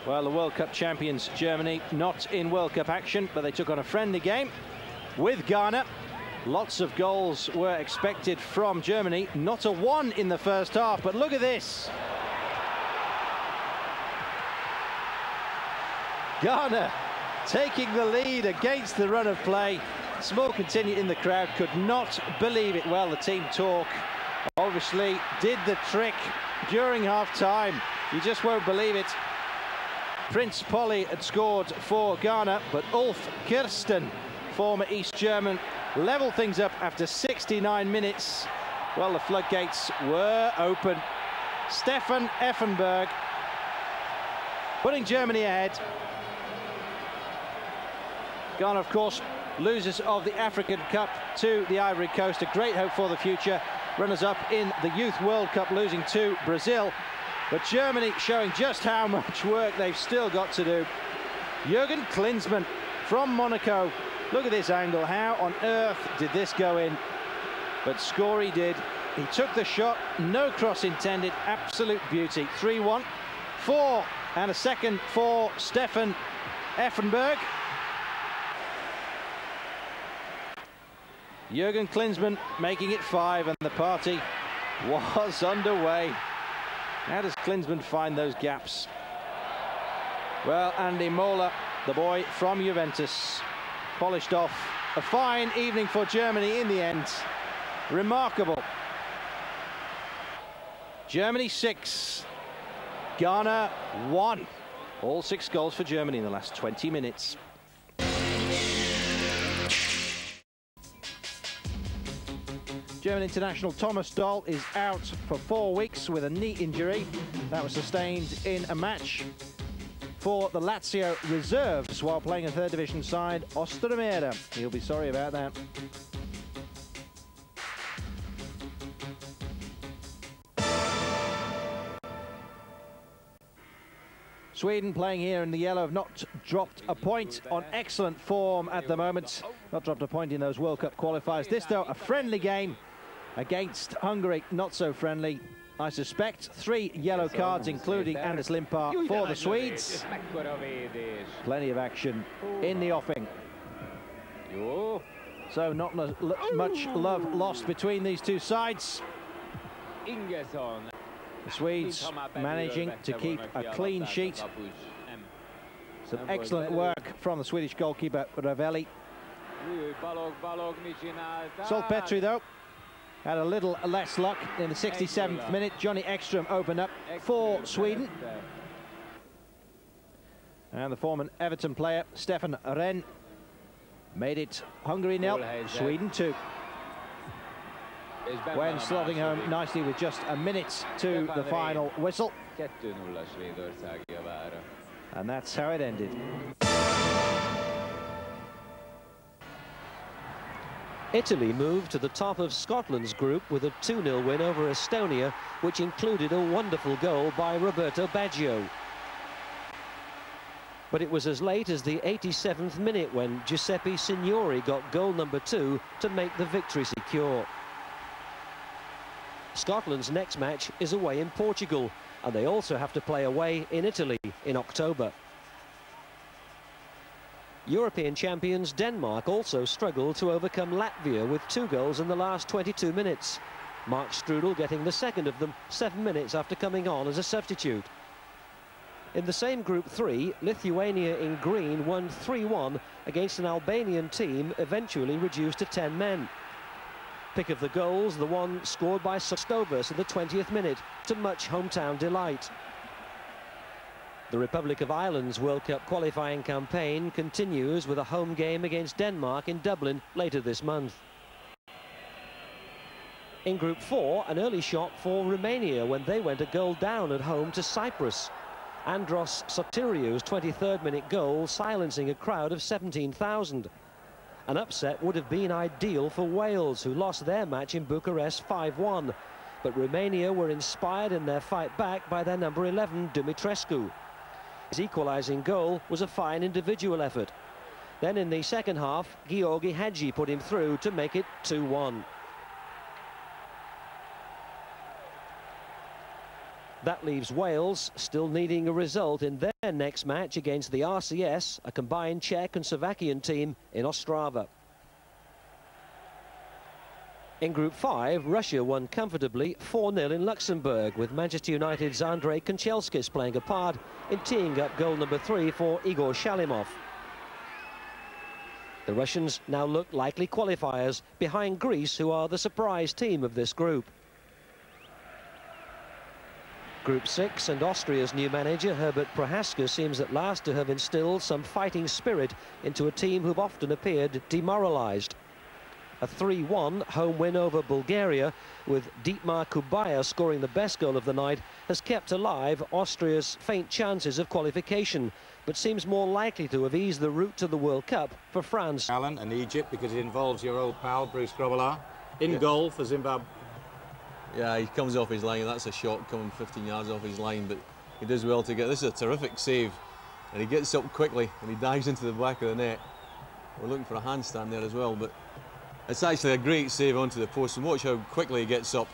Well, the World Cup champions, Germany, not in World Cup action, but they took on a friendly game with Ghana. Lots of goals were expected from Germany. Not a one in the first half, but look at this. Ghana taking the lead against the run of play. Small contingent in the crowd could not believe it. Well, the team talk obviously did the trick during half-time. You just won't believe it. Prince Polly had scored for Ghana, but Ulf Kirsten, former East German, leveled things up after 69 minutes. Well, the floodgates were open. Stefan Effenberg putting Germany ahead. Ghana, of course, losers of the African Cup to the Ivory Coast. A great hope for the future. Runners-up in the Youth World Cup, losing to Brazil. But Germany showing just how much work they've still got to do. Jürgen Klinsmann from Monaco. Look at this angle. How on earth did this go in? But score he did. He took the shot. No cross intended. Absolute beauty. 3-1. 4 and a second for Stefan Effenberg. Jürgen Klinsmann making it 5, and the party was underway. How does Klinsmann find those gaps? Well, Andy Mola, the boy from Juventus, polished off a fine evening for Germany in the end. Remarkable. Germany 6, Ghana 1. All 6 goals for Germany in the last 20 minutes. German international Thomas Doll is out for 4 weeks with a knee injury that was sustained in a match for the Lazio reserves while playing a third division side, Ostermeer. He'll be sorry about that. Sweden playing here in the yellow have not dropped a point, on excellent form at the moment. Not dropped a point in those World Cup qualifiers. This, though, a friendly game against Hungary, not so friendly. I suspect 3 yellow cards, including Anders Limpar for the Swedes. Plenty of action in the offing. So not much love lost between these two sides. The Swedes managing to keep a clean sheet. Some excellent work from the Swedish goalkeeper Ravelli. Saltpetri, though, had a little less luck in the 67th minute. Johnny Ekström opened up for Sweden. And the former Everton player, Stefan Rehn, made it Hungary 0, Sweden 2. When slotting home nicely with just a minute to the final whistle. And that's how it ended. Italy moved to the top of Scotland's group with a 2-0 win over Estonia, which included a wonderful goal by Roberto Baggio. But it was as late as the 87th minute when Giuseppe Signori got goal number 2 to make the victory secure. Scotland's next match is away in Portugal, and they also have to play away in Italy in October. European champions Denmark also struggled to overcome Latvia with 2 goals in the last 22 minutes. Mark Strudel getting the second of them 7 minutes after coming on as a substitute. In the same Group 3, Lithuania in green won 3-1 against an Albanian team eventually reduced to 10 men. Pick of the goals, the one scored by Sostovas in the 20th minute, to much hometown delight. The Republic of Ireland's World Cup qualifying campaign continues with a home game against Denmark in Dublin later this month. In Group 4, an early shock for Romania when they went a goal down at home to Cyprus. Andros Sotiriou's 23rd minute goal silencing a crowd of 17,000. An upset would have been ideal for Wales, who lost their match in Bucharest 5-1. But Romania were inspired in their fight back by their number 11, Dumitrescu. His equalising goal was a fine individual effort. Then in the second half, Gheorghe Hagi put him through to make it 2-1. That leaves Wales still needing a result in their next match against the RCS, a combined Czech and Slovakian team in Ostrava. In Group 5, Russia won comfortably 4-0 in Luxembourg, with Manchester United's Andrei Kanchelskis playing a part in teeing up goal number 3 for Igor Shalimov. The Russians now look likely qualifiers behind Greece, who are the surprise team of this group. Group 6 and Austria's new manager, Herbert Prohaska, seems at last to have instilled some fighting spirit into a team who've often appeared demoralised. A 3-1 home win over Bulgaria, with Dietmar Kubaya scoring the best goal of the night, has kept alive Austria's faint chances of qualification, but seems more likely to have eased the route to the World Cup for France. Alan and Egypt, because it involves your old pal, Bruce Grobbelaar, in goal for Zimbabwe. Yeah, he comes off his line. That's a shot coming 15 yards off his line, but he does well to get. This is a terrific save, and he gets up quickly and he dives into the back of the net. We're looking for a handstand there as well, but it's actually a great save onto the post, and watch how quickly he gets up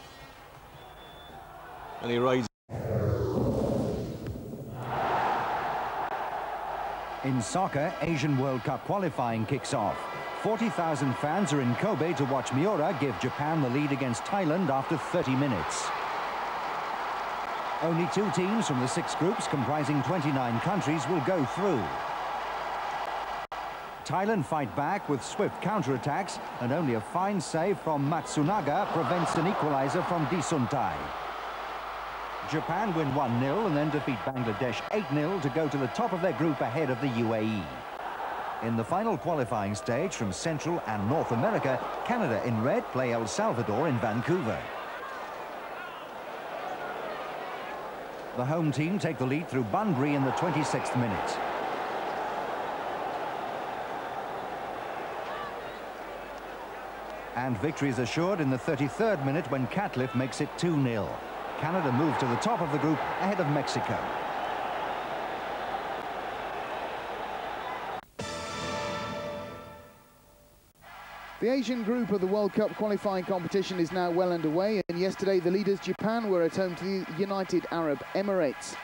and he rides. In soccer, Asian World Cup qualifying kicks off. 40,000 fans are in Kobe to watch Miura give Japan the lead against Thailand after 30 minutes. Only 2 teams from the 6 groups comprising 29 countries will go through. Thailand fight back with swift counterattacks, and only a fine save from Matsunaga prevents an equaliser from Disuntai. Japan win 1-0 and then defeat Bangladesh 8-0 to go to the top of their group ahead of the UAE. In the final qualifying stage from Central and North America, Canada in red play El Salvador in Vancouver. The home team take the lead through Bunbury in the 26th minute. And victory is assured in the 33rd minute when Catliff makes it 2-0. Canada move to the top of the group ahead of Mexico. The Asian group of the World Cup qualifying competition is now well underway, and yesterday the leaders Japan were at home to the United Arab Emirates.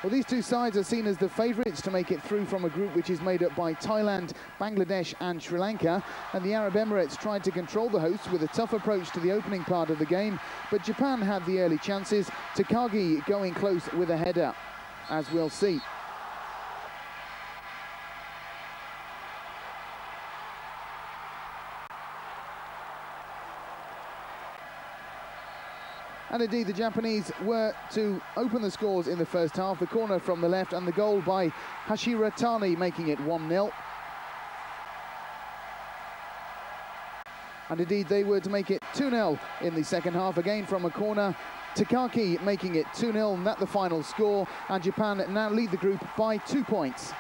Well, these 2 sides are seen as the favourites to make it through from a group which is made up by Thailand, Bangladesh and Sri Lanka, and the Arab Emirates tried to control the hosts with a tough approach to the opening part of the game, but Japan had the early chances, Takagi going close with a header, as we'll see. And indeed, the Japanese were to open the scores in the first half. The corner from the left and the goal by Hashira Tani making it 1-0. And indeed, they were to make it 2-0 in the second half, again from a corner. Takaki making it 2-0, and that's the final score. And Japan now lead the group by 2 points.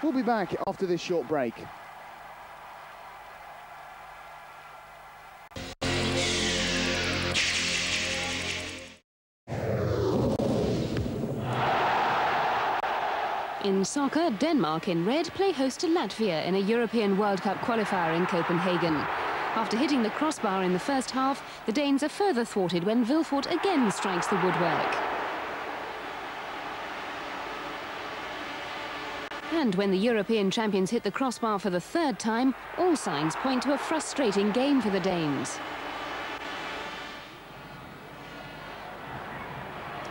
We'll be back after this short break. In soccer, Denmark in red play host to Latvia in a European World Cup qualifier in Copenhagen. After hitting the crossbar in the first half, the Danes are further thwarted when Vilfort again strikes the woodwork. And when the European champions hit the crossbar for the 3rd time, all signs point to a frustrating game for the Danes.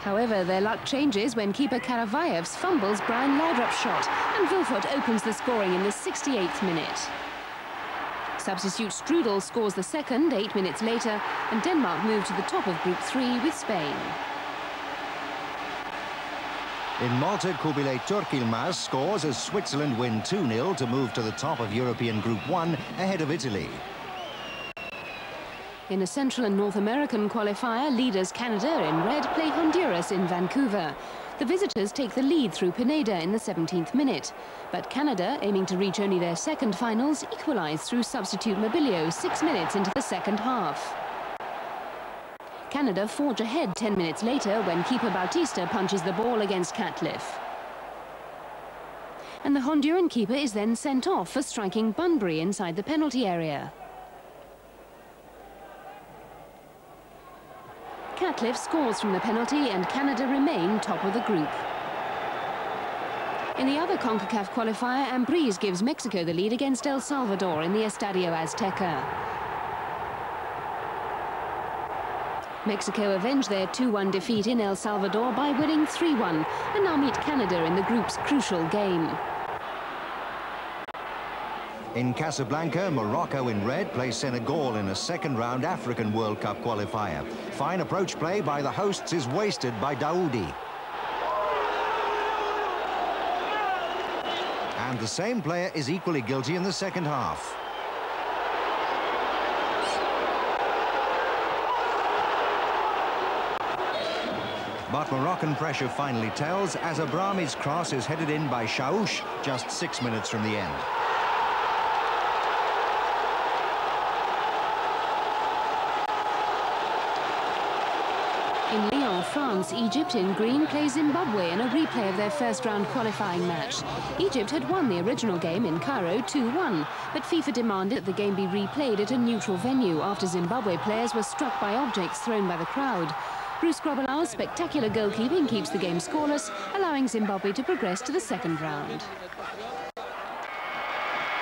However, their luck changes when keeper Karavaevs fumbles Brian Laudrup's shot, and Vilfort opens the scoring in the 68th minute. Substitute Strudel scores the second 8 minutes later, and Denmark move to the top of Group 3 with Spain. In Malta, Kubilay Turkilmaz scores as Switzerland win 2-0 to move to the top of European Group 1 ahead of Italy. In a Central and North American qualifier, leaders Canada in red play Honduras in Vancouver. The visitors take the lead through Pineda in the 17th minute. But Canada, aiming to reach only their second finals, equalise through substitute Mobilio 6 minutes into the second half. Canada forge ahead 10 minutes later when keeper Bautista punches the ball against Catliff. And the Honduran keeper is then sent off for striking Bunbury inside the penalty area. Ratcliffe scores from the penalty and Canada remain top of the group. In the other CONCACAF qualifier, Ambrise gives Mexico the lead against El Salvador in the Estadio Azteca. Mexico avenged their 2-1 defeat in El Salvador by winning 3-1 and now meet Canada in the group's crucial game. In Casablanca, Morocco in red plays Senegal in a second-round African World Cup qualifier. Fine approach play by the hosts is wasted by Daoudi. And the same player is equally guilty in the second half. But Moroccan pressure finally tells as Abrami's cross is headed in by Chaouch just 6 minutes from the end. In Lyon, France, Egypt in green plays Zimbabwe in a replay of their first-round qualifying match. Egypt had won the original game in Cairo 2-1, but FIFA demanded that the game be replayed at a neutral venue after Zimbabwe players were struck by objects thrown by the crowd. Bruce Grobbelaar's spectacular goalkeeping keeps the game scoreless, allowing Zimbabwe to progress to the second round.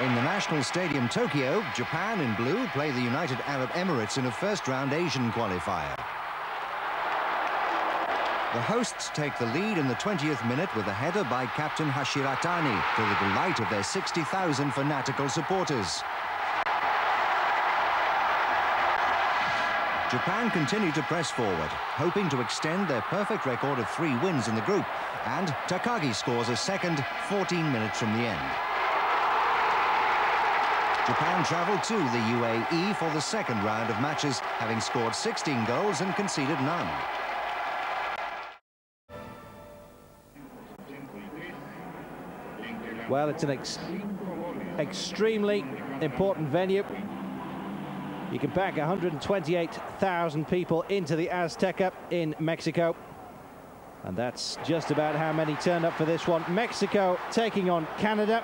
In the National Stadium Tokyo, Japan in blue play the United Arab Emirates in a first-round Asian qualifier. The hosts take the lead in the 20th minute with a header by captain Hashiratani to the delight of their 60,000 fanatical supporters. Japan continue to press forward, hoping to extend their perfect record of 3 wins in the group, and Takagi scores a second 14 minutes from the end. Japan travel to the UAE for the second round of matches, having scored 16 goals and conceded none. Well, it's an extremely important venue. You can pack 128,000 people into the Azteca in Mexico. And that's just about how many turned up for this one. Mexico taking on Canada.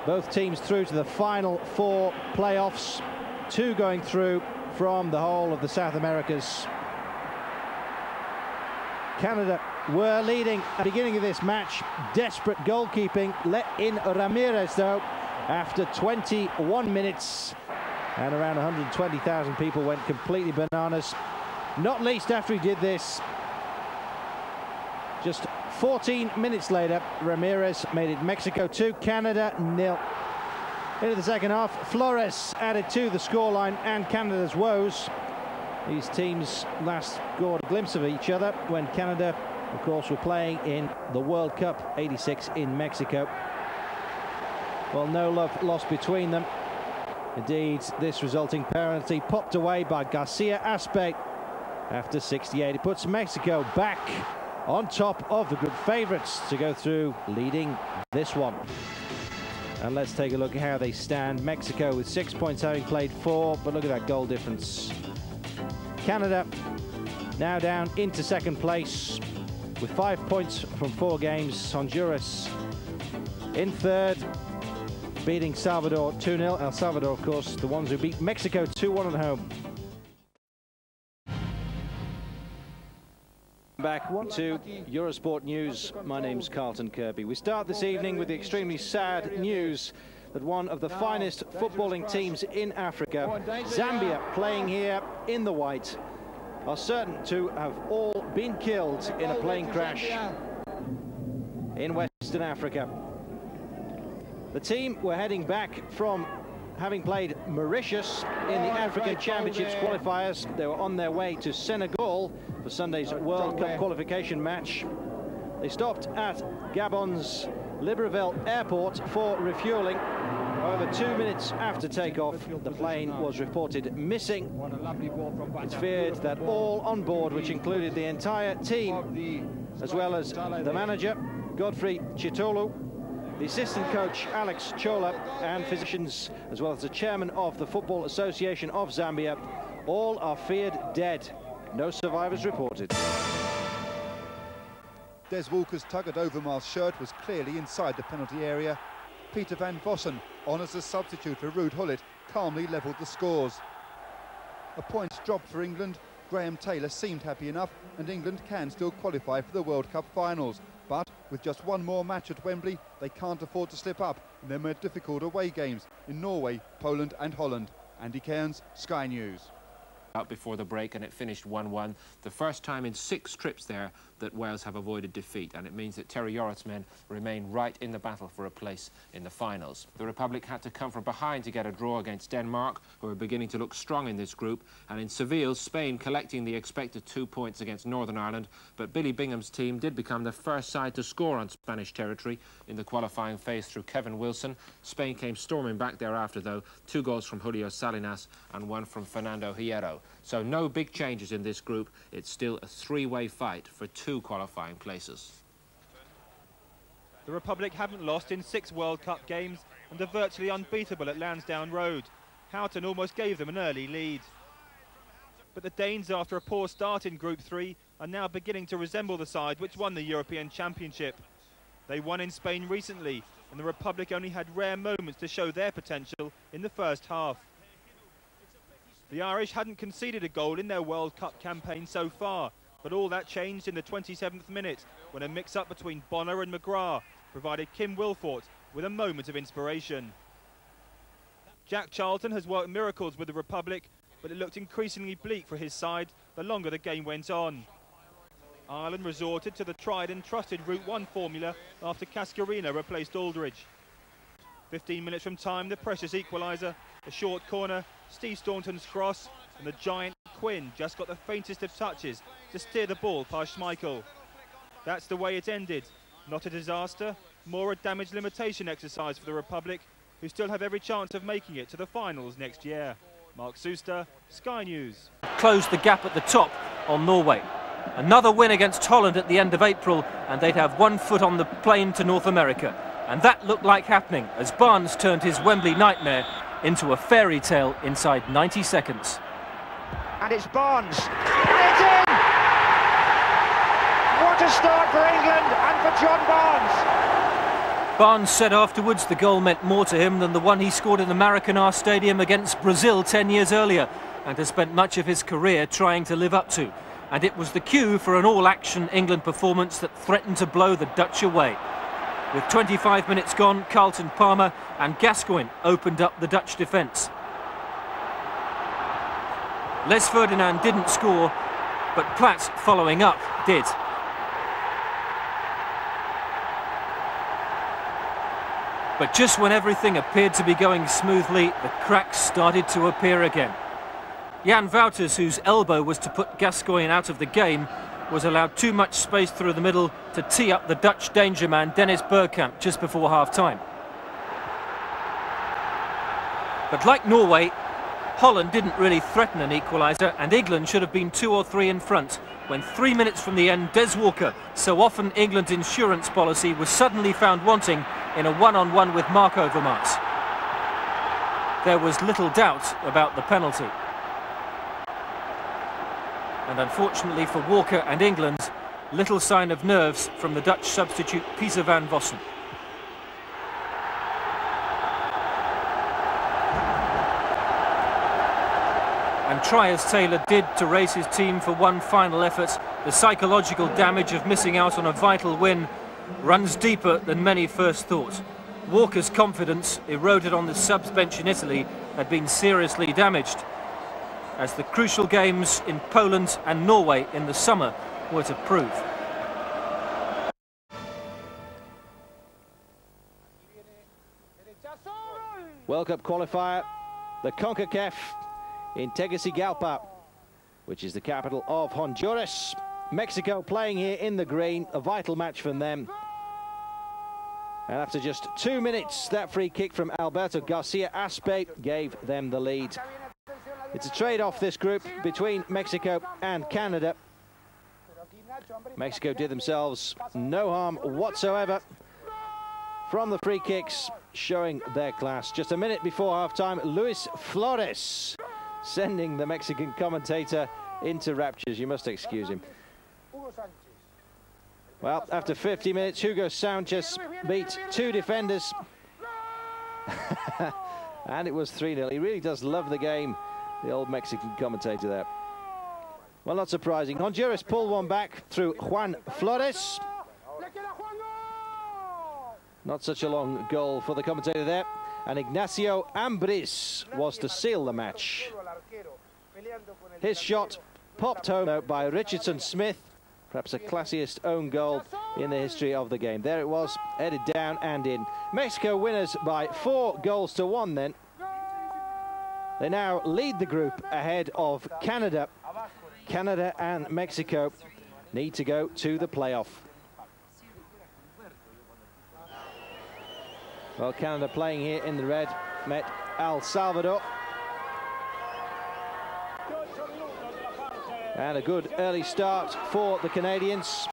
Both teams through to the final 4 playoffs. 2 going through from the whole of the South Americas. Canada were leading at the beginning of this match. Desperate goalkeeping let in Ramirez, though, after 21 minutes. And around 120,000 people went completely bananas. Not least after he did this. Just 14 minutes later, Ramirez made it Mexico 2, Canada 0. Into the second half, Flores added to the scoreline and Canada's woes. These teams last scored a glimpse of each other when Canada, of course, were playing in the World Cup '86 in Mexico. Well, no love lost between them. Indeed, this resulting penalty popped away by Garcia Aspe after 68. It puts Mexico back on top of the group favourites to go through, leading this one. And let's take a look at how they stand. Mexico with 6 points, having played 4, but look at that goal difference. Canada now down into second place with 5 points from 4 games. Honduras in third, beating Salvador 2-0. El Salvador, of course, the ones who beat Mexico 2-1 at home. Back to Eurosport News. My name's Carlton Kirby. We start this evening with the extremely sad news that one of the finest footballing teams in Africa, Zambia, playing here in the white, are certain to have all been killed in a plane crash in Western Africa. The team were heading back from having played Mauritius in the African Championships qualifiers. They were on their way to Senegal for Sunday's World Cup qualification match. They stopped at Gabon's Libreville Airport for refueling. However, 2 minutes after takeoff, the plane was reported missing. It's feared that all on board, which included the entire team, as well as the manager, Godfrey Chitolu, the assistant coach, Alex Chola, and physicians, as well as the chairman of the Football Association of Zambia, all are feared dead. No survivors reported. Des Walker's tug at Overmars' shirt was clearly inside the penalty area. Peter van Vossen, on as a substitute for Ruud Gullit, calmly levelled the scores. A point dropped for England. Graham Taylor seemed happy enough, and England can still qualify for the World Cup finals. But with just one more match at Wembley, they can't afford to slip up in their more difficult away games in Norway, Poland and Holland. Andy Cairns, Sky News. Out before the break, and it finished 1-1. The first time in 6 trips there that Wales have avoided defeat, and it means that Terry Yorath's men remain right in the battle for a place in the finals. The Republic had to come from behind to get a draw against Denmark, who are beginning to look strong in this group, and in Seville, Spain collecting the expected 2 points against Northern Ireland, but Billy Bingham's team did become the first side to score on Spanish territory in the qualifying phase through Kevin Wilson. Spain came storming back thereafter, though, 2 goals from Julio Salinas and 1 from Fernando Hierro. So no big changes in this group. It's still a 3-way fight for 2 qualifying places. The Republic haven't lost in 6 World Cup games and are virtually unbeatable at Lansdowne Road. Houghton almost gave them an early lead. But the Danes, after a poor start in Group 3, are now beginning to resemble the side which won the European Championship. They won in Spain recently, and the Republic only had rare moments to show their potential in the first half. The Irish hadn't conceded a goal in their World Cup campaign so far, but all that changed in the 27th minute when a mix-up between Bonner and McGrath provided Kim Wilfort with a moment of inspiration. Jack Charlton has worked miracles with the Republic, but it looked increasingly bleak for his side the longer the game went on. Ireland resorted to the tried and trusted Route 1 formula after Cascarino replaced Aldridge. 15 minutes from time, the precious equaliser, a short corner, Steve Staunton's cross, and the giant Quinn just got the faintest of touches to steer the ball past Schmeichel. That's the way it ended. Not a disaster, more a damage limitation exercise for the Republic, who still have every chance of making it to the finals next year. Mark Suster, Sky News. Closed the gap at the top on Norway. Another win against Holland at the end of April, and they'd have 1 foot on the plane to North America. And that looked like happening as Barnes turned his Wembley nightmare into a fairy tale inside 90 seconds. And it's Barnes. And it's in! What a start for England and for John Barnes. Barnes said afterwards the goal meant more to him than the one he scored in the Maracanã Stadium against Brazil 10 years earlier, and has spent much of his career trying to live up to. And it was the cue for an all-action England performance that threatened to blow the Dutch away. With 25 minutes gone, Carlton Palmer and Gascoigne opened up the Dutch defence. Les Ferdinand didn't score, but Platt, following up, did. But just when everything appeared to be going smoothly, the cracks started to appear again. Jan Wouters, whose elbow was to put Gascoigne out of the game, was allowed too much space through the middle to tee up the Dutch danger man Dennis Bergkamp just before half-time. But like Norway, Holland didn't really threaten an equaliser, and England should have been 2 or 3 in front when 3 minutes from the end, Des Walker, so often England's insurance policy, was suddenly found wanting in a one-on-one with Mark Overmars. There was little doubt about the penalty. And unfortunately for Walker and England, little sign of nerves from the Dutch substitute Pieter van Vossen. And try as Taylor did to raise his team for one final effort, the psychological damage of missing out on a vital win runs deeper than many first thought. Walker's confidence, eroded on the subs bench in Italy, had been seriously damaged, as the crucial games in Poland and Norway in the summer were to prove. World Cup qualifier, the CONCACAF in Tegucigalpa, which is the capital of Honduras. Mexico playing here in the green, a vital match for them. And after just 2 minutes, that free kick from Alberto Garcia Aspe gave them the lead. It's a trade-off, this group, between Mexico and Canada. Mexico did themselves no harm whatsoever from the free kicks, showing their class. Just a minute before half-time, Luis Flores sending the Mexican commentator into raptures. You must excuse him. Well, after 50 minutes, Hugo Sanchez beat 2 defenders. And it was 3-0. He really does love the game, The old Mexican commentator there. Well, not surprising. Honduras pulled one back through Juan Flores. Not such a long goal for the commentator there. And Ignacio Ambris was to seal the match. His shot popped home by Richardson Smith. Perhaps the classiest own goal in the history of the game. There it was, headed down and in. Mexico winners by 4-1 then. They now lead the group ahead of Canada. Canada and Mexico need to go to the playoff. Well, Canada playing here in the red met El Salvador. And a good early start for the Canadians.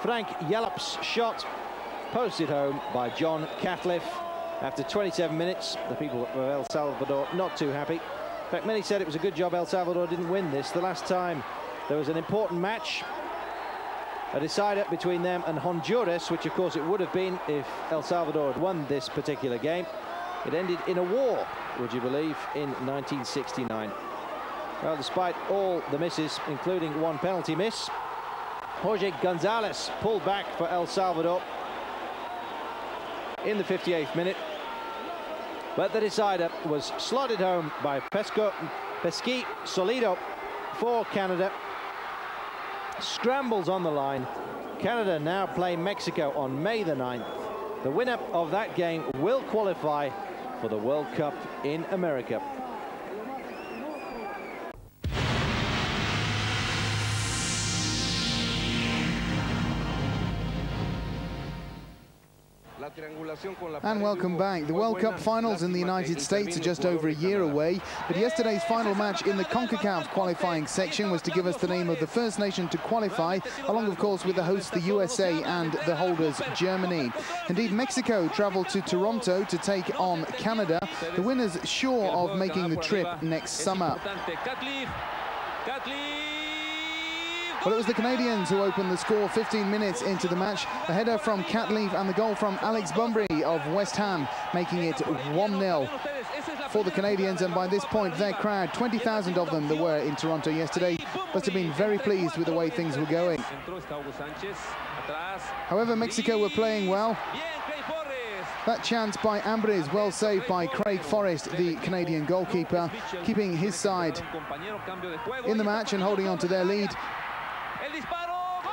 Frank Yallop's shot posted home by John Catliff. After 27 minutes, the people of El Salvador not too happy. In fact, many said it was a good job El Salvador didn't win this. The last time there was an important match, a decider between them and Honduras, which of course it would have been if El Salvador had won this particular game. It ended in a war, would you believe, in 1969. Well, despite all the misses, including one penalty miss, Jorge Gonzalez pulled back for El Salvador in the 58th minute. But the decider was slotted home by Pesqui Solido for Canada. Scrambles on the line. Canada now play Mexico on May the 9th. The winner of that game will qualify for the World Cup in America. And welcome back. The World Cup finals in the United States are just over a year away, but yesterday's final match in the CONCACAF qualifying section was to give us the name of the first nation to qualify, along of course with the hosts the USA and the holders Germany. Indeed, Mexico travelled to Toronto to take on Canada, the winners sure of making the trip next summer. Well, it was the Canadians who opened the score 15 minutes into the match. A header from Catleaf and the goal from Alex Bunbury of West Ham, making it 1-0 for the Canadians. And by this point, their crowd, 20,000 of them that were in Toronto yesterday, must have been very pleased with the way things were going. However, Mexico were playing well. That chance by Ambris, well saved by Craig Forrest, the Canadian goalkeeper, keeping his side in the match and holding on to their lead.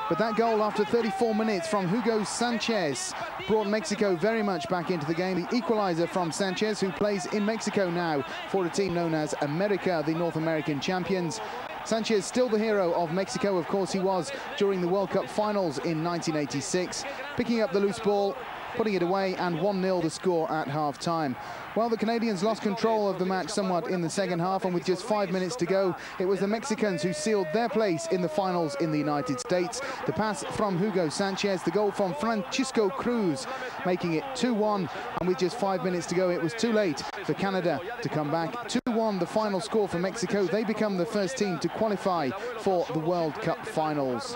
But that goal after 34 minutes from Hugo Sanchez brought Mexico very much back into the game. The equalizer from Sanchez, who plays in Mexico now for a team known as America, the North American champions. Sanchez still the hero of Mexico. Of course, he was during the World Cup finals in 1986, picking up the loose ball, putting it away, and 1-0 the score at half-time. Well, the Canadians lost control of the match somewhat in the second half, and with just 5 minutes to go, it was the Mexicans who sealed their place in the finals in the United States. The pass from Hugo Sanchez, the goal from Francisco Cruz, making it 2-1, and with just 5 minutes to go, it was too late for Canada to come back. 2-1, the final score for Mexico. They become the first team to qualify for the World Cup finals.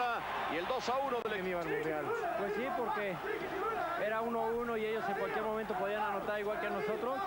Era 1-1 y ellos en cualquier momento podían anotar igual que nosotros.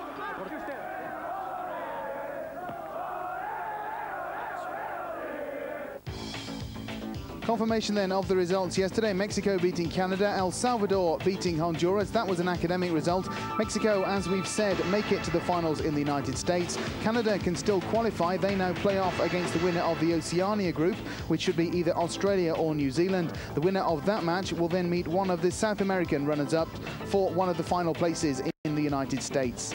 Confirmation then of the results yesterday. Mexico beating Canada, El Salvador beating Honduras. That was an academic result. Mexico, as we've said, make it to the finals in the United States. Canada can still qualify. They now play off against the winner of the Oceania group, which should be either Australia or New Zealand. The winner of that match will then meet one of the South American runners-up for one of the final places in the United States.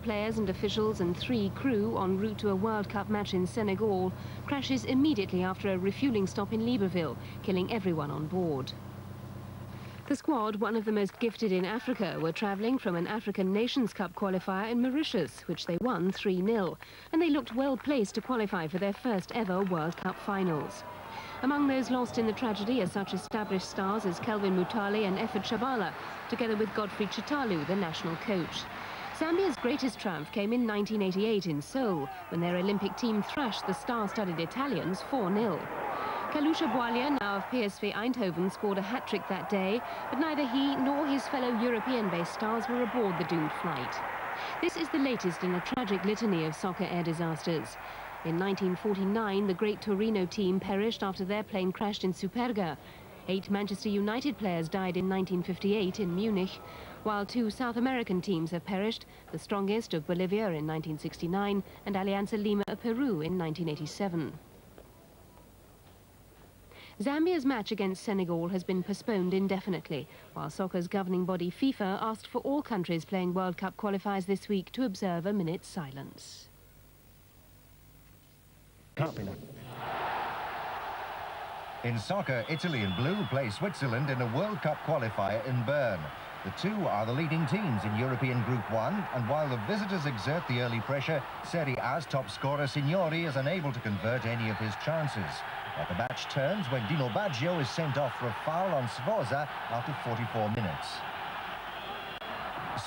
Players and officials and 3 crew en route to a World Cup match in Senegal crashes immediately after a refueling stop in Libreville, killing everyone on board. The squad, one of the most gifted in Africa, were travelling from an African Nations Cup qualifier in Mauritius, which they won 3-0, and they looked well placed to qualify for their first ever World Cup finals. Among those lost in the tragedy are such established stars as Kelvin Mutale and Efford Shabala, together with Godfrey Chitalu, the national coach. Zambia's greatest triumph came in 1988 in Seoul, when their Olympic team thrashed the star-studded Italians 4-0. Kalusha Bwalia, now of PSV Eindhoven, scored a hat-trick that day, but neither he nor his fellow European-based stars were aboard the doomed flight. This is the latest in a tragic litany of soccer air disasters. In 1949, the great Torino team perished after their plane crashed in Superga. 8 Manchester United players died in 1958 in Munich, while 2 South American teams have perished, the strongest of Bolivia in 1969 and Alianza Lima of Peru in 1987. Zambia's match against Senegal has been postponed indefinitely, while soccer's governing body FIFA asked for all countries playing World Cup qualifiers this week to observe a minute's silence. In soccer, Italy in blue play Switzerland in a World Cup qualifier in Bern. The two are the leading teams in European Group 1, and while the visitors exert the early pressure, Serie A's top scorer Signori is unable to convert any of his chances. But the match turns when Dino Baggio is sent off for a foul on Sforza after 44 minutes.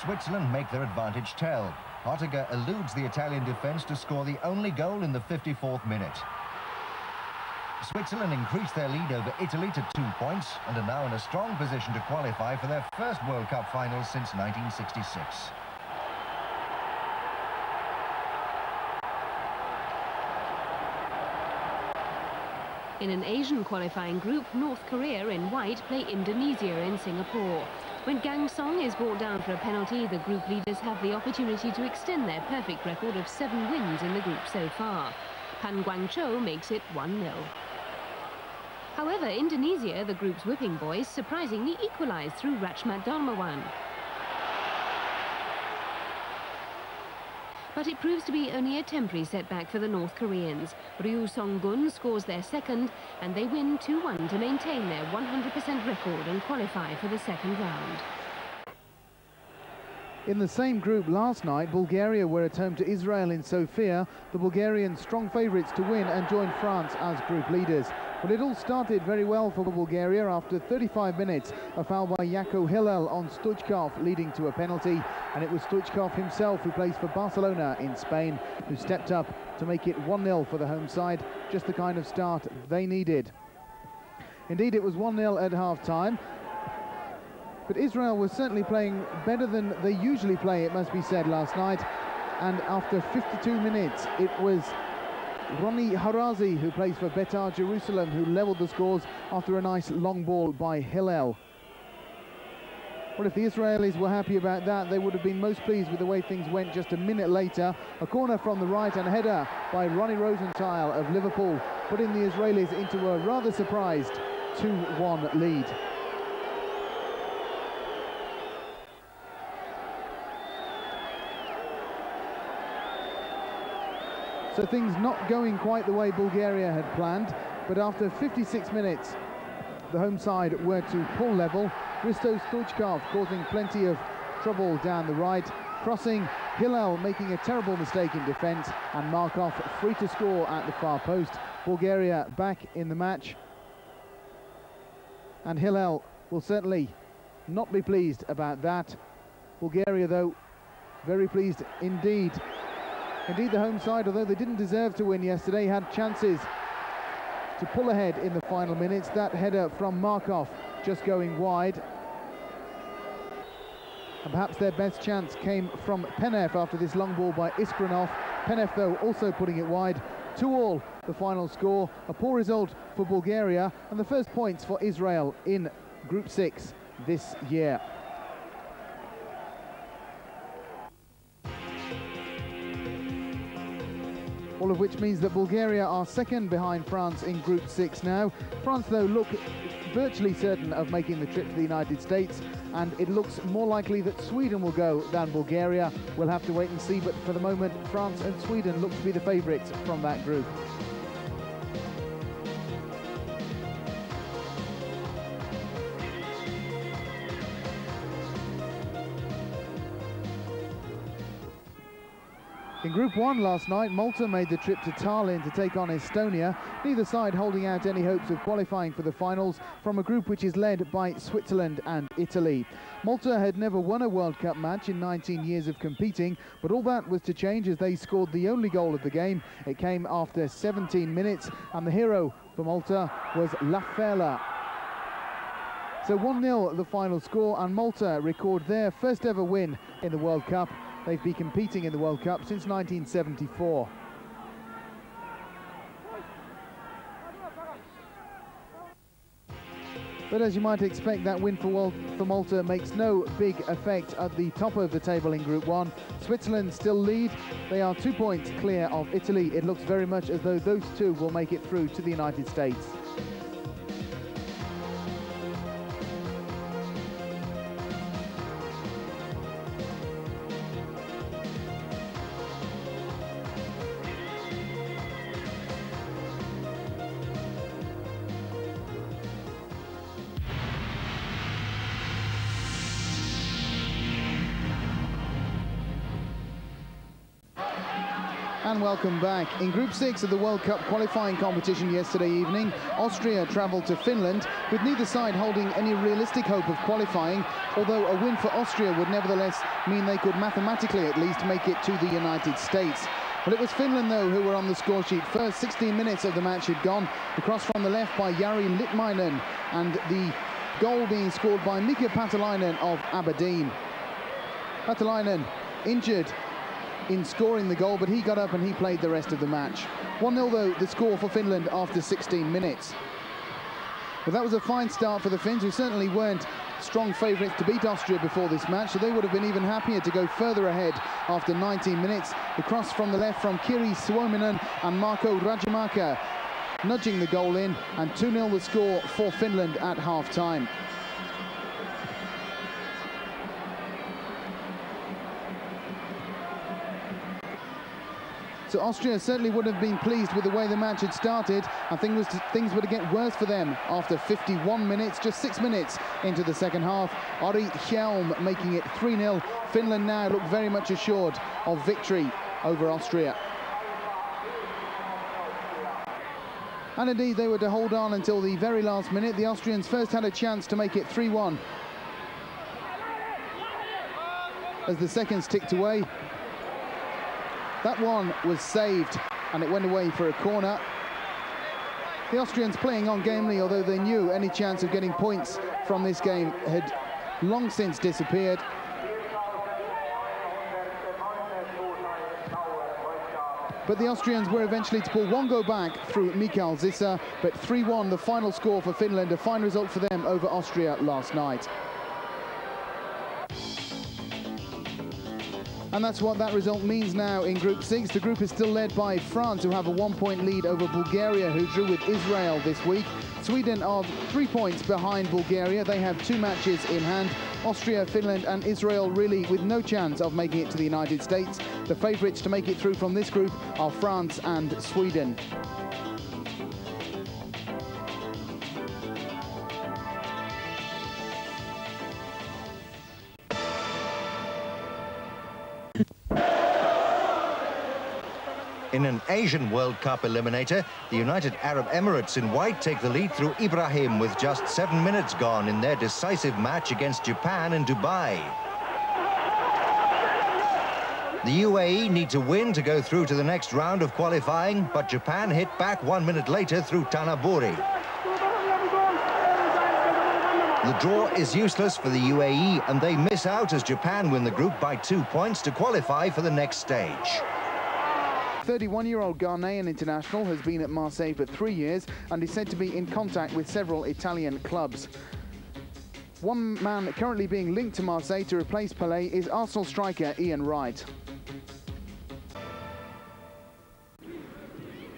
Switzerland make their advantage tell. Pottinger eludes the Italian defence to score the only goal in the 54th minute. Switzerland increased their lead over Italy to 2 points and are now in a strong position to qualify for their first World Cup final since 1966. In an Asian qualifying group, North Korea in white play Indonesia in Singapore. When Gang Song is brought down for a penalty, the group leaders have the opportunity to extend their perfect record of 7 wins in the group so far. Pan Guangzhou makes it 1-0. However, Indonesia, the group's whipping boys, surprisingly equalised through Rachmat Darmawan. But it proves to be only a temporary setback for the North Koreans. Ryu Song-gun scores their second, and they win 2-1 to maintain their 100% record and qualify for the second round. In the same group last night, Bulgaria were at home to Israel in Sofia. The Bulgarians strong favourites to win and join France as group leaders. But it all started very well for Bulgaria after 35 minutes. A foul by Jako Hillel on Stoichkov leading to a penalty. And it was Stoichkov himself who plays for Barcelona in Spain who stepped up to make it 1-0 for the home side. Just the kind of start they needed. Indeed, it was 1-0 at half-time. But Israel was certainly playing better than they usually play, it must be said, last night. And after 52 minutes, it was Ronny Harazi, who plays for Betar Jerusalem, who levelled the scores after a nice long ball by Hillel. Well, if the Israelis were happy about that, they would have been most pleased with the way things went just a minute later. A corner from the right and a header by Ronnie Rosenthal of Liverpool, putting the Israelis into a rather surprised 2-1 lead. So things not going quite the way Bulgaria had planned, but after 56 minutes, the home side were to pull level. Hristo Stoichkov causing plenty of trouble down the right, crossing, Hillel making a terrible mistake in defence, and Markov free to score at the far post. Bulgaria back in the match, and Hillel will certainly not be pleased about that. Bulgaria, though, very pleased indeed. Indeed, the home side, although they didn't deserve to win yesterday, had chances to pull ahead in the final minutes. That header from Markov just going wide. And perhaps their best chance came from Penev after this long ball by Iskranov. Penev, though, also putting it wide. 2-2 the final score. A poor result for Bulgaria and the first points for Israel in Group 6 this year. All of which means that Bulgaria are second behind France in Group 6 now. France, though, look virtually certain of making the trip to the United States, and it looks more likely that Sweden will go than Bulgaria. We'll have to wait and see, but for the moment, France and Sweden look to be the favourites from that group. In Group 1 last night, Malta made the trip to Tallinn to take on Estonia, neither side holding out any hopes of qualifying for the finals from a group which is led by Switzerland and Italy. Malta had never won a World Cup match in 19 years of competing, but all that was to change as they scored the only goal of the game. It came after 17 minutes, and the hero For Malta was Lafela. So 1-0 the final score, and Malta record their first ever win in the World Cup. They've been competing in the World Cup since 1974. But as you might expect, that win for Malta makes no big effect at the top of the table in Group 1. Switzerland still lead. They are 2 points clear of Italy. It looks very much as though those two will make it through to the United States. And welcome back. In Group 6 of the World Cup qualifying competition yesterday evening, Austria travelled to Finland, with neither side holding any realistic hope of qualifying, although a win for Austria would nevertheless mean they could mathematically at least make it to the United States. Well, it was Finland, though, who were on the score sheet first. 16 minutes of the match had gone. The cross from the left by Jari Litmanen, and the goal being scored by Mika Patalainen of Aberdeen. Patalainen injured in scoring the goal, but he got up and he played the rest of the match. 1-0 though the score for Finland after 16 minutes. But that was a fine start for the Finns, who certainly weren't strong favourites to beat Austria before this match, so they would have been even happier to go further ahead after 19 minutes. The cross from the left from Kiri Suominen and Marko Rajamaka nudging the goal in, and 2-0 the score for Finland at half-time. So Austria certainly would have been pleased with the way the match had started. I think things were to get worse for them after 51 minutes, just 6 minutes into the second half. Ari Hjelm making it 3-0. Finland now look very much assured of victory over Austria. And indeed, they were to hold on until the very last minute. The Austrians first had a chance to make it 3-1. As the seconds ticked away, that one was saved, and it went away for a corner. The Austrians playing on gamely, although they knew any chance of getting points from this game had long since disappeared. But the Austrians were eventually to pull one goal back through Mikael Zissa, but 3-1 the final score for Finland, a fine result for them over Austria last night. And that's what that result means now in Group 6. The group is still led by France, who have a 1-point lead over Bulgaria, who drew with Israel this week. Sweden are 3 points behind Bulgaria. They have 2 matches in hand. Austria, Finland and Israel really with no chance of making it to the United States. The favourites to make it through from this group are France and Sweden. In an Asian World Cup eliminator, the United Arab Emirates in white take the lead through Ibrahim with just 7 minutes gone in their decisive match against Japan in Dubai. The UAE need to win to go through to the next round of qualifying, but Japan hit back 1 minute later through Tanaburi. The draw is useless for the UAE, and they miss out as Japan win the group by 2 points to qualify for the next stage. 31-year-old Ghanaian international has been at Marseille for 3 years and is said to be in contact with several Italian clubs. One man currently being linked to Marseille to replace Pelé is Arsenal striker Ian Wright.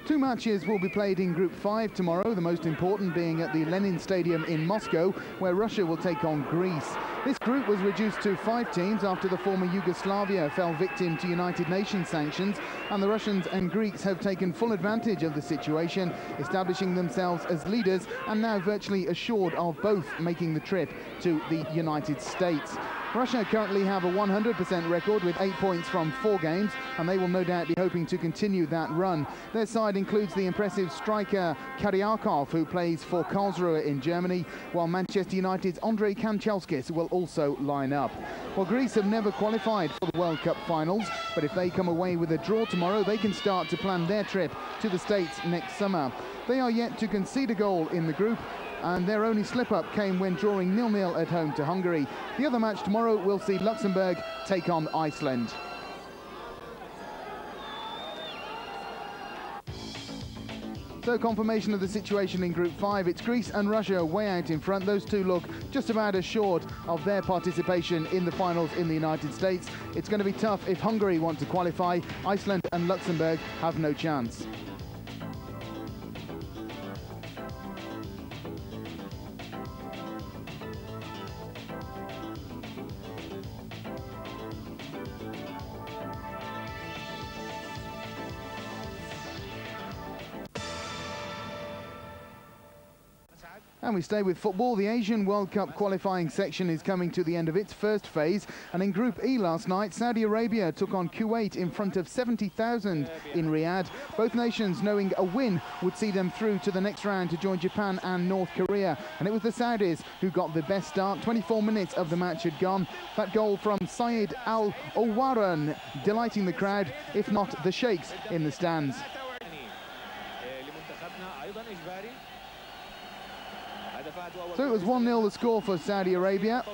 2 matches will be played in Group 5 tomorrow, the most important being at the Lenin Stadium in Moscow, where Russia will take on Greece. This group was reduced to 5 teams after the former Yugoslavia fell victim to United Nations sanctions, and the Russians and Greeks have taken full advantage of the situation, establishing themselves as leaders and now virtually assured of both making the trip to the United States. Russia currently have a 100% record with 8 points from 4 games, and they will no doubt be hoping to continue that run. Their side includes the impressive striker Karyakov, who plays for Karlsruhe in Germany, while Manchester United's Andrei Kanchelskis will also line up. Well, Greece have never qualified for the World Cup finals, but if they come away with a draw tomorrow, they can start to plan their trip to the States next summer. They are yet to concede a goal in the group, and their only slip-up came when drawing 0-0 at home to Hungary. The other match tomorrow will see Luxembourg take on Iceland. So, confirmation of the situation in Group 5. It's Greece and Russia way out in front. Those two look just about as short of their participation in the finals in the United States. It's going to be tough if Hungary want to qualify. Iceland and Luxembourg have no chance. And we stay with football. The Asian World Cup qualifying section is coming to the end of its first phase. And in Group E last night, Saudi Arabia took on Kuwait in front of 70,000 in Riyadh. Both nations knowing a win would see them through to the next round to join Japan and North Korea. And it was the Saudis who got the best start. 24 minutes of the match had gone. That goal from Syed Al-Owaran delighting the crowd, if not the sheikhs in the stands. So it was 1-0 the score for Saudi Arabia,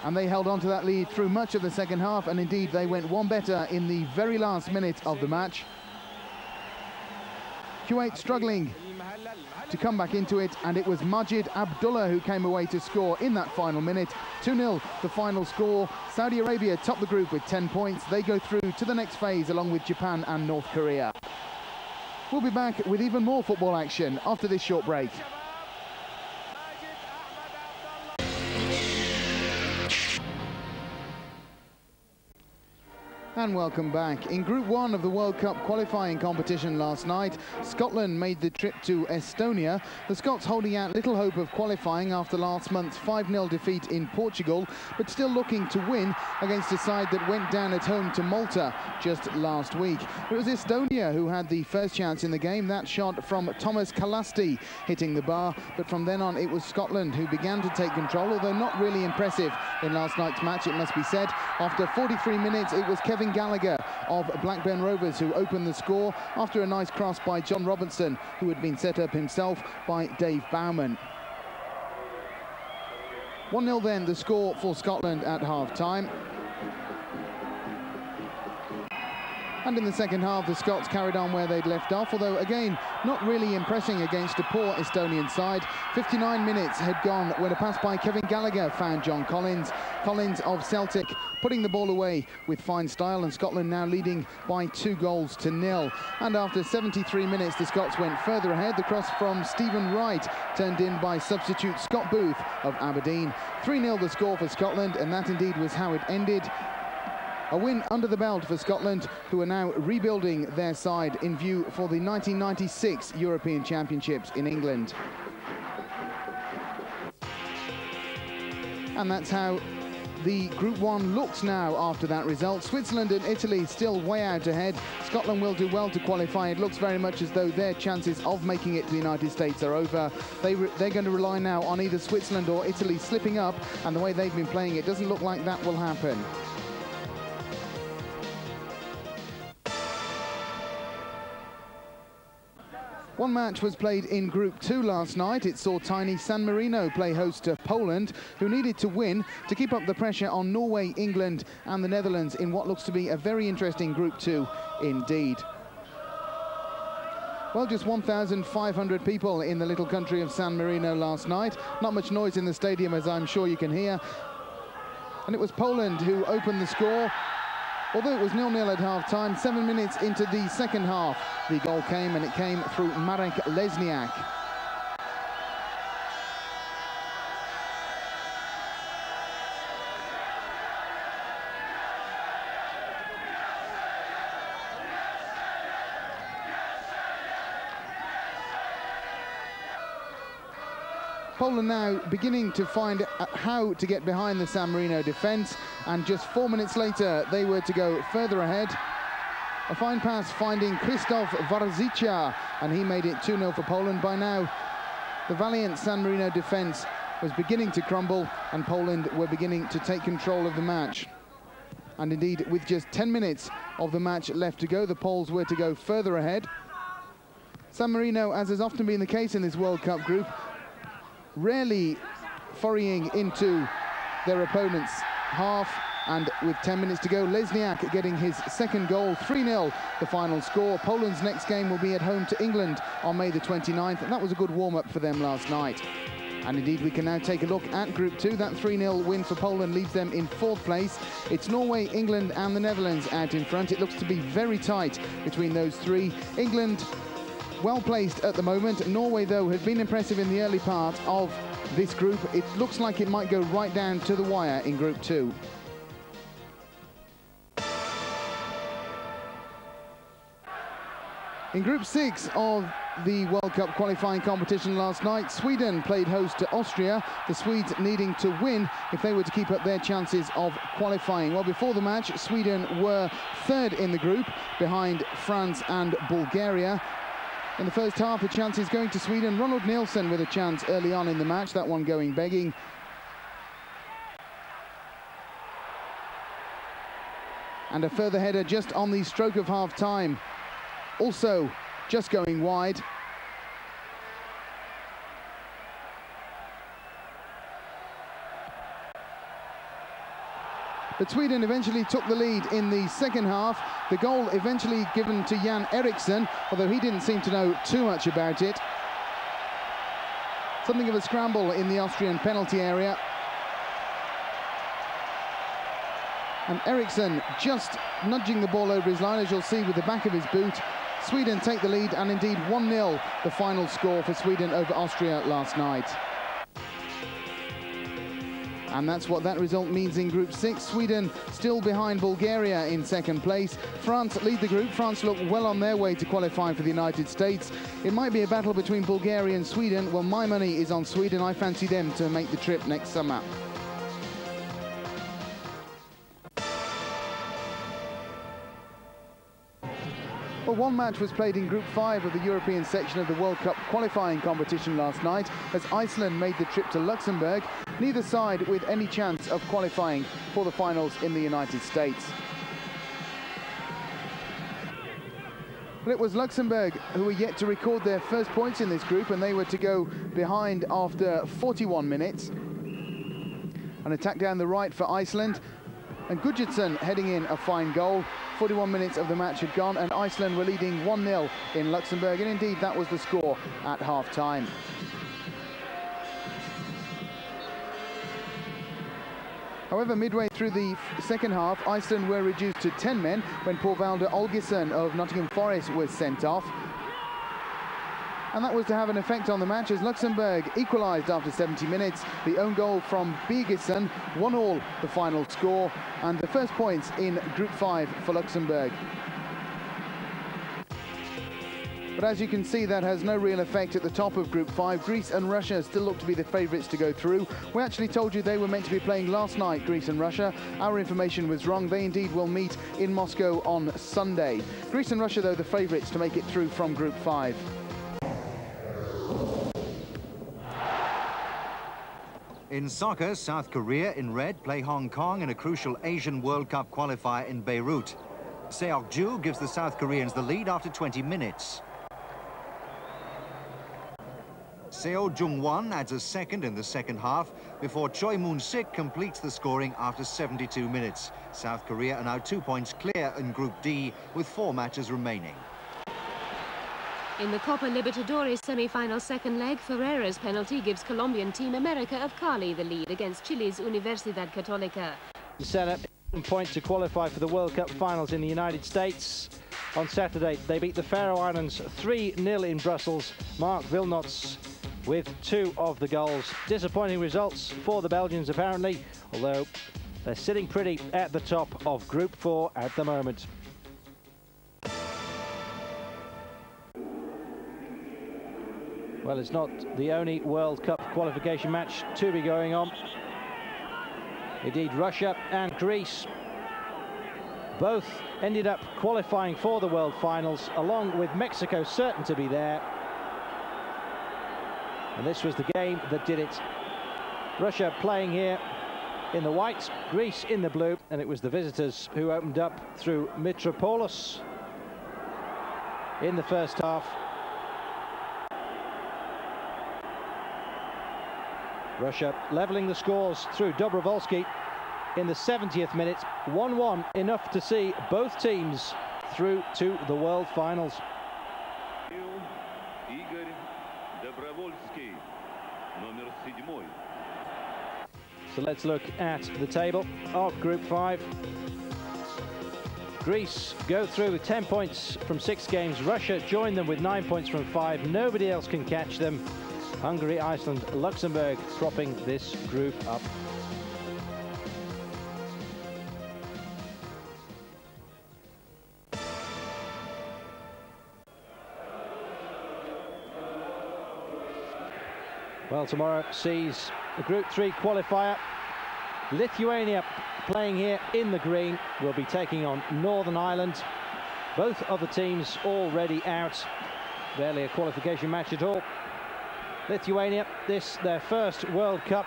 and they held on to that lead through much of the second half, and indeed they went one better in the very last minute of the match. Kuwait struggling to come back into it, and it was Majid Abdullah who came away to score in that final minute. 2-0 the final score. Saudi Arabia top the group with 10 points. They go through to the next phase along with Japan and North Korea. We'll be back with even more football action after this short break. And welcome back. In Group 1 of the World Cup qualifying competition last night, Scotland made the trip to Estonia. The Scots holding out little hope of qualifying after last month's 5-0 defeat in Portugal, but still looking to win against a side that went down at home to Malta just last week. It was Estonia who had the first chance in the game. That shot from Thomas Kalasti hitting the bar, but from then on it was Scotland who began to take control, although not really impressive in last night's match, it must be said. After 43 minutes, it was Kevin Gallagher of Blackburn Rovers who opened the score after a nice cross by John Robertson, who had been set up himself by Dave Bowman. 1-0 then the score for Scotland at half-time. And in the second half, the Scots carried on where they'd left off, although, again, not really impressing against a poor Estonian side. 59 minutes had gone when a pass by Kevin Gallagher found John Collins. Collins of Celtic putting the ball away with fine style, and Scotland now leading by 2-0. And after 73 minutes, the Scots went further ahead. The cross from Stephen Wright turned in by substitute Scott Booth of Aberdeen. 3-0 the score for Scotland, and that indeed was how it ended. A win under the belt for Scotland, who are now rebuilding their side in view for the 1996 European Championships in England. And that's how the Group 1 looks now after that result. Switzerland and Italy still way out ahead. Scotland will do well to qualify. It looks very much as though their chances of making it to the United States are over. They're going to rely now on either Switzerland or Italy slipping up, and the way they've been playing, it doesn't look like that will happen. One match was played in Group 2 last night. It saw tiny San Marino play host to Poland, who needed to win to keep up the pressure on Norway, England and the Netherlands in what looks to be a very interesting Group 2 indeed. Well, just 1,500 people in the little country of San Marino last night. Not much noise in the stadium, as I'm sure you can hear. And it was Poland who opened the score. Although it was 0-0 at half-time, 7 minutes into the second half, the goal came, and it came through Marek Lesniak. Poland now beginning to find how to get behind the San Marino defence, and just 4 minutes later they were to go further ahead. A fine pass finding Krzysztof Warzicha, and he made it 2-0 for Poland. By now, the valiant San Marino defence was beginning to crumble, and Poland were beginning to take control of the match. And indeed, with just 10 minutes of the match left to go, the Poles were to go further ahead. San Marino, as has often been the case in this World Cup group, rarely foraying into their opponent's half, and with 10 minutes to go, Lesniak getting his second goal, 3-0 the final score. Poland's next game will be at home to England on May the 29th, and that was a good warm-up for them last night. And indeed, we can now take a look at Group 2. That 3-0 win for Poland leaves them in 4th place. It's Norway, England and the Netherlands out in front. It looks to be very tight between those three. England well placed at the moment. Norway, though, has been impressive in the early part of this group. It looks like it might go right down to the wire in Group 2. In Group 6 of the World Cup qualifying competition last night, Sweden played host to Austria, the Swedes needing to win if they were to keep up their chances of qualifying. Well, before the match, Sweden were 3rd in the group, behind France and Bulgaria. In the first half, the chances going to Sweden. Ronald Nielsen with a chance early on in the match, that one going begging. And a further header just on the stroke of half-time. Also just going wide. But Sweden eventually took the lead in the second half. The goal eventually given to Jan Eriksson, although he didn't seem to know too much about it. Something of a scramble in the Austrian penalty area. And Eriksson just nudging the ball over his line, as you'll see with the back of his boot. Sweden take the lead, and indeed 1-0 the final score for Sweden over Austria last night. And that's what that result means in Group 6. Sweden still behind Bulgaria in 2nd place. France lead the group. France look well on their way to qualifying for the United States. It might be a battle between Bulgaria and Sweden. Well, my money is on Sweden. I fancy them to make the trip next summer. Well, one match was played in Group 5 of the European section of the World Cup qualifying competition last night, as Iceland made the trip to Luxembourg, neither side with any chance of qualifying for the finals in the United States. But it was Luxembourg who were yet to record their first points in this group, and they were to go behind after 41 minutes. An attack down the right for Iceland, and Gudjohnsen heading in a fine goal. 41 minutes of the match had gone, and Iceland were leading 1-0 in Luxembourg, and indeed that was the score at half-time. However, midway through the second half, Iceland were reduced to 10 men when Þorvaldur Olgeirsson of Nottingham Forest was sent off. And that was to have an effect on the match, as Luxembourg equalised after 70 minutes. The own goal from Birgisson, 1-1 the final score, and the first points in Group 5 for Luxembourg. But as you can see, that has no real effect at the top of Group 5. Greece and Russia still look to be the favourites to go through. We actually told you they were meant to be playing last night, Greece and Russia. Our information was wrong. They indeed will meet in Moscow on Sunday. Greece and Russia, though, the favourites to make it through from Group 5. In soccer, South Korea in red play Hong Kong in a crucial Asian World Cup qualifier in Beirut. Seok-ju gives the South Koreans the lead after 20 minutes. Seo Jung-won adds a second in the second half before Choi Moon-sik completes the scoring after 72 minutes. South Korea are now 2 points clear in Group D with 4 matches remaining. In the Copa Libertadores semi-final second leg, Ferreira's penalty gives Colombian team America of Cali the lead against Chile's Universidad Católica. Set up a point to qualify for the World Cup finals in the United States. On Saturday, they beat the Faroe Islands 3-0 in Brussels. Mark Wilnots with 2 of the goals. Disappointing results for the Belgians, apparently, although they're sitting pretty at the top of Group 4 at the moment. Well, it's not the only World Cup qualification match to be going on. Indeed, Russia and Greece both ended up qualifying for the World Finals, along with Mexico certain to be there. And this was the game that did it. Russia playing here in the white, Greece in the blue, and it was the visitors who opened up through Mitropoulos in the first half. Russia levelling the scores through Dobrovolsky in the 70th minute. 1-1, enough to see both teams through to the World Finals. So let's look at the table of Group 5. Greece go through with 10 points from 6 games. Russia join them with 9 points from 5. Nobody else can catch them. Hungary, Iceland, Luxembourg propping this group up. Well, tomorrow sees the Group 3 qualifier. Lithuania playing here in the green will be taking on Northern Ireland. Both other teams already out. Barely a qualification match at all. Lithuania, this their first World Cup,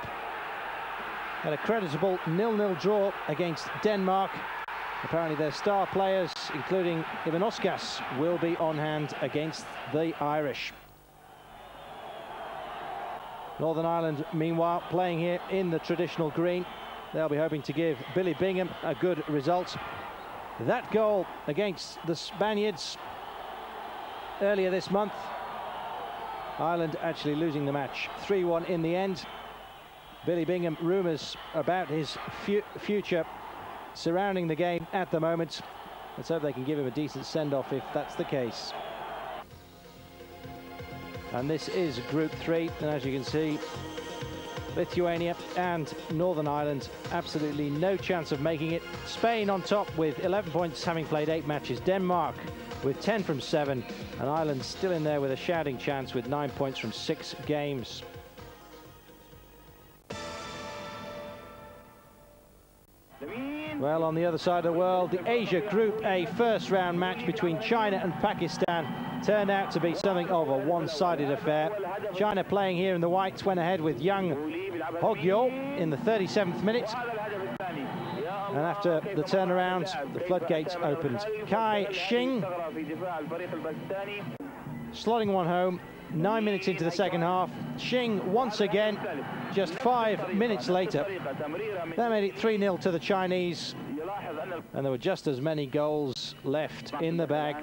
had a creditable 0-0 draw against Denmark. Apparently their star players, including Ivanauskas, will be on hand against the Irish. Northern Ireland, meanwhile, playing here in the traditional green. They'll be hoping to give Billy Bingham a good result. That goal against the Spaniards earlier this month, Ireland actually losing the match 3-1 in the end. Billy Bingham, rumours about his future surrounding the game at the moment. Let's hope they can give him a decent send-off if that's the case. And this is Group 3, and as you can see, Lithuania and Northern Ireland absolutely no chance of making it. Spain on top with 11 points, having played 8 matches. Denmark with 10 from 7, and Ireland still in there with a shouting chance with 9 points from 6 games. Well, on the other side of the world, the Asia Group A first-round match between China and Pakistan turned out to be something of a one-sided affair. China playing here in the whites went ahead with young Hogyo in the 37th minute. And after the turnaround, the floodgates opened. Kai Shing slotting one home 9 minutes into the second half. Shing once again, just 5 minutes later. That made it 3-0 to the Chinese. And there were just as many goals left in the bag.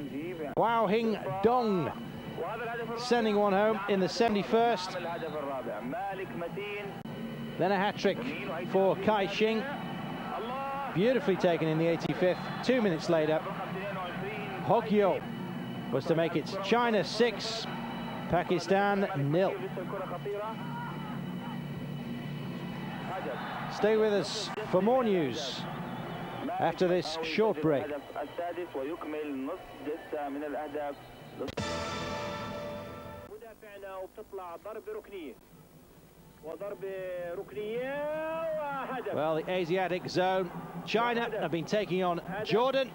Wao Hing Dong sending one home in the 71st. Then a hat-trick for Kai Shing. Beautifully taken in the 85th. 2 minutes later, Hogyo was to make it China 6, Pakistan 0. Stay with us for more news after this short break. Well, the Asiatic zone, China have been taking on Jordan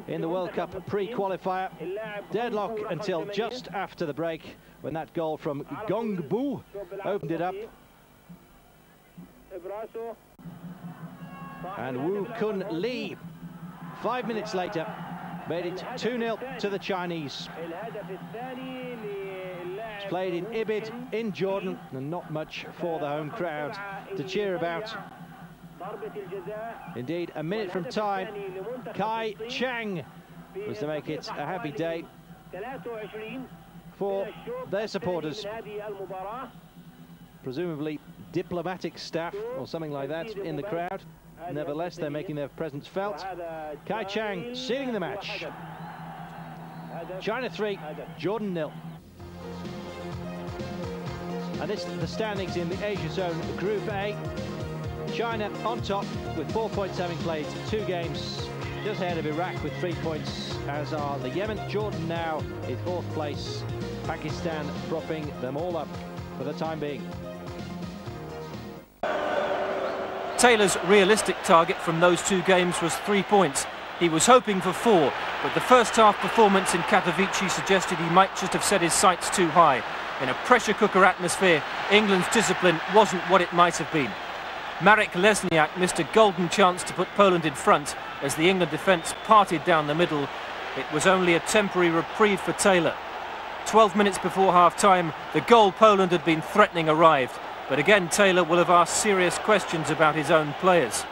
in the World Cup pre-qualifier. Deadlock until just after the break, when that goal from Gongbu opened it up. And Wu Kun Lee, 5 minutes later, made it 2-0 to the Chinese. It's played in Ibid in Jordan, and not much for the home crowd to cheer about. Indeed, a minute from time, Kai Chang was to make it a happy day for their supporters. Presumably diplomatic staff or something like that in the crowd. Nevertheless, they're making their presence felt. Kai Chang sealing the match. China 3, Jordan 0. And this is the standings in the Asia Zone Group A. China on top with 4 points, having played 2 games. just ahead of Iraq with 3 points, as are the Yemen. Jordan now in 4th place. Pakistan propping them all up for the time being. Taylor's realistic target from those 2 games was 3 points. He was hoping for 4, but the first half performance in Katowice suggested he might just have set his sights too high. In a pressure cooker atmosphere, England's discipline wasn't what it might have been. Marek Lesniak missed a golden chance to put Poland in front as the England defence parted down the middle. It was only a temporary reprieve for Taylor. 12 minutes before half-time, the goal Poland had been threatening arrived. But again, Taylor will have asked serious questions about his own players.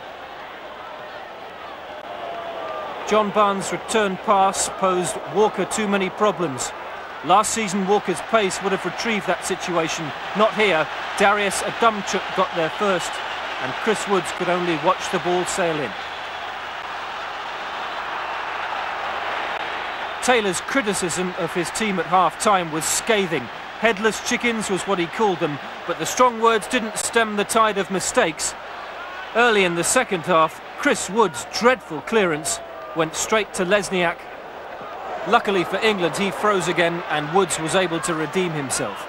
John Barnes' return pass posed Walker too many problems. Last season, Walker's pace would have retrieved that situation. Not here. Darius Adamchuk got there first, and Chris Woods could only watch the ball sail in. Taylor's criticism of his team at half-time was scathing. Headless chickens was what he called them, but the strong words didn't stem the tide of mistakes. Early in the second half, Chris Woods' dreadful clearance went straight to Lesniak. Luckily for England, he froze again and Woods was able to redeem himself.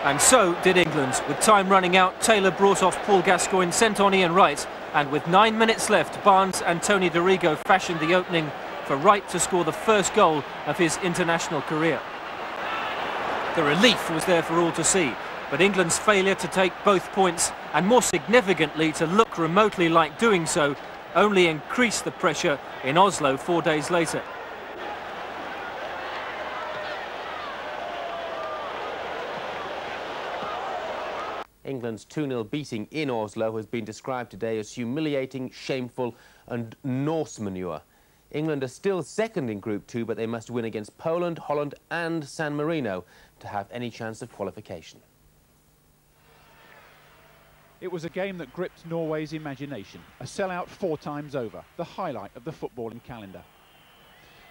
And so did England. With time running out, Taylor brought off Paul Gascoigne, sent on Ian Wright, and with 9 minutes left, Barnes and Tony Dorigo fashioned the opening for Wright to score the first goal of his international career. The relief was there for all to see, but England's failure to take both points, and more significantly to look remotely like doing so, only increased the pressure in Oslo 4 days later. England's 2-0 beating in Oslo has been described today as humiliating, shameful and Norse manure. England are still second in Group 2, but they must win against Poland, Holland and San Marino to have any chance of qualification. It was a game that gripped Norway's imagination, a sellout 4 times over, the highlight of the footballing calendar.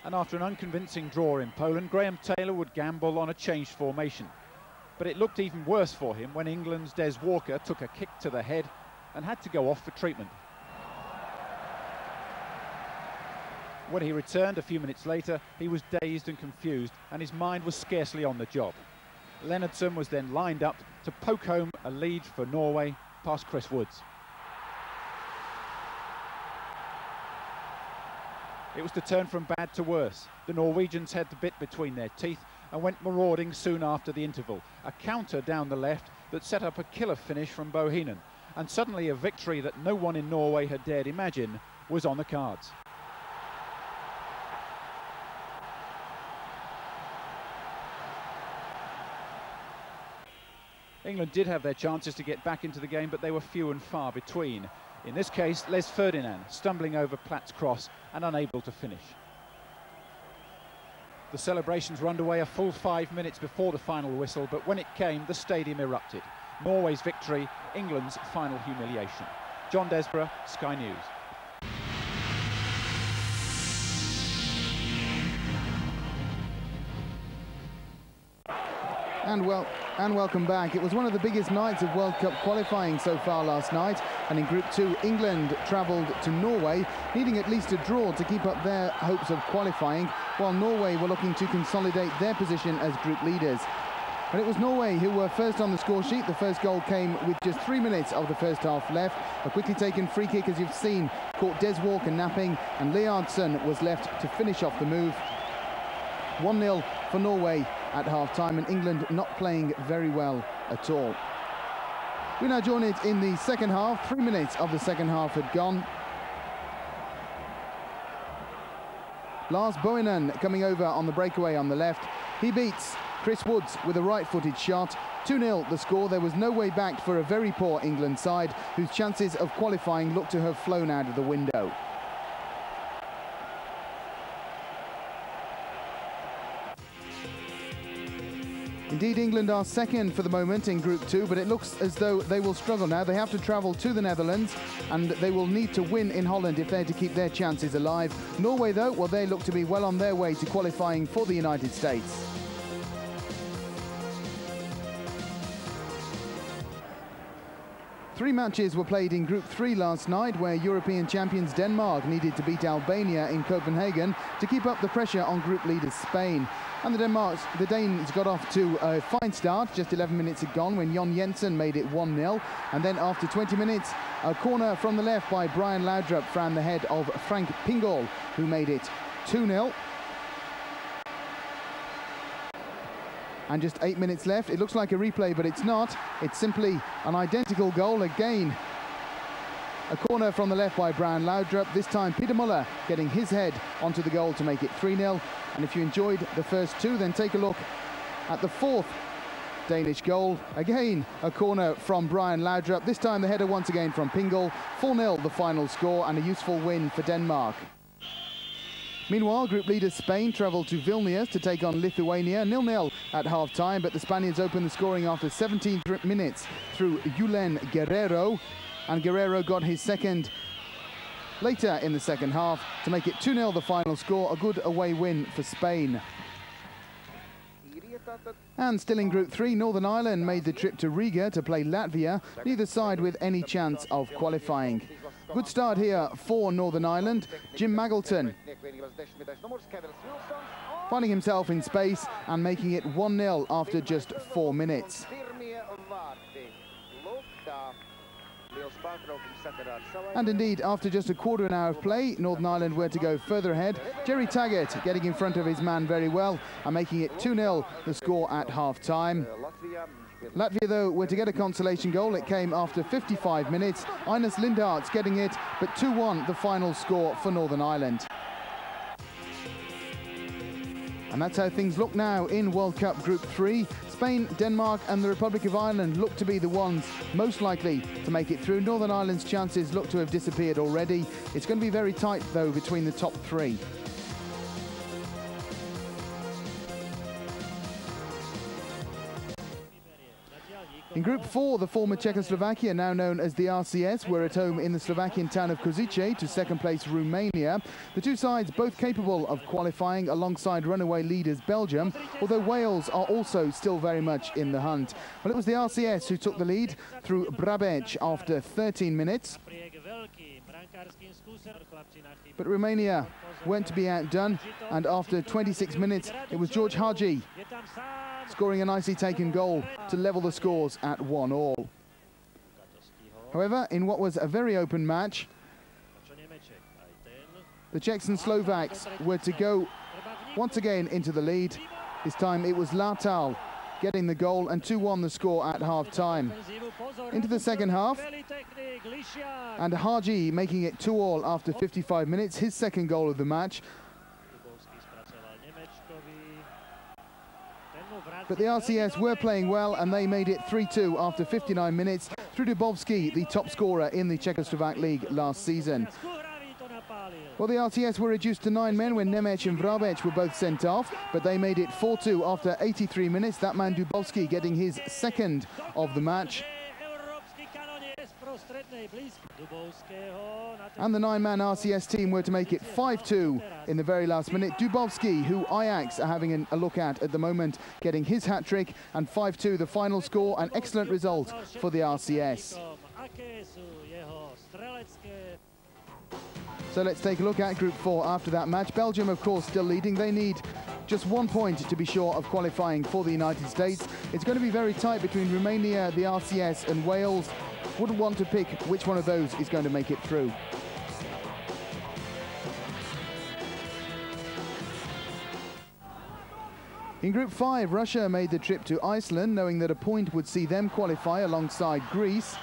And after an unconvincing draw in Poland, Graham Taylor would gamble on a changed formation. But it looked even worse for him when England's Des Walker took a kick to the head and had to go off for treatment. When he returned a few minutes later, he was dazed and confused, and his mind was scarcely on the job. Lennartson was then lined up to poke home a lead for Norway past Chris Woods. It was to turn from bad to worse. The Norwegians had the bit between their teeth and went marauding soon after the interval. A counter down the left that set up a killer finish from Bohinen, and suddenly a victory that no one in Norway had dared imagine was on the cards. England did have their chances to get back into the game, but they were few and far between. In this case, Les Ferdinand stumbling over Platt's cross and unable to finish. The celebrations were underway a full 5 minutes before the final whistle, but when it came, the stadium erupted. Norway's victory, England's final humiliation. John Desborough, Sky News. And welcome back. It was one of the biggest nights of World Cup qualifying so far last night, and in Group 2 England travelled to Norway, needing at least a draw to keep up their hopes of qualifying, while Norway were looking to consolidate their position as group leaders. But it was Norway who were first on the score sheet. The first goal came with just 3 minutes of the first half left. A quickly taken free kick, as you've seen, caught Des Walker napping, and Leardsson was left to finish off the move. 1-0 for Norway at half-time, and England not playing very well at all. We now join it in the second half. 3 minutes of the second half had gone. Lars Bohinen coming over on the breakaway on the left. He beats Chris Woods with a right-footed shot. 2-0 the score. There was no way back for a very poor England side, whose chances of qualifying looked to have flown out of the window. Indeed, England are second for the moment in Group 2, but it looks as though they will struggle now. They have to travel to the Netherlands, and they will need to win in Holland if they're to keep their chances alive. Norway, though, well, they look to be well on their way to qualifying for the United States. Three matches were played in Group 3 last night, where European champions Denmark needed to beat Albania in Copenhagen to keep up the pressure on group leaders Spain. And the Danes got off to a fine start. Just 11 minutes had gone when Jon Jensen made it 1-0. And then after 20 minutes, a corner from the left by Brian Laudrup ran the head of Frank Pingol, who made it 2-0. And just 8 minutes left. It looks like a replay, but it's not. It's simply an identical goal again. A corner from the left by Brian Laudrup. This time Peter Muller getting his head onto the goal to make it 3-0. And if you enjoyed the first two, then take a look at the fourth Danish goal. Again, a corner from Brian Laudrup. This time the header once again from Pingol. 4-0 the final score, and a useful win for Denmark. Meanwhile, group leaders Spain travelled to Vilnius to take on Lithuania, 0-0 at half-time, but the Spaniards opened the scoring after 17 minutes through Julen Guerrero, and Guerrero got his second later in the second half to make it 2-0 the final score, a good away win for Spain. And still in Group 3, Northern Ireland made the trip to Riga to play Latvia, neither side with any chance of qualifying. Good start here for Northern Ireland. Jim Maggleton finding himself in space and making it 1-0 after just 4 minutes. And indeed, after just a quarter of an hour of play, Northern Ireland were to go further ahead. Jerry Taggart getting in front of his man very well and making it 2-0 the score at half-time. Latvia, though, were to get a consolation goal. It came after 55 minutes. Ines Lindhart's getting it, but 2-1 the final score for Northern Ireland. And that's how things look now in World Cup Group 3. Spain, Denmark and the Republic of Ireland look to be the ones most likely to make it through. Northern Ireland's chances look to have disappeared already. It's going to be very tight, though, between the top three. In Group 4, the former Czechoslovakia, now known as the RCS, were at home in the Slovakian town of Košice to second place Romania. The two sides both capable of qualifying alongside runaway leaders Belgium, although Wales are also still very much in the hunt. Well, it was the RCS who took the lead through Brabec after 13 minutes. But Romania weren't to be outdone, and after 26 minutes, it was George Hagi scoring a nicely taken goal to level the scores at 1-1. However, in what was a very open match, the Czechs and Slovaks were to go once again into the lead. This time it was Latal getting the goal, and 2-1 the score at half-time. Into the second half, and Hagi making it 2-2 after 55 minutes, his second goal of the match. But the RCS were playing well, and they made it 3-2 after 59 minutes through Dubovsky, the top scorer in the Czechoslovak League last season. Well, the RCS were reduced to 9 men when Nemec and Vrabec were both sent off, but they made it 4-2 after 83 minutes, that man Dubovsky getting his second of the match. And the 9-man RCS team were to make it 5-2 in the very last minute. Dubovsky, who Ajax are having a look at the moment, getting his hat-trick, and 5-2 the final score, an excellent result for the RCS. So let's take a look at Group 4 after that match. Belgium, of course, still leading. They need just 1 point to be sure of qualifying for the United States. It's going to be very tight between Romania, the RCS and Wales. Wouldn't want to pick which one of those is going to make it through. In Group 5, Russia made the trip to Iceland, knowing that a point would see them qualify alongside Greece.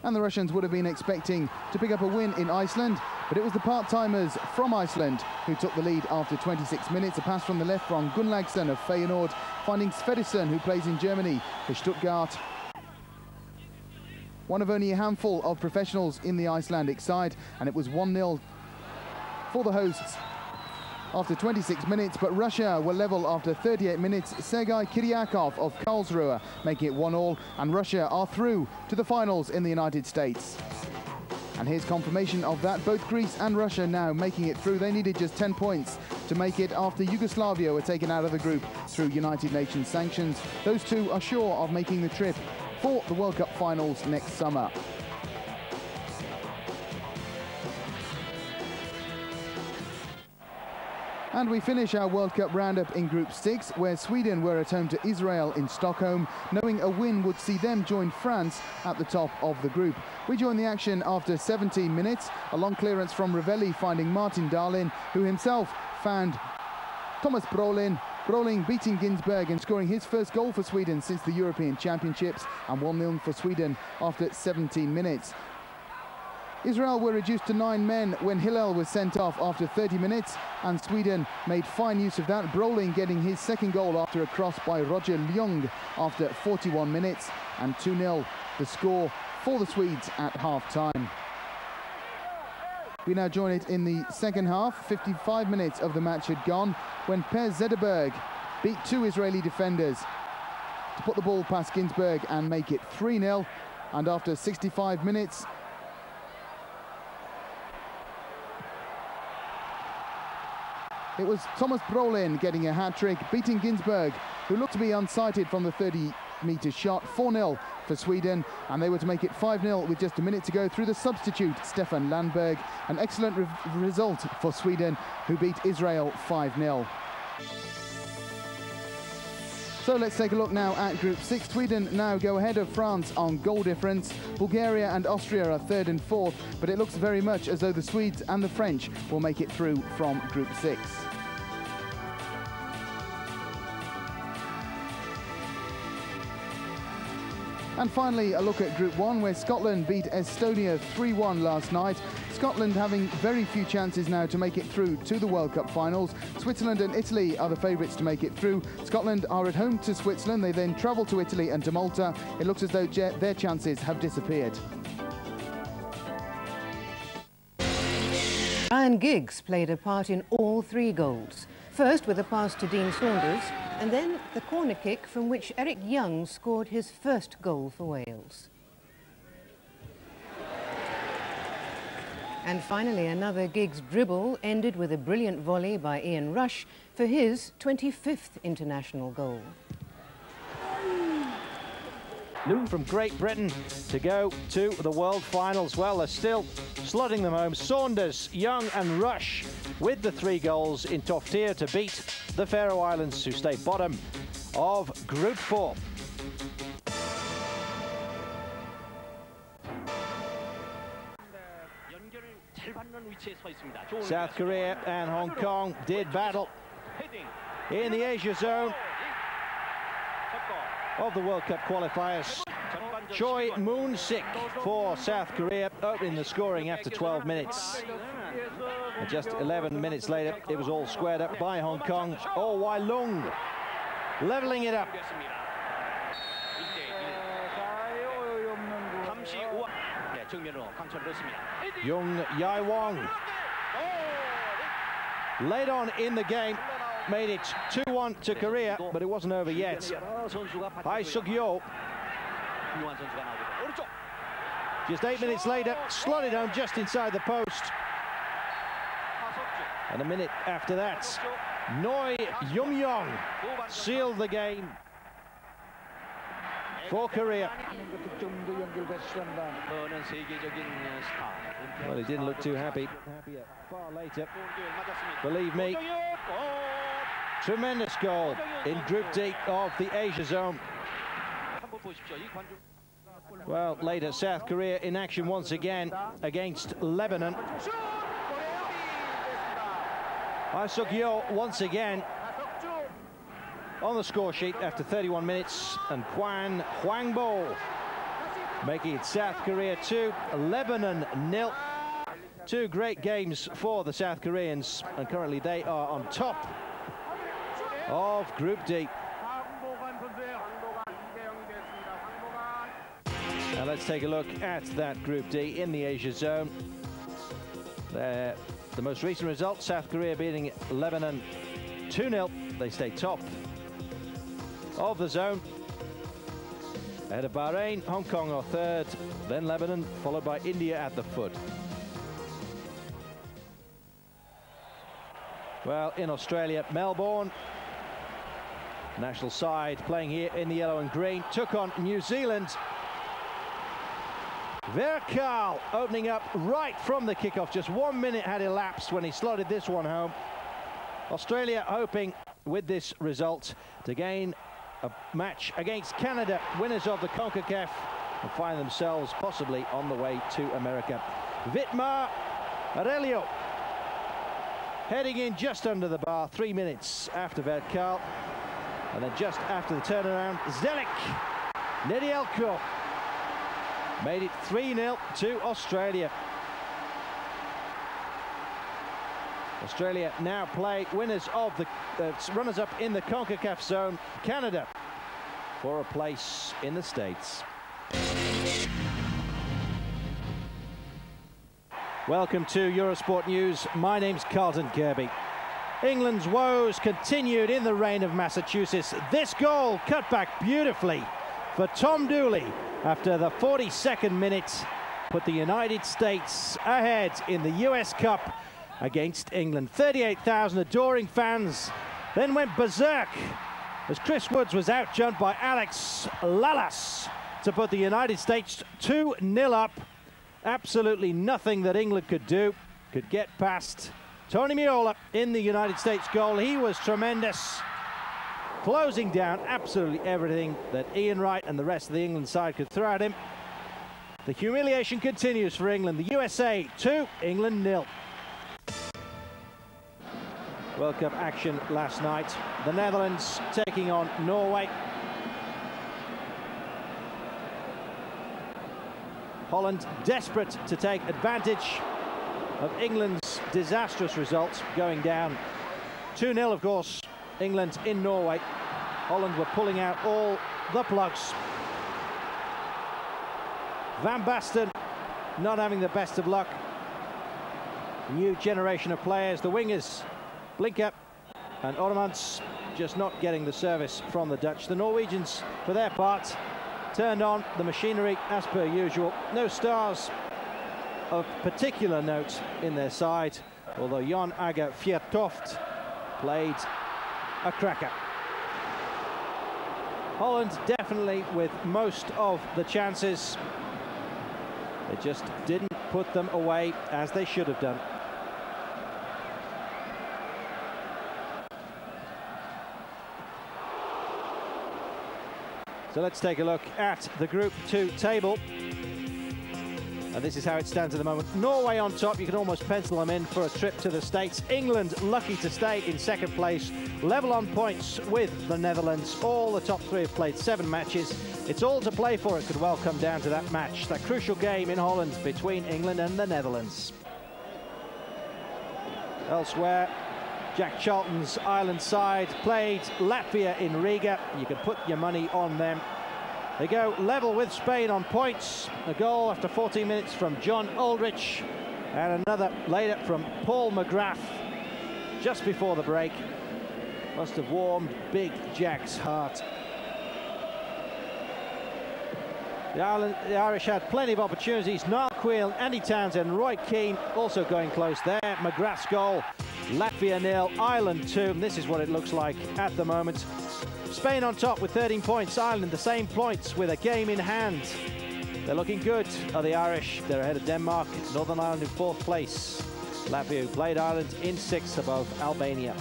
And the Russians would have been expecting to pick up a win in Iceland, but it was the part-timers from Iceland who took the lead after 26 minutes. A pass from the left from Gunnlaugsson of Feyenoord, finding Sverrisson, who plays in Germany for Stuttgart. One of only a handful of professionals in the Icelandic side, and it was 1-0 for the hosts after 26 minutes, but Russia were level after 38 minutes. Sergei Kiryakov of Karlsruhe making it 1-1, and Russia are through to the finals in the United States. And here's confirmation of that. Both Greece and Russia now making it through. They needed just 10 points to make it after Yugoslavia were taken out of the group through United Nations sanctions. Those two are sure of making the trip for the World Cup finals next summer. And we finish our World Cup roundup in Group 6, where Sweden were at home to Israel in Stockholm, knowing a win would see them join France at the top of the group. We joined the action after 17 minutes, a long clearance from Ravelli finding Martin Dahlin, who himself found Thomas Brolin. Brolin beating Ginsberg and scoring his first goal for Sweden since the European Championships, and 1-0 for Sweden after 17 minutes. Israel were reduced to 9 men when Hillel was sent off after 30 minutes, and Sweden made fine use of that, Brolin getting his second goal after a cross by Roger Ljung after 41 minutes, and 2-0 the score for the Swedes at half-time. We now join it in the second half. 55 minutes of the match had gone when Per Zederberg beat 2 Israeli defenders to put the ball past Ginsberg and make it 3-0, and after 65 minutes, it was Thomas Brolin getting a hat-trick, beating Ginsberg, who looked to be unsighted from the 30-metre shot. 4-0 for Sweden, and they were to make it 5-0 with just a minute to go through the substitute, Stefan Landberg. An excellent result for Sweden, who beat Israel 5-0. So let's take a look now at Group 6. Sweden now go ahead of France on goal difference. Bulgaria and Austria are 3rd and 4th, but it looks very much as though the Swedes and the French will make it through from Group 6. And finally, a look at Group 1, where Scotland beat Estonia 3-1 last night. Scotland having very few chances now to make it through to the World Cup finals. Switzerland and Italy are the favourites to make it through. Scotland are at home to Switzerland. They then travel to Italy and to Malta. It looks as though their chances have disappeared. Ryan Giggs played a part in all 3 goals. First with a pass to Dean Saunders, and then the corner kick from which Eric Young scored his first goal for Wales. And finally, another Giggs dribble ended with a brilliant volley by Ian Rush for his 25th international goal. From Great Britain to go to the World Finals. Well, they're still slotting them home. Saunders, Young and Rush with the 3 goals in Toftir to beat the Faroe Islands, who stay bottom of Group 4. South Korea and Hong Kong did battle in the Asia zone of the World Cup qualifiers. Choi Moon-sik for South Korea, opening the scoring after 12 minutes. And just 11 minutes later, it was all squared up by Hong Kong. Oh, Wai Lung leveling it up. Jung Yae-wong late on in the game, made it 2-1 to Korea, but it wasn't over yet. Hai Suk-yeol, just 8 minutes later, slotted home just inside the post. And a minute after that, Noi Yum-yong sealed the game for Korea. Well, he didn't look too happy. Happier far later, believe me. Tremendous goal in Group D of the Asia zone. Well, later, South Korea in action once again against Lebanon. Hai Suk-yeol once again on the score sheet after 31 minutes, and Kwan Hwangbo making it South Korea 2, Lebanon 0. 2 great games for the South Koreans, and currently they are on top of Group D. Now let's take a look at that Group D in the Asia zone. The most recent result, South Korea beating Lebanon 2-0. They stay top of the zone. Ahead of Bahrain, Hong Kong are 3rd, then Lebanon, followed by India at the foot. Well, in Australia, Melbourne, national side playing here in the yellow and green, took on New Zealand Verkaal opening up right from the kickoff. Just 1 minute had elapsed when he slotted this one home. Australia hoping with this result to gain a match against Canada, winners of the CONCACAF, and find themselves possibly on the way to America. Vitmar Aurelio heading in just under the bar 3 minutes after Verkaal. And then just after the turnaround, Zelik Nedielko made it 3-0 to Australia. Australia now play winners of the runners-up in the CONCACAF zone, Canada, for a place in the States. Welcome to Eurosport News. My name's Carlton Kirby. England's woes continued in the reign of Massachusetts. This goal cut back beautifully for Tom Dooley after the 42nd minute put the United States ahead in the US Cup against England. 38,000 adoring fans then went berserk as Chris Woods was outjumped by Alex Lalas to put the United States 2-0 up. Absolutely nothing that England could do could get past Tony Meola in the United States goal. He was tremendous, closing down absolutely everything that Ian Wright and the rest of the England side could throw at him. The humiliation continues for England. The USA 2, England 0. World Cup action last night. The Netherlands taking on Norway. Holland desperate to take advantage of England's disastrous results, going down 2-0, of course. England in Norway. Holland were pulling out all the plugs. Van Basten not having the best of luck. New generation of players, the wingers, Blinker and Ormans, just not getting the service from the Dutch. The Norwegians, for their part, turned on the machinery as per usual. No stars of particular note in their side, although Jan Agger Fjärtoft played a cracker. Holland definitely with most of the chances. They just didn't put them away as they should have done. So let's take a look at the Group 2 table. And this is how it stands at the moment. Norway on top, you can almost pencil them in for a trip to the States. England lucky to stay in second place, level on points with the Netherlands. All the top three have played 7 matches. It's all to play for. It could well come down to that match, that crucial game in Holland between England and the Netherlands. Elsewhere, Jack Charlton's Ireland side played Latvia in Riga. You can put your money on them. They go level with Spain on points. A goal after 14 minutes from John Aldrich, and another later from Paul McGrath just before the break. Must have warmed Big Jack's heart. The Irish had plenty of opportunities. Niall Quayle, Andy Townsend, Roy Keane also going close there. McGrath's goal, Latvia 0, Ireland 2. And this is what it looks like at the moment. Spain on top with 13 points. Ireland the same points with a game in hand. They're looking good, are the Irish. They're ahead of Denmark. Northern Ireland in 4th place. Latvia, who played Ireland, in 6th above Albania.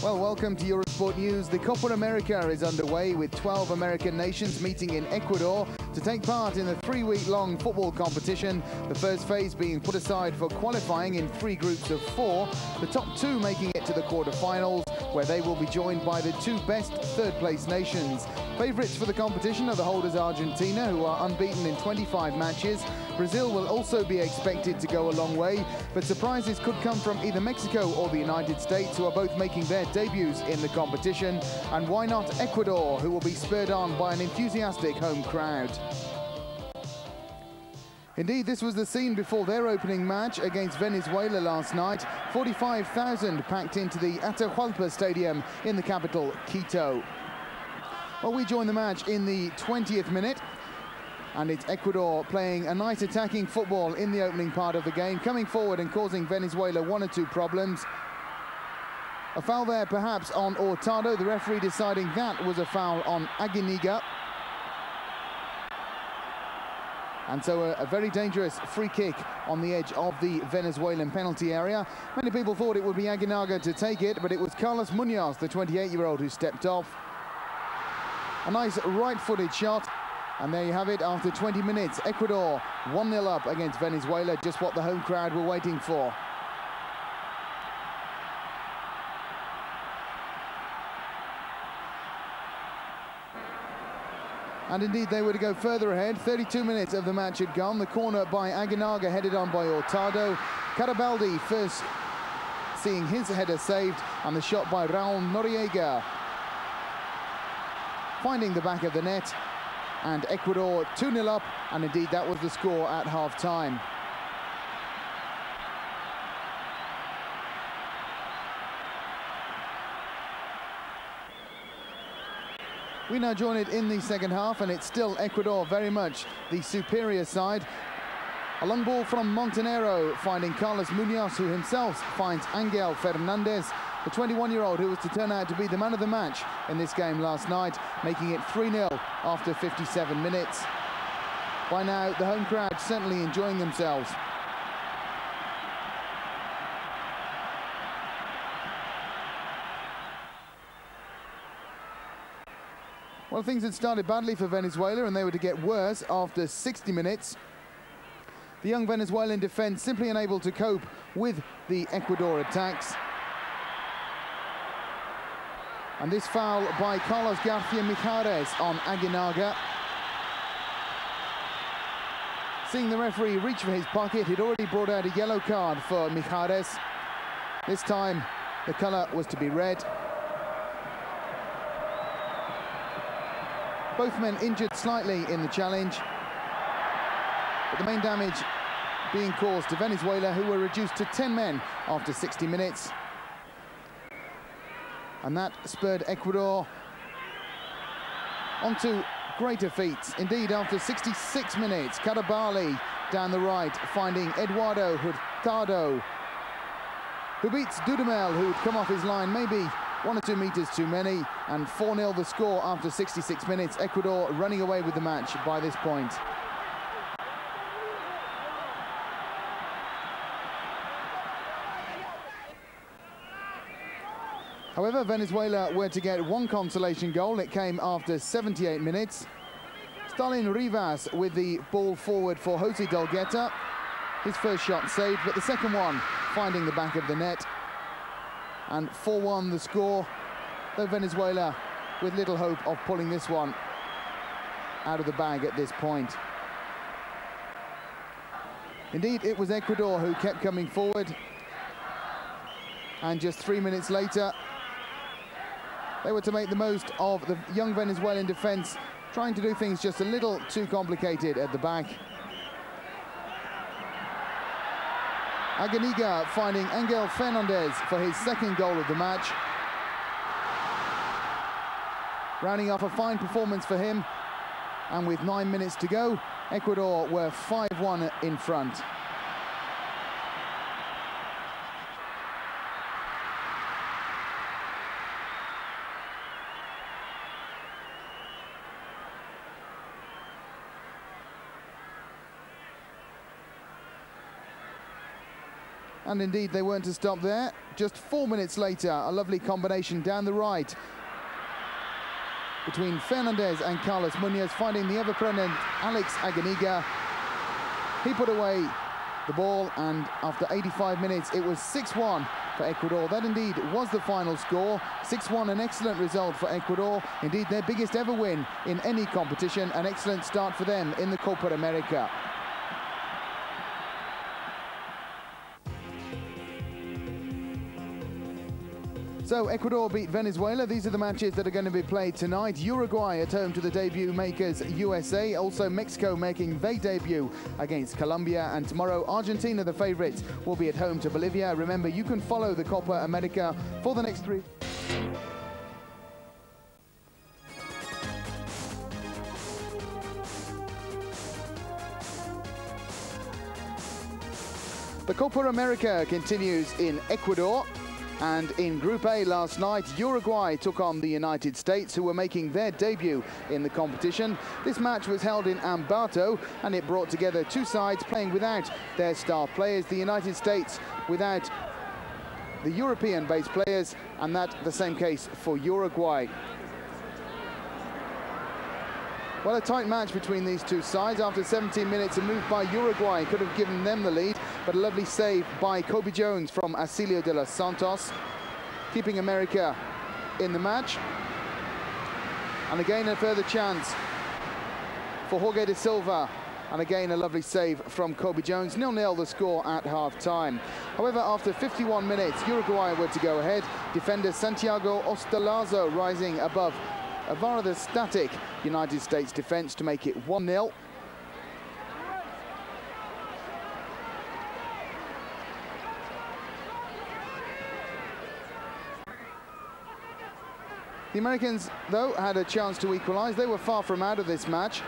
Well, welcome to Eurosport News. The Copa America is underway with 12 American nations meeting in Ecuador to take part in the 3-week-long football competition. The first phase being put aside for qualifying in 3 groups of 4. The top 2 making it to the quarter-finals, where they will be joined by the 2 best third-place nations. Favourites for the competition are the holders Argentina, who are unbeaten in 25 matches. Brazil will also be expected to go a long way, but surprises could come from either Mexico or the United States, who are both making their debuts in the competition. And why not Ecuador, who will be spurred on by an enthusiastic home crowd. Indeed, this was the scene before their opening match against Venezuela last night. 45,000 packed into the Atahualpa Stadium in the capital, Quito. Well, we join the match in the 20th minute. And it's Ecuador playing a nice attacking football in the opening part of the game, coming forward and causing Venezuela one or two problems. A foul there perhaps on Hurtado, the referee deciding that was a foul on Aguiniga. And so a very dangerous free kick on the edge of the Venezuelan penalty area. Many people thought it would be Aguinaga to take it, but it was Carlos Munoz, the 28-year-old, who stepped off. A nice right-footed shot. And there you have it, after 20 minutes, Ecuador 1-0 up against Venezuela, just what the home crowd were waiting for. And indeed, they were to go further ahead. 32 minutes of the match had gone. The corner by Aguinaga, headed on by Hurtado. Carabaldi first seeing his header saved, and the shot by Raul Noriega finding the back of the net. And Ecuador 2-0 up, and indeed that was the score at half-time. We now join it in the second half, and it's still Ecuador very much the superior side. A long ball from Montenegro, finding Carlos Munoz, who himself finds Angel Fernandez, the 21-year-old who was to turn out to be the man of the match in this game last night, making it 3-0 after 57 minutes. By now, the home crowd certainly enjoying themselves. Well, things had started badly for Venezuela, and they were to get worse after 60 minutes. The young Venezuelan defence simply unable to cope with the Ecuador attacks. And this foul by Carlos Garcia Mijares on Aguinaga. Seeing the referee reach for his pocket, he'd already brought out a yellow card for Mijares. This time, the colour was to be red. Both men injured slightly in the challenge, but the main damage being caused to Venezuela, who were reduced to 10 men after 60 minutes. And that spurred Ecuador onto greater feats. Indeed, after 66 minutes, Carabaldi down the right, finding Eduardo Hurtado, who beats Dudamel, who had come off his line maybe 1 or 2 meters too many, and 4-0 the score after 66 minutes. Ecuador running away with the match by this point. However, Venezuela were to get one consolation goal. It came after 78 minutes. Stalin Rivas with the ball forward for Jose Dolgueta. His first shot saved, but the second one finding the back of the net. And 4-1 the score, though Venezuela with little hope of pulling this one out of the bag at this point. Indeed, it was Ecuador who kept coming forward, and just 3 minutes later, they were to make the most of the young Venezuelan defence, trying to do things just a little too complicated at the back. Aguiniga finding Angel Fernandez for his second goal of the match. Rounding off a fine performance for him, and with 9 minutes to go, Ecuador were 5-1 in front. And indeed, they weren't to stop there. Just 4 minutes later, a lovely combination down the right between Fernandez and Carlos Munoz, finding the ever-present Alex Aguiniga. He put away the ball, and after 85 minutes, it was 6-1 for Ecuador. That indeed was the final score. 6-1, an excellent result for Ecuador. Indeed, their biggest ever win in any competition. An excellent start for them in the Copa America. So Ecuador beat Venezuela. These are the matches that are going to be played tonight. Uruguay at home to the debut makers USA. Also Mexico making their debut against Colombia. And tomorrow Argentina, the favourites, will be at home to Bolivia. Remember, you can follow the Copa America for the next 3. Copa America continues in Ecuador. And in Group A last night, Uruguay took on the United States, who were making their debut in the competition. This match was held in Ambato, and it brought together two sides playing without their star players. The United States without the European-based players, and that the same case for Uruguay. Well, a tight match between these two sides. After 17 minutes, a move by Uruguay could have given them the lead, but a lovely save by Kobe Jones from Acilio de los Santos, keeping America in the match. And again, a further chance for Jorge de Silva. And again, a lovely save from Kobe Jones. 0-0 the score at half-time. However, after 51 minutes, Uruguay were to go ahead. Defender Santiago Ostalazo rising above a rather static United States defence to make it 1-0. The Americans, though, had a chance to equalise. They were far from out of this match.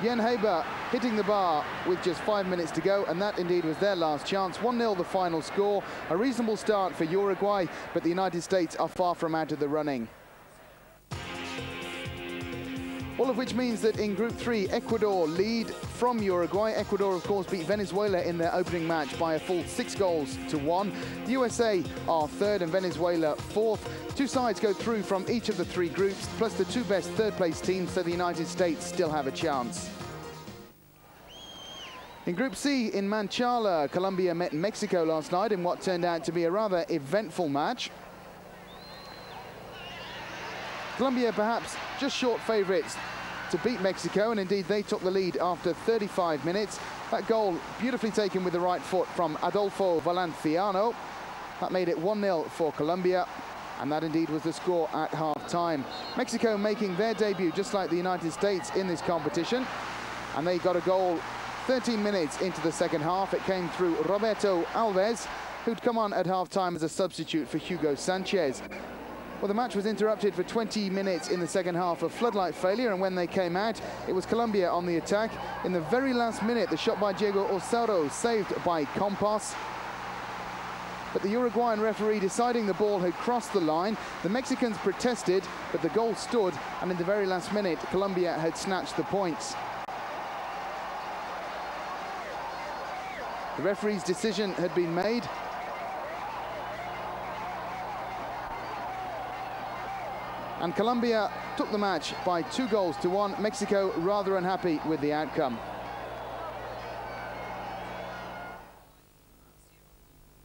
Jen Haber hitting the bar with just 5 minutes to go, and that indeed was their last chance. 1-0 the final score. A reasonable start for Uruguay, but the United States are far from out of the running. All of which means that in Group 3, Ecuador lead from Uruguay. Ecuador, of course, beat Venezuela in their opening match by a full 6-1. The USA are third and Venezuela fourth. Two sides go through from each of the three groups, plus the two best third-place teams, so the United States still have a chance. In Group C, in Manchala, Colombia met Mexico last night in what turned out to be a rather eventful match. Colombia perhaps just short favourites to beat Mexico, and indeed they took the lead after 35 minutes. That goal beautifully taken with the right foot from Adolfo Valenciano. That made it 1-0 for Colombia, and that indeed was the score at half-time. Mexico making their debut just like the United States in this competition, and they got a goal 13 minutes into the second half. It came through Roberto Alves, who'd come on at half-time as a substitute for Hugo Sanchez. Well, the match was interrupted for 20 minutes in the second half of floodlight failure, and when they came out, it was Colombia on the attack. In the very last minute, the shot by Diego Osoro saved by Campos. But the Uruguayan referee deciding the ball had crossed the line. The Mexicans protested, but the goal stood, and in the very last minute, Colombia had snatched the points. The referee's decision had been made. And Colombia took the match by 2-1. Mexico rather unhappy with the outcome.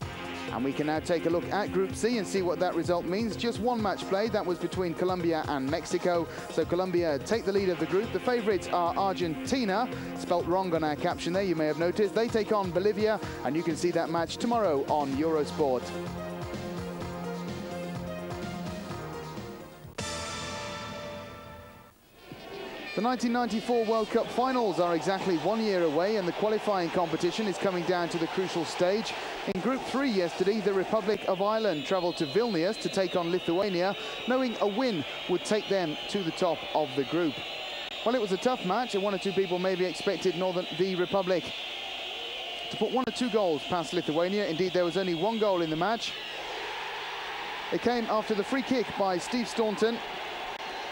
And we can now take a look at Group C and see what that result means. Just one match played, that was between Colombia and Mexico. So Colombia take the lead of the group. The favourites are Argentina, spelt wrong on our caption there, you may have noticed. They take on Bolivia, and you can see that match tomorrow on Eurosport. The 1994 World Cup finals are exactly 1 year away, and the qualifying competition is coming down to the crucial stage. In Group 3 yesterday, the Republic of Ireland travelled to Vilnius to take on Lithuania, knowing a win would take them to the top of the group. Well, it was a tough match, and one or two people maybe expected the Republic to put 1 or 2 goals past Lithuania. Indeed, there was only 1 goal in the match. It came after the free kick by Steve Staunton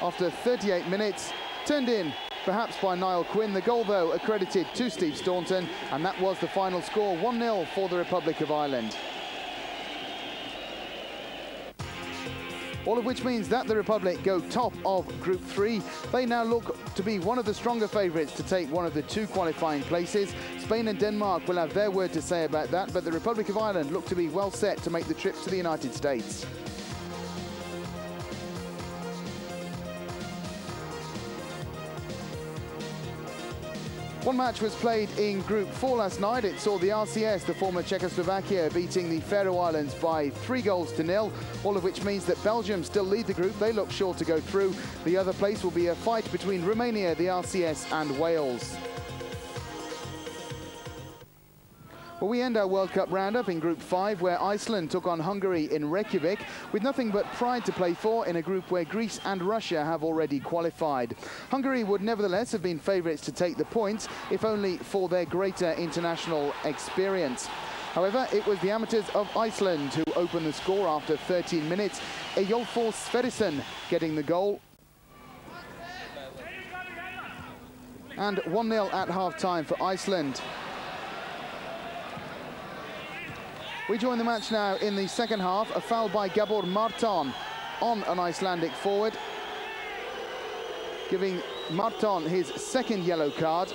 after 38 minutes. Turned in, perhaps by Niall Quinn. The goal, though, accredited to Steve Staunton, and that was the final score, 1-0 for the Republic of Ireland. All of which means that the Republic go top of Group 3. They now look to be one of the stronger favourites to take one of the 2 qualifying places. Spain and Denmark will have their word to say about that, but the Republic of Ireland look to be well set to make the trip to the United States. One match was played in Group 4 last night. It saw the RCS, the former Czechoslovakia, beating the Faroe Islands by 3-0, all of which means that Belgium still lead the group. They look sure to go through. The other place will be a fight between Romania, the RCS, and Wales. Well, we end our World Cup roundup in Group 5, where Iceland took on Hungary in Reykjavik, with nothing but pride to play for in a group where Greece and Russia have already qualified. Hungary would nevertheless have been favourites to take the points, if only for their greater international experience. However, it was the amateurs of Iceland who opened the score after 13 minutes. Eyjolfur Sverrisson getting the goal. And 1-0 at half-time for Iceland. We join the match now in the second half. A foul by Gabor Marton on an Icelandic forward, giving Marton his second yellow card,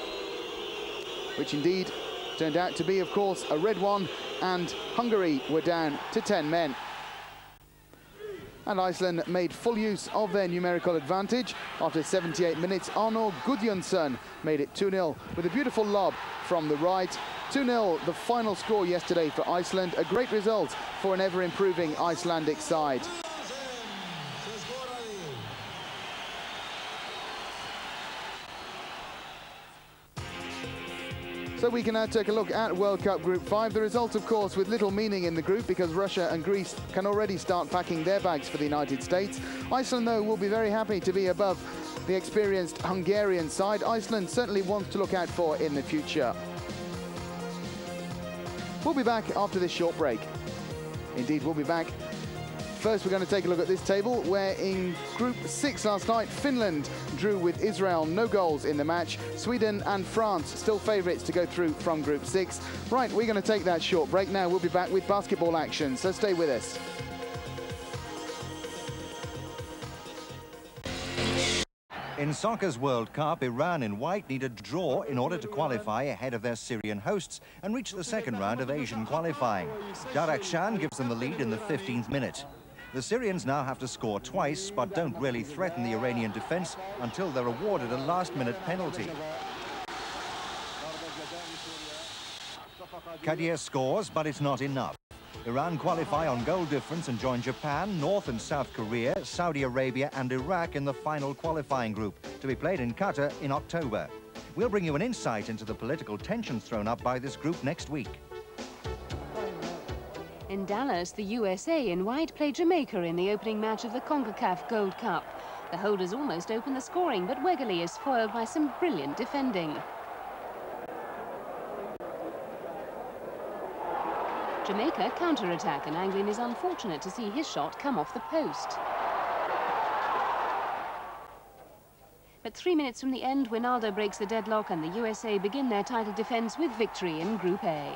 which indeed turned out to be, of course, a red one, and Hungary were down to 10 men. And Iceland made full use of their numerical advantage. After 78 minutes, Arno Gudjonsson made it 2-0 with a beautiful lob from the right. 2-0, the final score yesterday for Iceland. A great result for an ever-improving Icelandic side. So we can now take a look at World Cup Group 5. The result, of course, with little meaning in the group because Russia and Greece can already start packing their bags for the United States. Iceland, though, will be very happy to be above the experienced Hungarian side. Iceland certainly wants to look out for in the future. We'll be back after this short break. Indeed, we'll be back. First, we're going to take a look at this table, where in Group 6 last night, Finland drew with Israel, no goals in the match. Sweden and France still favourites to go through from Group 6. Right, we're going to take that short break now. We'll be back with basketball action, so stay with us. In soccer's World Cup, Iran in white need a draw in order to qualify ahead of their Syrian hosts and reach the second round of Asian qualifying. Darakhshan gives them the lead in the 15th minute. The Syrians now have to score twice, but don't really threaten the Iranian defense until they're awarded a last-minute penalty. Kadir scores, but it's not enough. Iran qualify on goal difference and join Japan, North and South Korea, Saudi Arabia and Iraq in the final qualifying group, to be played in Qatar in October. We'll bring you an insight into the political tensions thrown up by this group next week. In Dallas, the USA in white played Jamaica in the opening match of the CONCACAF Gold Cup. The holders almost opened the scoring, but Wegerle is foiled by some brilliant defending. Jamaica counter-attack, and Anglin is unfortunate to see his shot come off the post. But 3 minutes from the end, Wijnaldum breaks the deadlock and the USA begin their title defence with victory in Group A.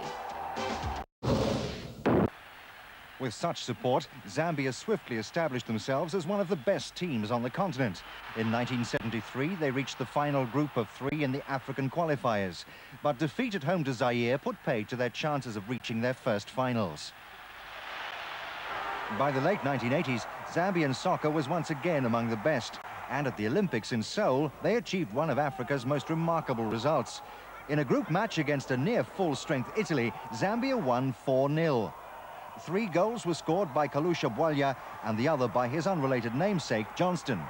With such support, Zambia swiftly established themselves as one of the best teams on the continent. In 1973, they reached the final group of 3 in the African qualifiers, but defeat at home to Zaire put paid to their chances of reaching their first finals. By the late 1980s, Zambian soccer was once again among the best, and at the Olympics in Seoul, they achieved one of Africa's most remarkable results. In a group match against a near full-strength Italy, Zambia won 4-0. 3 goals were scored by Kalusha Bwalya and the other by his unrelated namesake, Johnston.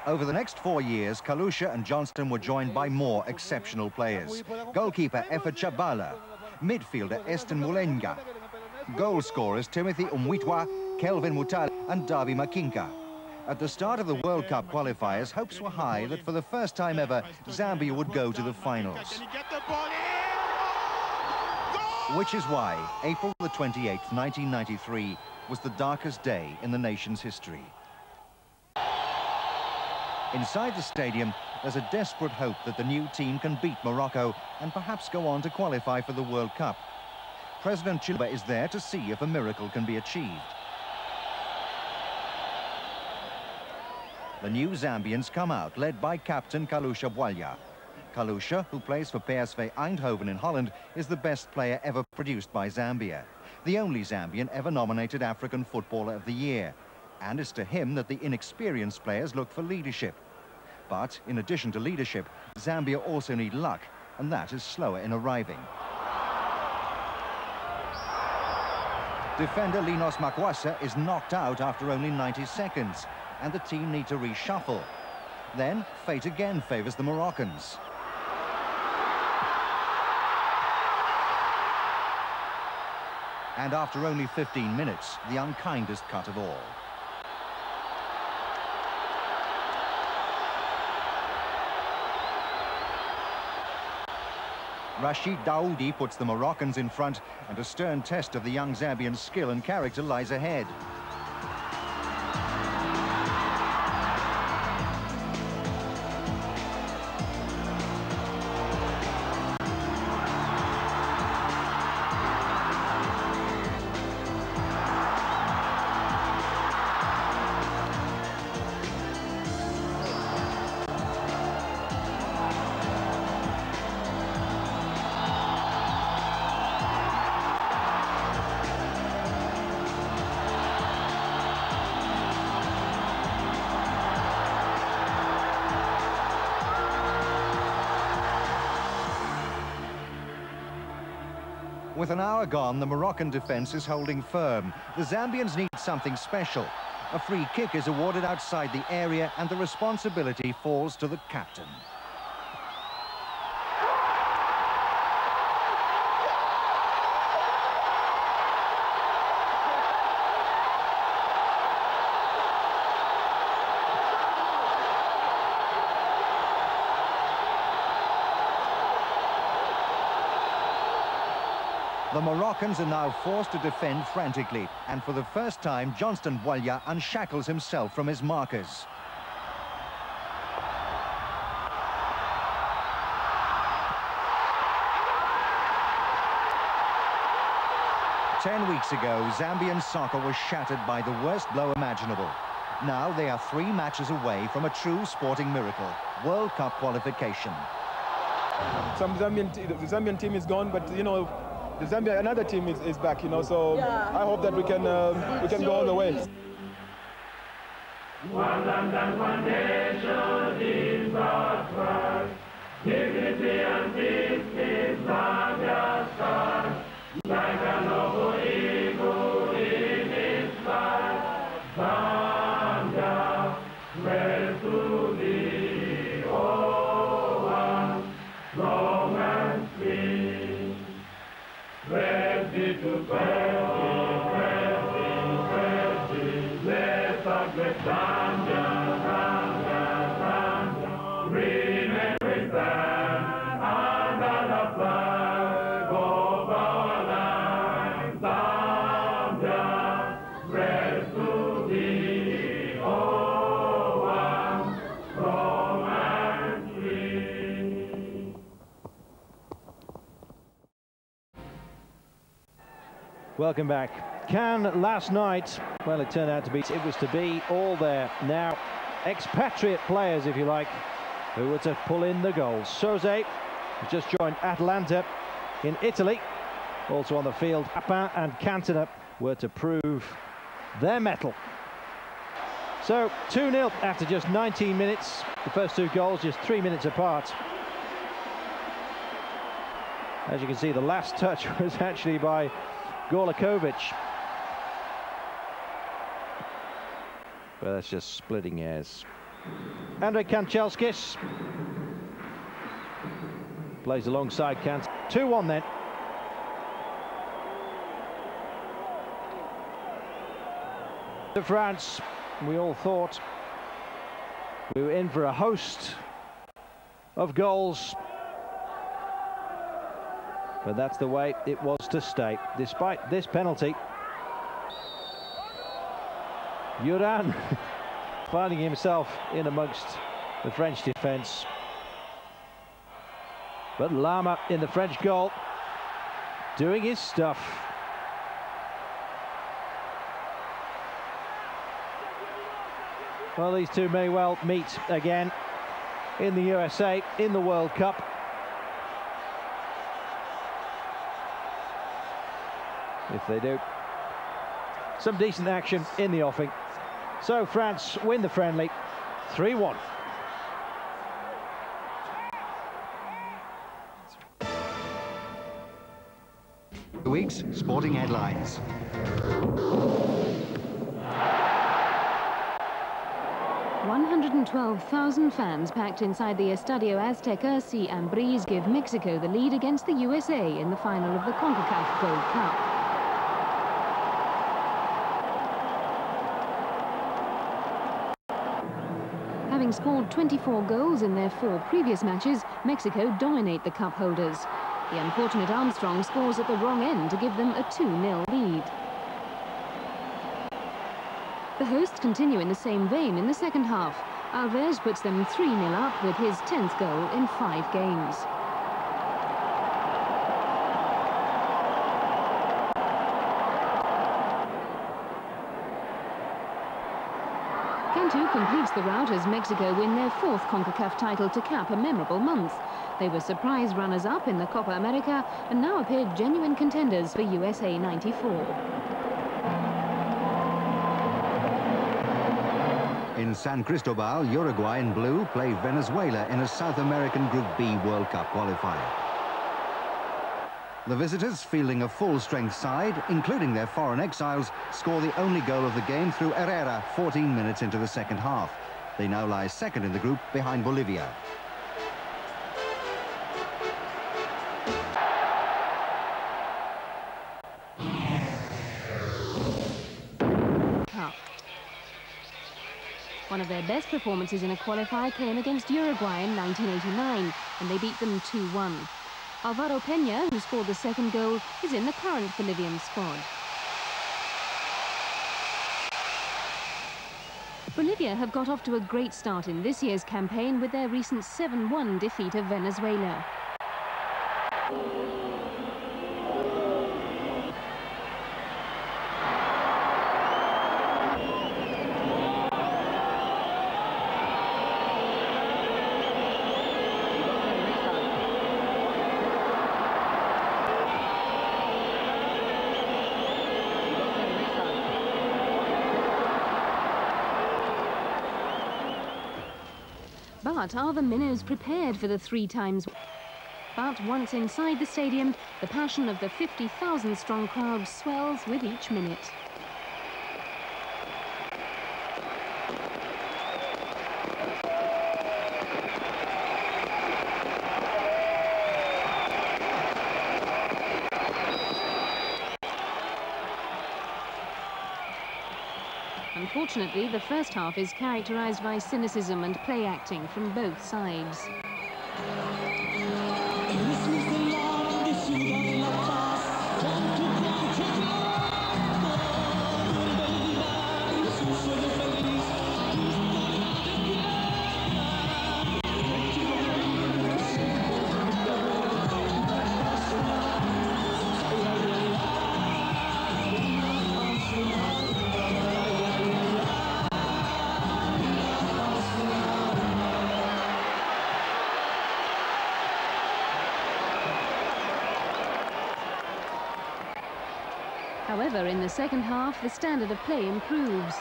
Over the next 4 years, Kalusha and Johnston were joined by more exceptional players. Goalkeeper Efa Chabala, midfielder Eston Mulenga, goal scorers Timothy Umwitwa, Kelvin Mutale and Davi Makinka. At the start of the World Cup qualifiers, hopes were high that for the first time ever, Zambia would go to the finals. Which is why April the 28th, 1993 was the darkest day in the nation's history. Inside the stadium, there's a desperate hope that the new team can beat Morocco and perhaps go on to qualify for the World Cup. President Chiluba is there to see if a miracle can be achieved. The new Zambians come out, led by captain Kalusha Bwalya. Kalusha, who plays for PSV Eindhoven in Holland, is the best player ever produced by Zambia. The only Zambian ever nominated African Footballer of the Year. And it's to him that the inexperienced players look for leadership. But in addition to leadership, Zambia also need luck, and that is slower in arriving. Defender Linos Makwasa is knocked out after only 90 seconds, and the team need to reshuffle. Then, fate again favours the Moroccans. And after only 15 minutes, the unkindest cut of all. Rashid Daoudi puts the Moroccans in front, and a stern test of the young Zambians' skill and character lies ahead. With an hour gone, the Moroccan defence is holding firm. The Zambians need something special. A free kick is awarded outside the area, and the responsibility falls to the captain. The Moroccans are now forced to defend frantically, and for the first time, Johnston Bwalya unshackles himself from his markers. Ten weeks ago, Zambian soccer was shattered by the worst blow imaginable. Now they are 3 matches away from a true sporting miracle, World Cup qualification. The Zambian team is gone, but you know, the Zambia, another team is back, you know, so yeah. I hope that we can go all the way. One land and one nation is our flag. Dignity and peace is Zambia's star. Like a noble eagle in its flight, Zambia, praise to thee, oh one, strong and sweet. Praise thee to praise thee, bless our great Zambia, Zambia, Zambia, remain with them under the flag of our land, Zambia, praise to thee, oh one, strong and free. Welcome back. Cannes last night, well, it turned out to be, it was to be all there. Now, expatriate players, if you like, who were to pull in the goals. Soze, who just joined Atalanta in Italy. Also on the field, Papin and Cantona were to prove their mettle. So, 2-0 after just 19 minutes. The first 2 goals just 3 minutes apart. As you can see, the last touch was actually by Gorlakovic. But that's just splitting hairs. Andrei Kanchelskis plays alongside Kant. 2-1 then. To France, we all thought we were in for a host of goals. But that's the way it was to stay. Despite this penalty, Yuran finding himself in amongst the French defence. But Lama in the French goal, doing his stuff. Well, these two may well meet again in the USA in the World Cup. If they do. Some decent action in the offing. So France win the friendly 3-1. The week's sporting headlines. 112,000 fans packed inside the Estadio Azteca see Ambriz give Mexico the lead against the USA in the final of the CONCACAF Gold Cup. Having scored 24 goals in their 4 previous matches, Mexico dominate the cup holders. The unfortunate Armstrong scores at the wrong end to give them a 2-0 lead. The hosts continue in the same vein in the second half. Alves puts them 3-0 up with his 10th goal in 5 games. Cantona completes the rout as Mexico win their 4th CONCACAF title to cap a memorable month. They were surprise runners-up in the Copa America and now appear genuine contenders for USA 94. In San Cristobal, Uruguay in blue play Venezuela in a South American Group B World Cup qualifier. The visitors, fielding a full-strength side, including their foreign exiles, score the only goal of the game through Herrera 14 minutes into the second half. They now lie second in the group behind Bolivia. One of their best performances in a qualifier came against Uruguay in 1989, and they beat them 2-1. Alvaro Peña, who scored the second goal, is in the current Bolivian squad. Bolivia have got off to a great start in this year's campaign with their recent 7-1 defeat of Venezuela. But are the Minnows prepared for the 3 times? But once inside the stadium, the passion of the 50,000-strong crowd swells with each minute. Unfortunately, the first half is characterized by cynicism and play acting from both sides. However, in the second half, the standard of play improves.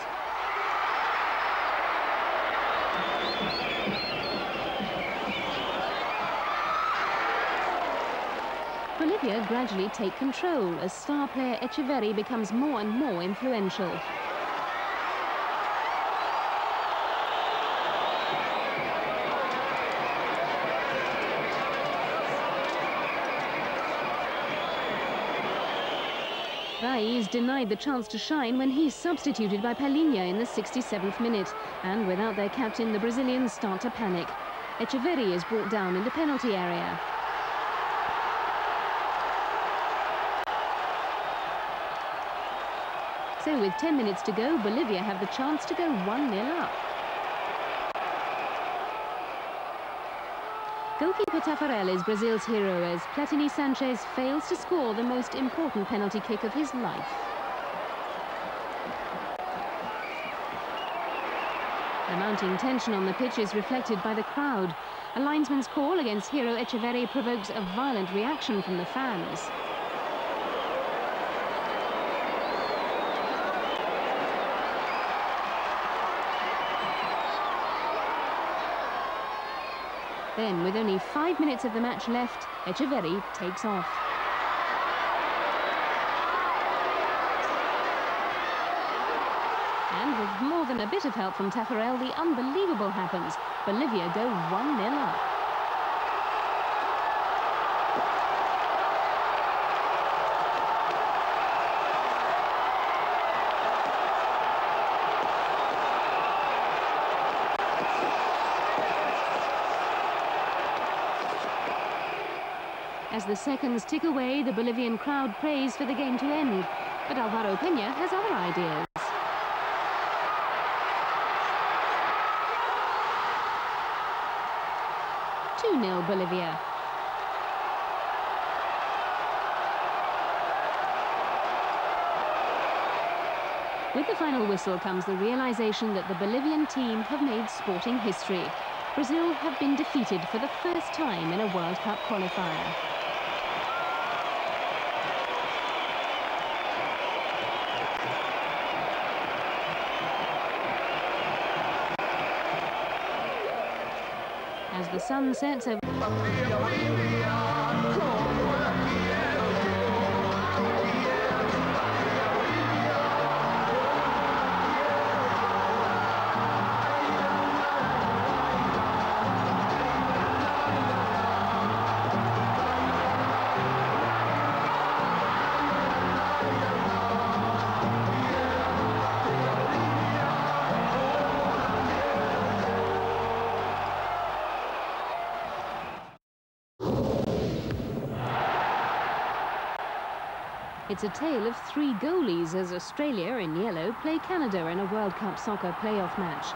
Bolivia gradually take control as star player Echeverri becomes more and more influential. Is denied the chance to shine when he's substituted by Palhinha in the 67th minute, and without their captain, the Brazilians start to panic. Echeverri is brought down in the penalty area. So with 10 minutes to go, Bolivia have the chance to go 1-0 up. Goalkeeper Taffarel is Brazil's hero as Platini Sanchez fails to score the most important penalty kick of his life. The mounting tension on the pitch is reflected by the crowd. A linesman's call against hero Echeverri provokes a violent reaction from the fans. Then, with only 5 minutes of the match left, Echeverri takes off. And with more than a bit of help from Taffarel, the unbelievable happens. Bolivia go 1-0 up. As the seconds tick away, the Bolivian crowd prays for the game to end. But Alvaro Peña has other ideas. (2-0 Bolivia). With the final whistle comes the realization that the Bolivian team have made sporting history. Brazil have been defeated for the first time in a World Cup qualifier. As the sun sets over... It's a tale of 3 goalies as Australia, in yellow, play Canada in a World Cup soccer playoff match.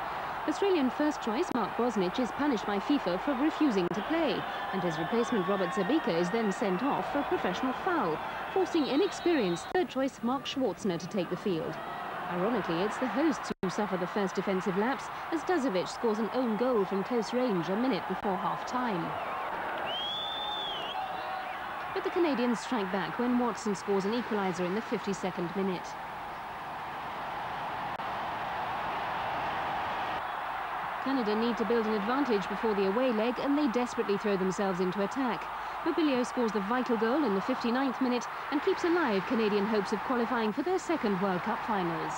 Australian first choice Mark Bosnich is punished by FIFA for refusing to play, and his replacement Robert Zabika is then sent off for a professional foul, forcing inexperienced third choice Mark Schwartzner to take the field. Ironically, it's the hosts who suffer the first defensive lapse, as Dazovic scores an own goal from close range a minute before half-time. But the Canadians strike back when Watson scores an equaliser in the 52nd minute. Canada need to build an advantage before the away leg, and they desperately throw themselves into attack. Mobilio scores the vital goal in the 59th minute and keeps alive Canadian hopes of qualifying for their second World Cup finals.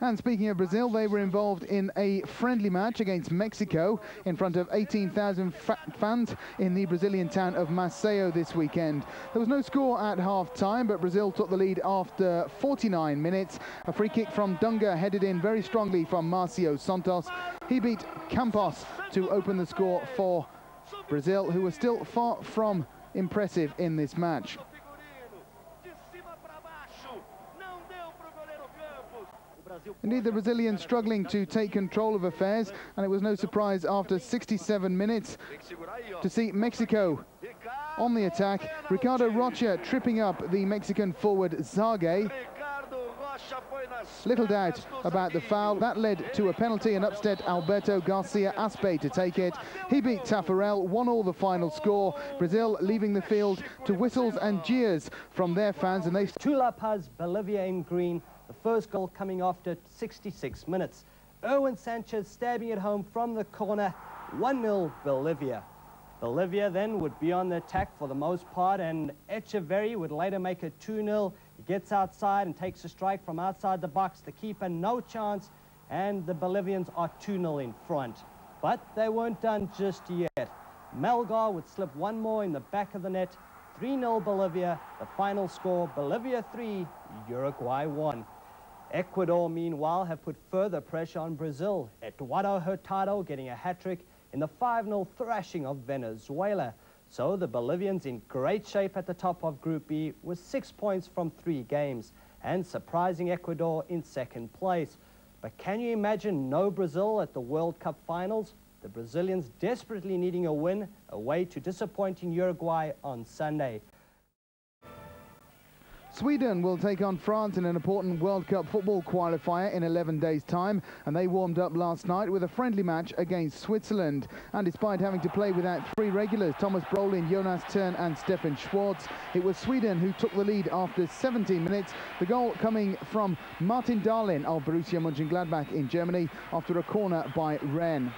And speaking of Brazil, they were involved in a friendly match against Mexico in front of 18,000 fans in the Brazilian town of Maceió this weekend. There was no score at half-time, but Brazil took the lead after 49 minutes. A free kick from Dunga headed in very strongly from Marcio Santos. He beat Campos to open the score for Brazil, who were still far from impressive in this match. Indeed, the Brazilians struggling to take control of affairs, and it was no surprise after 67 minutes to see Mexico on the attack. Ricardo Rocha tripping up the Mexican forward Zage. Little doubt about the foul. That led to a penalty, and upstepped Alberto Garcia Aspe to take it. He beat Tafarel, 1-1 the final score. Brazil leaving the field to whistles and jeers from their fans, and they... Tula Paz, Bolivia in green. The first goal coming after 66 minutes. Erwin Sanchez stabbing it home from the corner. 1-0 Bolivia. Bolivia then would be on the attack for the most part, and Echeverri would later make it 2-0. He gets outside and takes a strike from outside the box. The keeper, no chance, and the Bolivians are 2-0 in front. But they weren't done just yet. Melgar would slip one more in the back of the net. 3-0 Bolivia. The final score, Bolivia 3, Uruguay 1. Ecuador, meanwhile, have put further pressure on Brazil. Eduardo Hurtado getting a hat-trick in the 5-0 thrashing of Venezuela. So the Bolivians in great shape at the top of Group B with 6 points from 3 games, and surprising Ecuador in second place. But can you imagine no Brazil at the World Cup finals? The Brazilians desperately needing a win away to disappointing Uruguay on Sunday. Sweden will take on France in an important World Cup football qualifier in 11 days' time, and they warmed up last night with a friendly match against Switzerland. And despite having to play without 3 regulars, Thomas Brolin, Jonas Thern and Stefan Schwartz, it was Sweden who took the lead after 17 minutes. The goal coming from Martin Dahlin of Borussia Mönchengladbach in Germany after a corner by Rennes.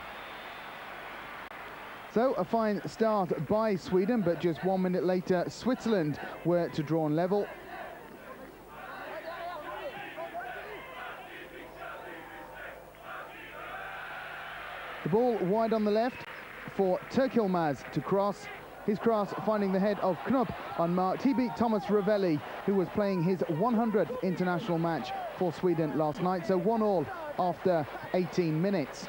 So a fine start by Sweden, but just 1 minute later Switzerland were to draw on level. The ball wide on the left for Turkilmaz to cross. His cross finding the head of Knupp unmarked. He beat Thomas Ravelli, who was playing his 100th international match for Sweden last night. So 1-1 after 18 minutes.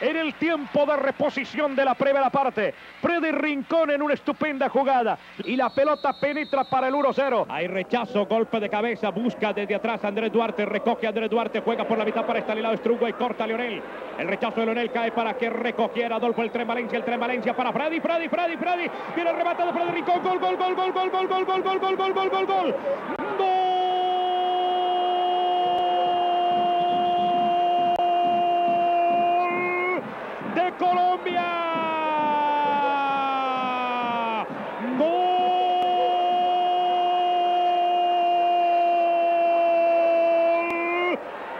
en el tiempo de reposición de la primera parte. Freddy Rincón en una estupenda jugada y la pelota penetra para el 1-0. Hay rechazo, golpe de cabeza, busca desde atrás Andrés Duarte, recoge Andrés Duarte, juega por la mitad para Estanislao Strugo y corta a Lionel. El rechazo de Lionel cae para que recogiera Adolfo el Tren Valencia para Freddy. Viene el remate de Freddy Rincón, gol. De Colombia, gol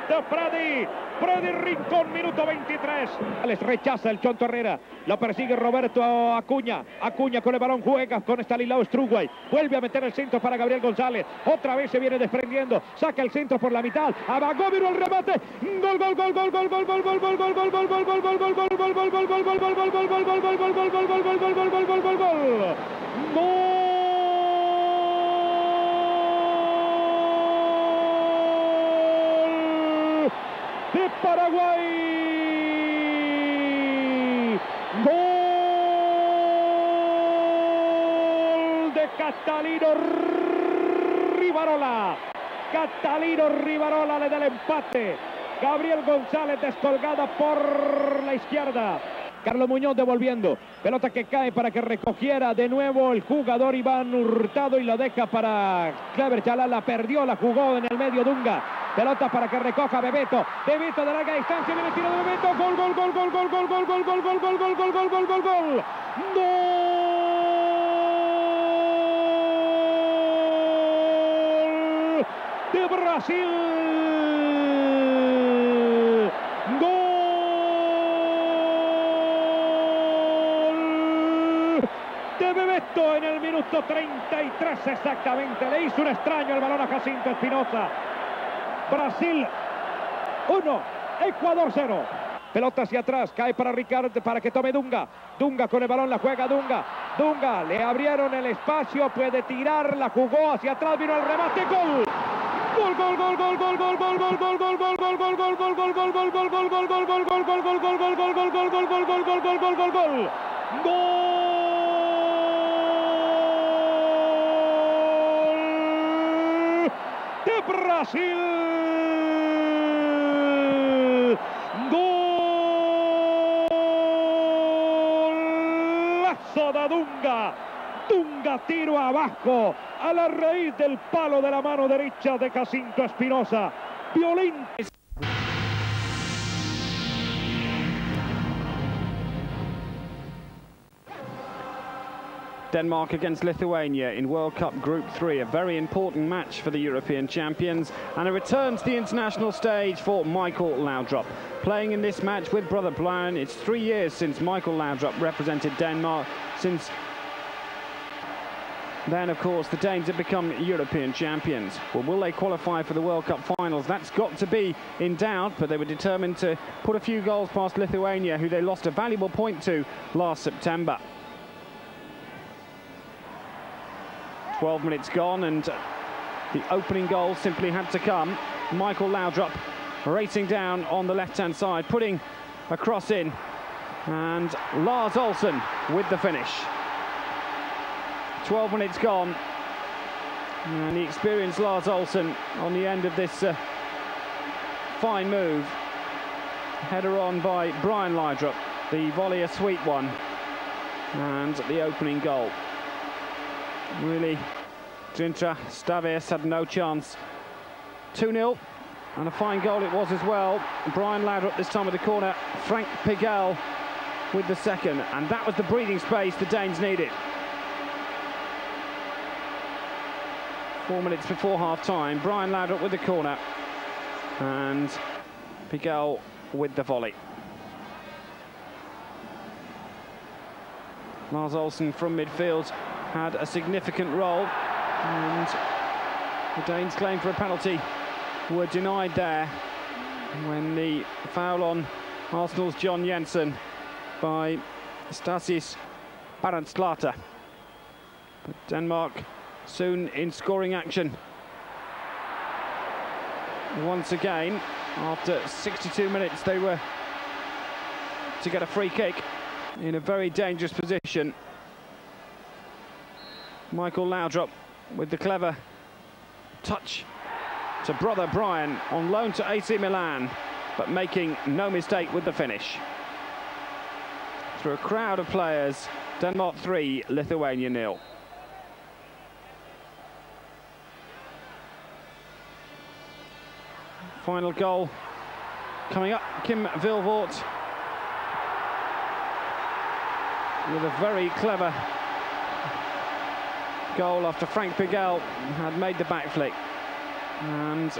de Freddy Rincón, minuto 23. Les rechaza el Chonto Herrera, lo persigue Roberto Acuña con el balón, juega con Estanislao Struway, vuelve a meter el centro para Gabriel González, otra vez se viene desprendiendo, saca el centro por la mitad, abagó, vino el remate, gol, de Paraguay, gol de Catalino Rivarola le da el empate. Gabriel González descolgada por la izquierda. Carlos Muñoz devolviendo, pelota que cae para que recogiera de nuevo el jugador Iván Hurtado y lo deja para Clever Chalala, perdió, la jugó en el medio Dunga. Pelota para que recoja Bebeto de larga distancia, viene el tiro de Bebeto, gol de Brasil, gol de Bebeto en el minuto 33 exactamente, le hizo un extraño el balón a Jacinto Espinosa. Brasil 1, Ecuador 0. Pelota hacia atrás, cae para Ricardo, para que tome Dunga con el balón, la juega Dunga, le abrieron el espacio, puede tirar, la jugó hacia atrás, vino el remate, gol. De Brasil, golazo de Dunga, tiro abajo a la raíz del palo de la mano derecha de Jacinto Espinosa, violento. Denmark against Lithuania in World Cup Group 3, a very important match for the European champions, and a return to the international stage for Michael Laudrup. Playing in this match with brother Brian, it's 3 years since Michael Laudrup represented Denmark. Since then, of course, the Danes have become European champions. Well, will they qualify for the World Cup finals? That's got to be in doubt, but they were determined to put a few goals past Lithuania, who they lost a valuable point to last September. 12 minutes gone, and the opening goal simply had to come. Michael Laudrup racing down on the left-hand side, putting a cross in, and Lars Olsen with the finish. 12 minutes gone, and the experienced Lars Olsen on the end of this fine move. Header on by Brian Laudrup, the volley a sweet one, and the opening goal. Really, Drintra Staves had no chance. 2-0, and a fine goal it was as well. Brian Laudrup this time with the corner, Frank Pigal with the second, and that was the breathing space the Danes needed. 4 minutes before half-time, Brian Laudrup with the corner, and Pigal with the volley. Lars Olsen from midfield had a significant role, and the Danes' claim for a penalty were denied there when the foul on Arsenal's John Jensen by Stasis Baranslata. But Denmark soon in scoring action once again. After 62 minutes they were to get a free kick in a very dangerous position. Michael Laudrup with the clever touch to brother Brian, on loan to AC Milan, but making no mistake with the finish. Through a crowd of players, Denmark 3, Lithuania 0. Final goal coming up, Kim Vilvoort with a very clever goal after Frank Pigel had made the back flick. And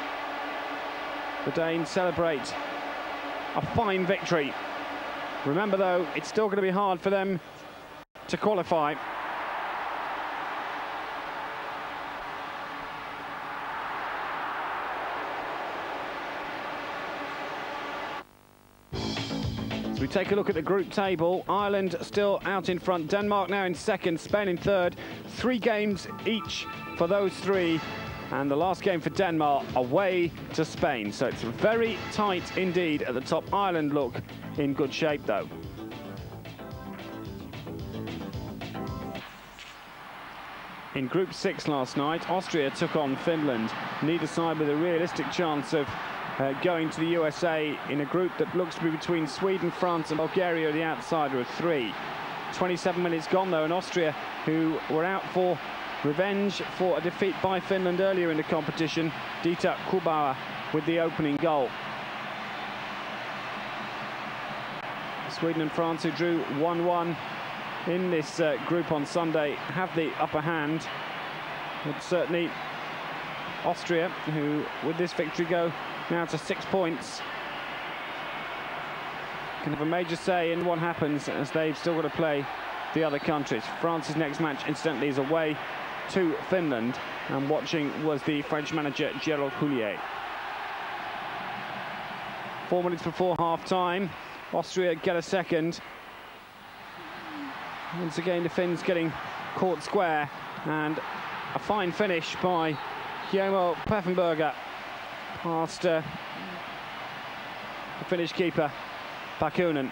the Danes celebrate a fine victory. Remember though, it's still going to be hard for them to qualify. As we take a look at the group table, Ireland still out in front, Denmark now in second, Spain in third. 3 games each for those 3. And the last game for Denmark away to Spain. So it's very tight indeed at the top. Ireland look in good shape though. In Group 6 last night, Austria took on Finland. Neither side with a realistic chance of going to the USA in a group that looks to be between Sweden, France and Bulgaria, the outsider of 3. 27 minutes gone though, and Austria, who were out for revenge for a defeat by Finland earlier in the competition, Dieter Kubauer with the opening goal. Sweden and France, who drew 1-1 in this group on Sunday, have the upper hand. But certainly Austria, who with this victory go now to 6 points, can have a major say in what happens, as they've still got to play the other countries. France's next match, incidentally, is away to Finland, and watching was the French manager Gerald Houllier. 4 minutes before half-time, Austria get a second. Once again, the Finns getting caught square, and a fine finish by Guillermo Pfaffenberger past the Finnish keeper, Pakunen.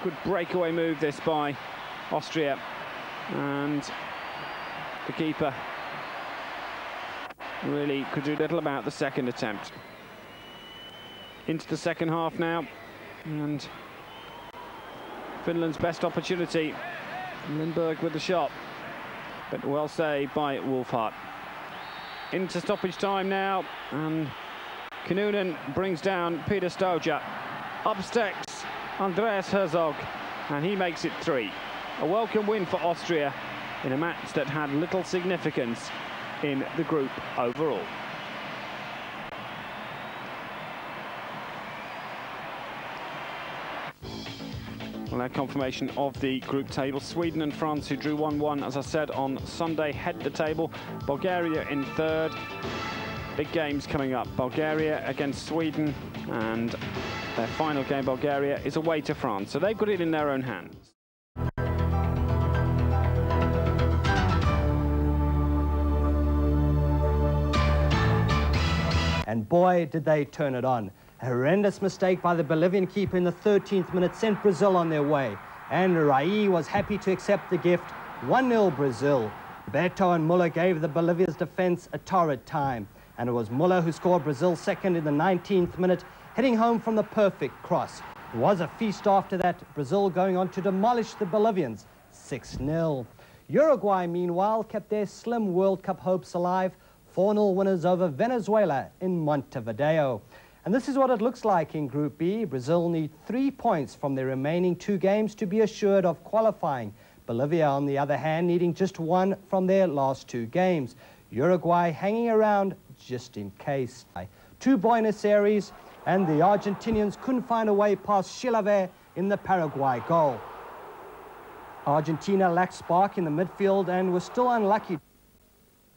Good breakaway move this by Austria, and the keeper really could do little about the second attempt. Into the second half now, and Finland's best opportunity. Lindberg with the shot, but well saved by Wolfhard. Into stoppage time now, and Kinnunen brings down Peter Stoja. Up steps Andreas Herzog, and he makes it 3. A welcome win for Austria in a match that had little significance in the group overall. Well, our confirmation of the group table. Sweden and France, who drew 1-1, as I said, on Sunday, head the table. Bulgaria in third. Big games coming up. Bulgaria against Sweden, and their final game, Bulgaria, is away to France. So they've got it in their own hands. And boy, did they turn it on. A horrendous mistake by the Bolivian keeper in the 13th minute sent Brazil on their way. And Rai was happy to accept the gift. 1-0 Brazil. Beto and Muller gave the Bolivia's defense a torrid time. And it was Muller who scored Brazil's second in the 19th minute, heading home from the perfect cross. It was a feast after that, Brazil going on to demolish the Bolivians 6-0. Uruguay, meanwhile, kept their slim World Cup hopes alive. 4-0 winners over Venezuela in Montevideo. And this is what it looks like in Group B. Brazil need 3 points from their remaining 2 games to be assured of qualifying. Bolivia, on the other hand, needing just 1 from their last 2 games. Uruguay hanging around just in case. 2 Buenos Aires, and the Argentinians couldn't find a way past Chilavert in the Paraguay goal. Argentina lacked spark in the midfield and was still unlucky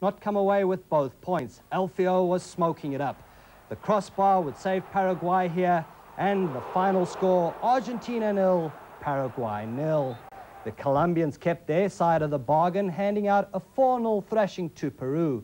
not come away with both points. Alfio was smoking it up. The crossbar would save Paraguay here, and the final score, Argentina 0, Paraguay 0. The Colombians kept their side of the bargain, handing out a 4-0 thrashing to Peru.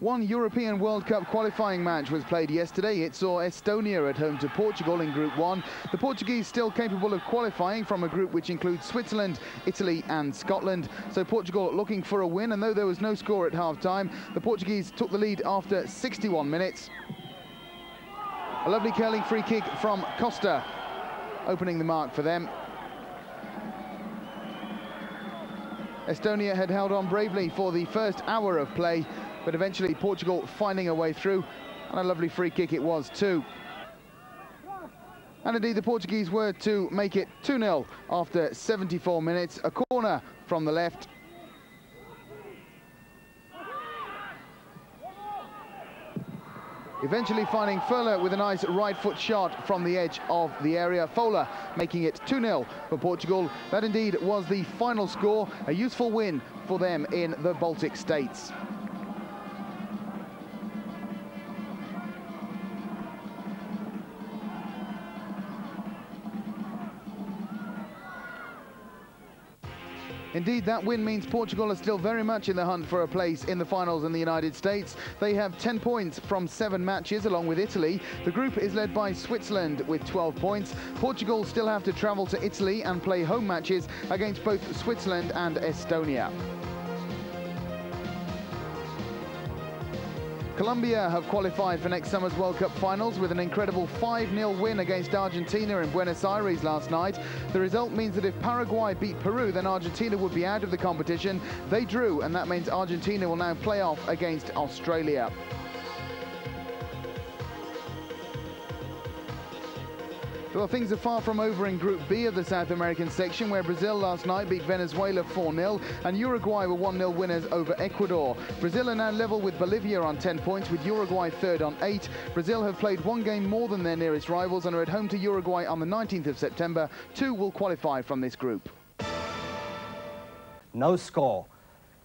One European World Cup qualifying match was played yesterday. It saw Estonia at home to Portugal in Group 1. The Portuguese still capable of qualifying from a group which includes Switzerland, Italy and Scotland. So Portugal looking for a win, and though there was no score at half-time, the Portuguese took the lead after 61 minutes. A lovely curling free kick from Costa, opening the mark for them. Estonia had held on bravely for the first hour of play, but eventually Portugal finding a way through, and a lovely free kick it was too. And indeed the Portuguese were to make it 2-0 after 74 minutes, a corner from the left. Eventually finding Furler with a nice right foot shot from the edge of the area. Fowler making it 2-0 for Portugal. That indeed was the final score, a useful win for them in the Baltic states. Indeed, that win means Portugal are still very much in the hunt for a place in the finals in the United States. They have 10 points from 7 matches, along with Italy. The group is led by Switzerland with 12 points. Portugal still have to travel to Italy and play home matches against both Switzerland and Estonia. Colombia have qualified for next summer's World Cup finals with an incredible 5-0 win against Argentina in Buenos Aires last night. The result means that if Paraguay beat Peru, then Argentina would be out of the competition. They drew, and that means Argentina will now play off against Australia. Well, things are far from over in Group B of the South American section, where Brazil last night beat Venezuela 4-0 and Uruguay were 1-0 winners over Ecuador. Brazil are now level with Bolivia on 10 points, with Uruguay third on 8. Brazil have played 1 game more than their nearest rivals and are at home to Uruguay on the 19th of September. 2 will qualify from this group. No score.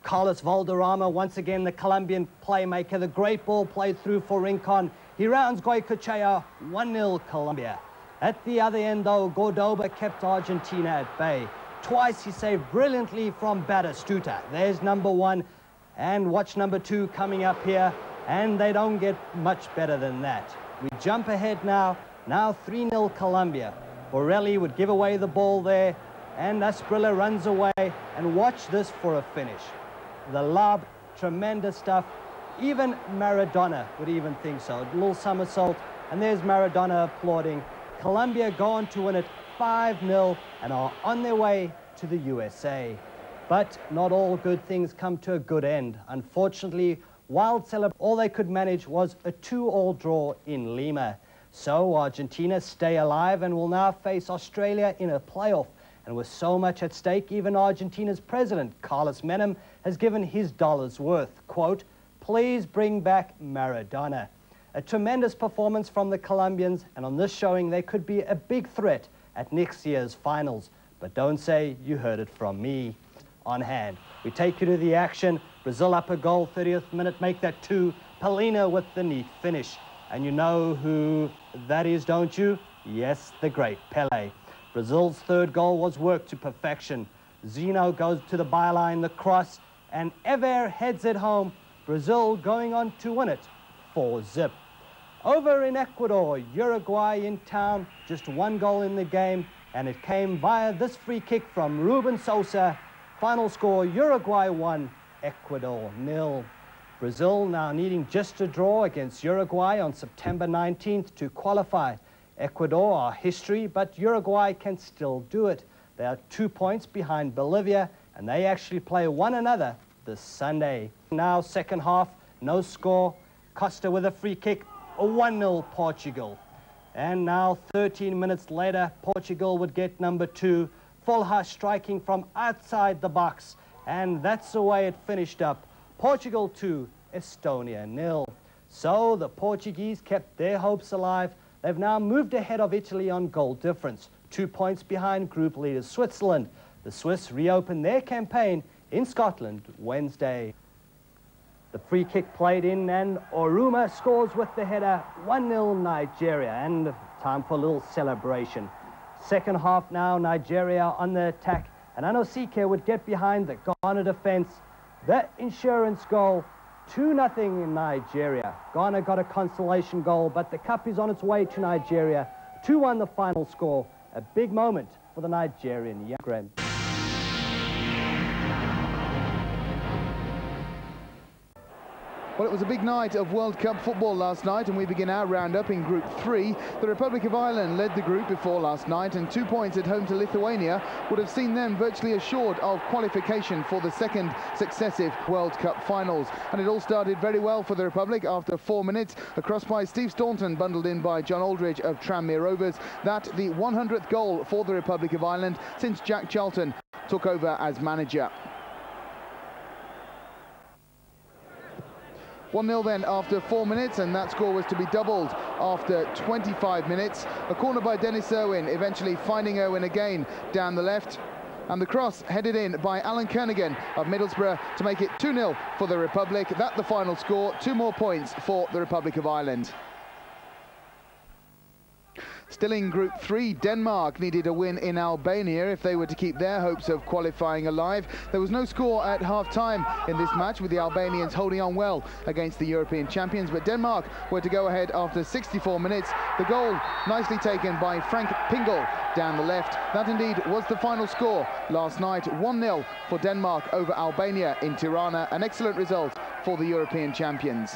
Carlos Valderrama, once again the Colombian playmaker. The great ball played through for Rincon. He rounds Goycochea, 1-0 Colombia. At the other end, though, Cordoba kept Argentina at bay. Twice he saved brilliantly from Batistuta. There's number 1, and watch number 2 coming up here, and they don't get much better than that. We jump ahead now 3-0 Colombia. Borelli would give away the ball there, and Asprilla runs away, and watch this for a finish. The lob, tremendous stuff. Even Maradona would even think so. A little somersault, and there's Maradona applauding. Colombia go on to win it 5-0 and are on their way to the USA. But not all good things come to a good end. Unfortunately, all they could manage was a 2-2 draw in Lima. So Argentina stay alive and will now face Australia in a playoff. And with so much at stake, even Argentina's president, Carlos Menem, has given his dollar's worth. Quote, "Please bring back Maradona." A tremendous performance from the Colombians, and on this showing they could be a big threat at next year's finals. But don't say you heard it from me. On hand, we take you to the action. Brazil up a goal, 30th minute, make that 2. Paulina with the neat finish. And you know who that is, don't you? Yes, the great Pelé. Brazil's 3rd goal was worked to perfection. Zeno goes to the byline, the cross, and Ever heads it home. Brazil going on to win it 4-0. Over in Ecuador, Uruguay in town, just 1 goal in the game, and it came via this free kick from Ruben Sosa. Final score, Uruguay 1, Ecuador 0. Brazil now needing just a draw against Uruguay on September 19th to qualify. Ecuador are history, but Uruguay can still do it. They are 2 points behind Bolivia, and they actually play one another this Sunday. Now second half, no score. Costa with a free kick. A 1-0 Portugal. And now 13 minutes later, Portugal would get number 2. Fulha striking from outside the box. And that's the way it finished up. Portugal 2, Estonia 0. So the Portuguese kept their hopes alive. They've now moved ahead of Italy on goal difference. 2 points behind group leaders Switzerland. The Swiss reopened their campaign in Scotland Wednesday. The free kick played in, and Oruma scores with the header, 1-0 Nigeria, and time for a little celebration. Second half now, Nigeria on the attack, and Anosike would get behind the Ghana defence. The insurance goal, 2-0 in Nigeria. Ghana got a consolation goal, but the cup is on its way to Nigeria. 2-1 the final score. A big moment for the Nigerian young Graham. Well, it was a big night of World Cup football last night, and we begin our roundup in Group 3. The Republic of Ireland led the group before last night, and 2 points at home to Lithuania would have seen them virtually assured of qualification for the second successive World Cup finals. And it all started very well for the Republic after 4 minutes. A cross by Steve Staunton, bundled in by John Aldridge of Tranmere Rovers. That the 100th goal for the Republic of Ireland since Jack Charlton took over as manager. 1-0 then after 4 minutes, and that score was to be doubled after 25 minutes. A corner by Dennis Irwin, eventually finding Irwin again down the left. And the cross headed in by Alan Kernigan of Middlesbrough to make it 2-0 for the Republic. That the final score, 2 more points for the Republic of Ireland. Still in Group 3, Denmark needed a win in Albania if they were to keep their hopes of qualifying alive. There was no score at half-time in this match, with the Albanians holding on well against the European champions, but Denmark were to go ahead after 64 minutes. The goal nicely taken by Frank Pingle down the left. That indeed was the final score last night, 1-0 for Denmark over Albania in Tirana, an excellent result for the European champions.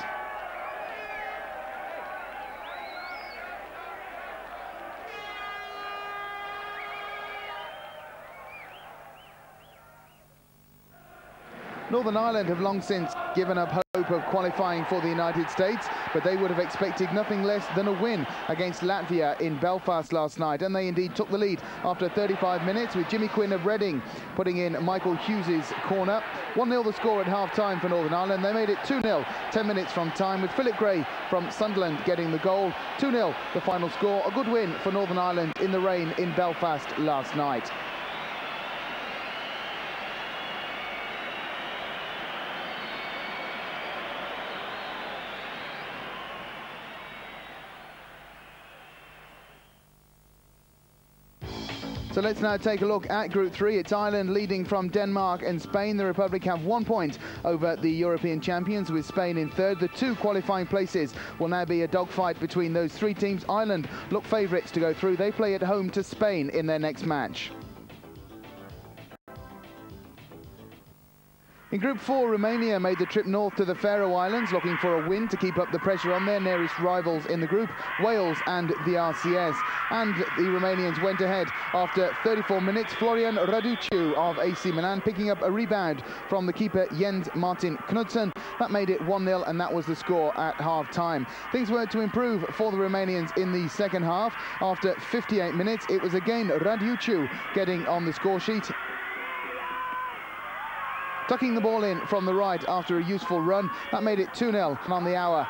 Northern Ireland have long since given up hope of qualifying for the United States, but they would have expected nothing less than a win against Latvia in Belfast last night, and they indeed took the lead after 35 minutes with Jimmy Quinn of Reading putting in Michael Hughes' corner. 1-0 the score at half-time for Northern Ireland. They made it 2-0 10 minutes from time, with Philip Gray from Sunderland getting the goal. 2-0 the final score. A good win for Northern Ireland in the rain in Belfast last night. So let's now take a look at Group 3. It's Ireland leading from Denmark and Spain. The Republic have 1 point over the European champions, with Spain in third. The 2 qualifying places will now be a dogfight between those 3 teams. Ireland look favourites to go through. They play at home to Spain in their next match. In Group 4, Romania made the trip north to the Faroe Islands, looking for a win to keep up the pressure on their nearest rivals in the group, Wales and the RCS. And the Romanians went ahead after 34 minutes. Florian Raduciu of AC Milan picking up a rebound from the keeper Jens Martin Knudsen. That made it 1-0, and that was the score at half-time. Things were to improve for the Romanians in the second half. After 58 minutes, it was again Raduciu getting on the score sheet, tucking the ball in from the right after a useful run. That made it 2-0. And on the hour,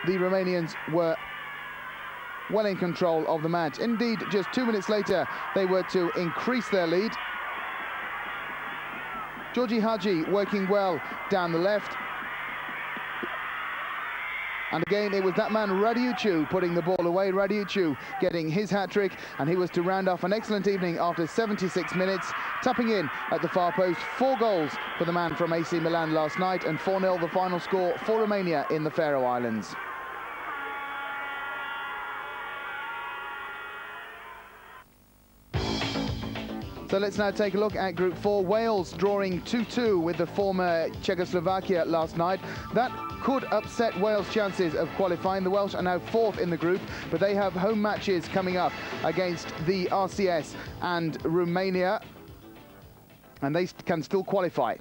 the Romanians were well in control of the match. Indeed, just 2 minutes later, they were to increase their lead. Georgi Hagi working well down the left. And again, it was that man Raduciu putting the ball away. Raduciu getting his hat-trick, and he was to round off an excellent evening after 76 minutes, tapping in at the far post. 4 goals for the man from AC Milan last night, and 4-0 the final score for Romania in the Faroe Islands. So let's now take a look at Group 4. Wales drawing 2-2 with the former Czechoslovakia last night. That could upset Wales' chances of qualifying. The Welsh are now 4th in the group, but they have home matches coming up against the RCS and Romania, and they can still qualify.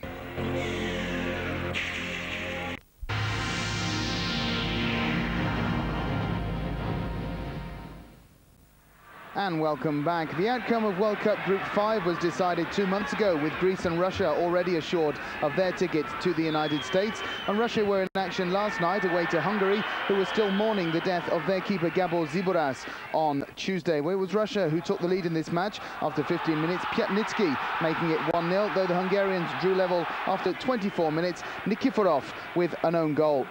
And welcome back. The outcome of World Cup Group 5 was decided 2 months ago, with Greece and Russia already assured of their tickets to the United States. And Russia were in action last night away to Hungary, who were still mourning the death of their keeper Gabor Ziboras on Tuesday. Well, it was Russia who took the lead in this match after 15 minutes. Piatnitsky making it 1-0, though the Hungarians drew level after 24 minutes. Nikiforov with an own goal.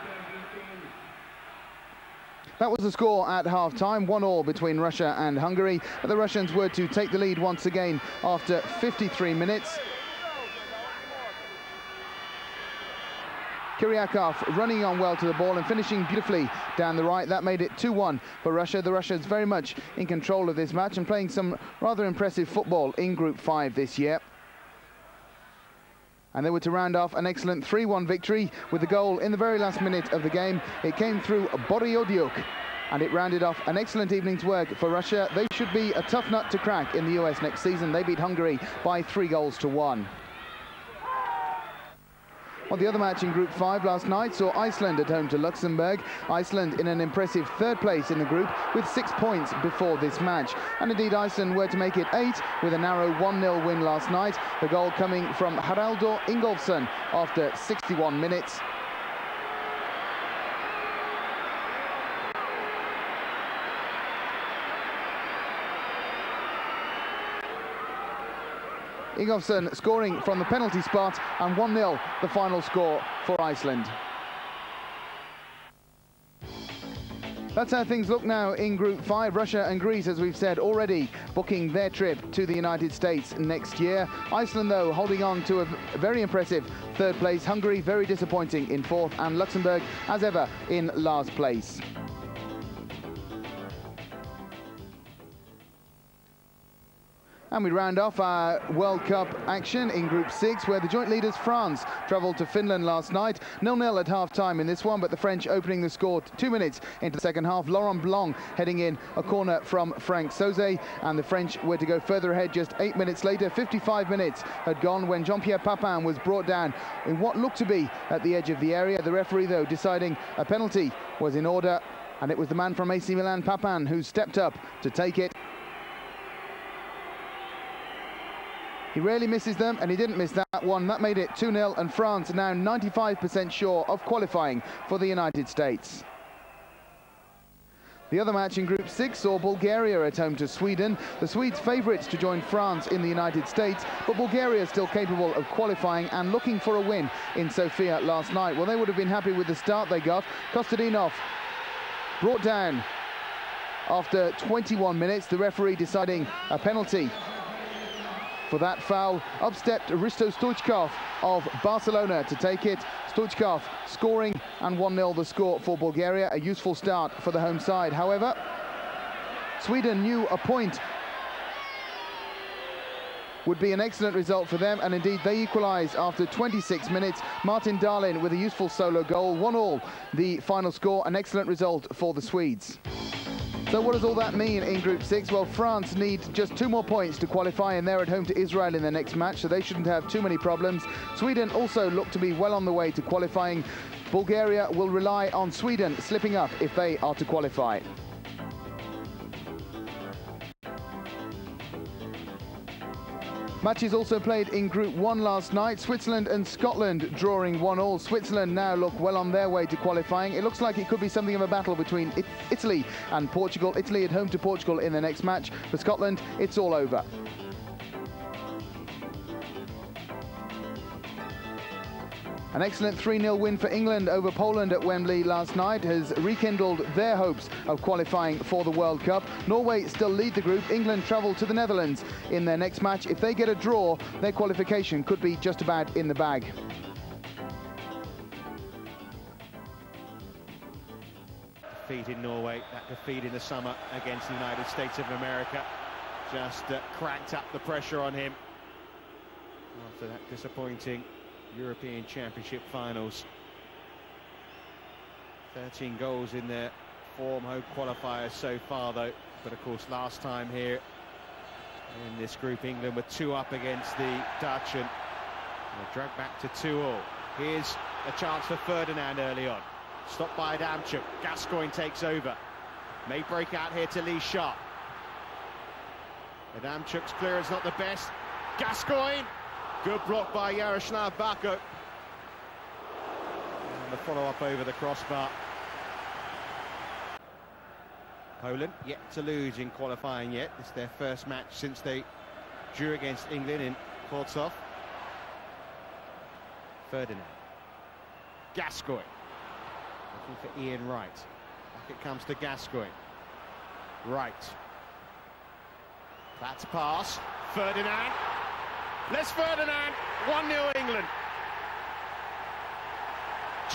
That was the score at half-time, 1-1 between Russia and Hungary. But the Russians were to take the lead once again after 53 minutes. Kyriakov running on well to the ball and finishing beautifully down the right. That made it 2-1 for Russia. The Russians very much in control of this match and playing some rather impressive football in Group 5 this year. And they were to round off an excellent 3-1 victory with the goal in the very last minute of the game. It came through Borodiuk, and it rounded off an excellent evening's work for Russia. They should be a tough nut to crack in the US next season. They beat Hungary by 3-1. Well, the other match in Group 5 last night saw Iceland at home to Luxembourg. Iceland in an impressive third place in the group with 6 points before this match. And indeed, Iceland were to make it 8 with a narrow 1-0 win last night. The goal coming from Haraldur Ingolfsson after 61 minutes. Ingolfsson scoring from the penalty spot, and 1-0 the final score for Iceland. That's how things look now in Group 5. Russia and Greece, as we've said, already booking their trip to the United States next year. Iceland, though, holding on to a very impressive third place. Hungary, very disappointing in fourth, and Luxembourg, as ever, in last place. And we round off our World Cup action in Group 6, where the joint leaders France travelled to Finland last night. 0-0 at half-time in this one, but the French opening the score 2 minutes into the second half. Laurent Blanc heading in a corner from Franck Sauzet, and the French were to go further ahead just 8 minutes later. 55 minutes had gone when Jean-Pierre Papin was brought down in what looked to be at the edge of the area. The referee, though, deciding a penalty was in order, and it was the man from AC Milan, Papin, who stepped up to take it. He rarely misses them, and he didn't miss that one. That made it 2-0, and France are now 95% sure of qualifying for the United States. The other match in Group 6 saw Bulgaria at home to Sweden. The Swedes favourites to join France in the United States, but Bulgaria is still capable of qualifying and looking for a win in Sofia last night. Well, they would have been happy with the start they got. Kostadinov brought down after 21 minutes, the referee deciding a penalty for that foul. Up stepped Risto Stoichkov of Barcelona to take it. Stoichkov scoring, and 1-0 the score for Bulgaria. A useful start for the home side. However, Sweden knew a point would be an excellent result for them, and indeed they equalised after 26 minutes. Martin Dahlin with a useful solo goal. 1-1 the final score, an excellent result for the Swedes. So what does all that mean in Group 6? Well, France need just 2 more points to qualify, and they're at home to Israel in their next match, so they shouldn't have too many problems. Sweden also look to be well on the way to qualifying. Bulgaria will rely on Sweden slipping up if they are to qualify. Matches also played in Group 1 last night. Switzerland and Scotland drawing 1-1. Switzerland now look well on their way to qualifying. It looks like it could be something of a battle between Italy and Portugal. Italy at home to Portugal in the next match. For Scotland, it's all over. An excellent 3-0 win for England over Poland at Wembley last night has rekindled their hopes of qualifying for the World Cup. Norway still lead the group. England travel to the Netherlands in their next match. If they get a draw, their qualification could be just about in the bag. Defeat in Norway, that defeat in the summer against the United States of America just cranked up the pressure on him after that disappointing European Championship finals. 13 goals in their form home qualifiers so far, though. But of course, last time here in this group, England were 2 up against the Dutch, and they're dragged back to 2-2. Here's a chance for Ferdinand early on. Stopped by Adamchuk. Gascoigne takes over. May break out here to Lee Sharp. Adamchuk's clearance not the best. Gascoigne! Good block by Yaroslav Bako. And the follow-up over the crossbar. Poland yet to lose in qualifying yet. It's their first match since they drew against England in Portsmouth. Ferdinand. Gascoigne. Looking for Ian Wright. Back it comes to Gascoigne. Wright. That's pass. Ferdinand. Les Ferdinand, 1-0 England.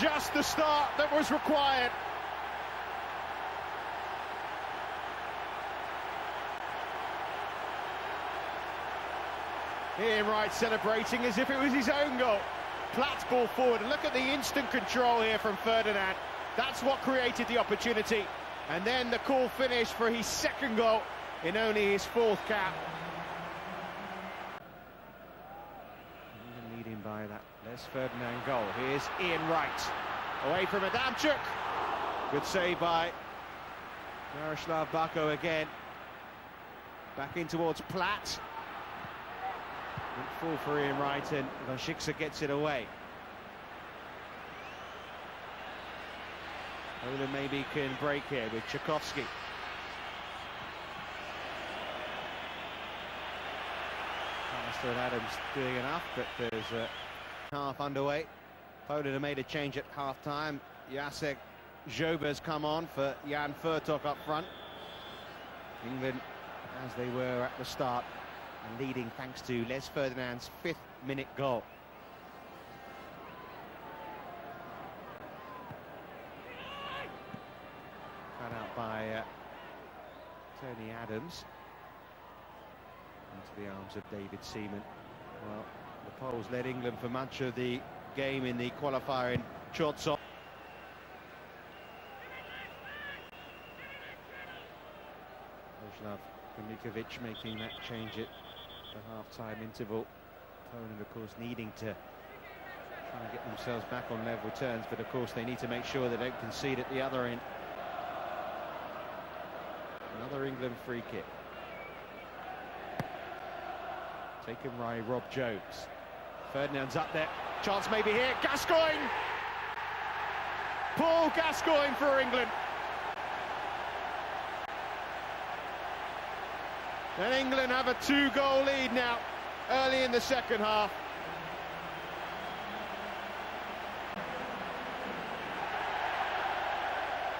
just the start that was required. Ian Wright celebrating as if it was his own goal. Platt's ball forward, and look at the instant control here from Ferdinand. That's what created the opportunity. And then the cool finish for his second goal in only his fourth cap. Even leading by that Les Ferdinand goal. Here's Ian Wright, away from Adamchuk. Good save by Miroslav Bako again. Back in towards Platt. Good fall for Ian Wright, and Lashiksa gets it away. Poland maybe can break here with Tchaikovsky. Alistair and Adams doing enough, but there's a half underway. Poland have made a change at half-time. Jacek Jober's come on for Jan Furtok up front. England, as they were at the start, and leading thanks to Les Ferdinand's 5th-minute goal. Cut out by Tony Adams into the arms of David Seaman. Well, the Poles led England for much of the game in the qualifier in Chortsov. Miroslav Kominkovic making that change at the half-time interval. Poland, of course, needing to try and get themselves back on level terms, but of course they need to make sure they don't concede at the other end. Another England free kick. Taken by Rob Jones. Ferdinand's up there. Chance maybe here. Gascoigne! Paul Gascoigne for England. And England have a 2-goal lead now, early in the second half.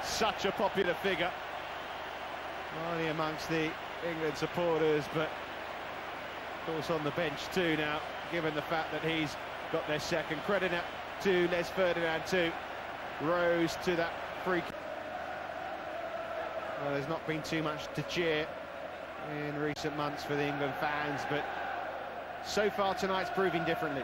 Such a popular figure. Not only amongst the England supporters, but of course on the bench too now, given the fact that he's got their second. Credit to Les Ferdinand too. Rose to that free kick. Well, there's not been too much to cheer in recent months for the England fans, but so far tonight's proving differently.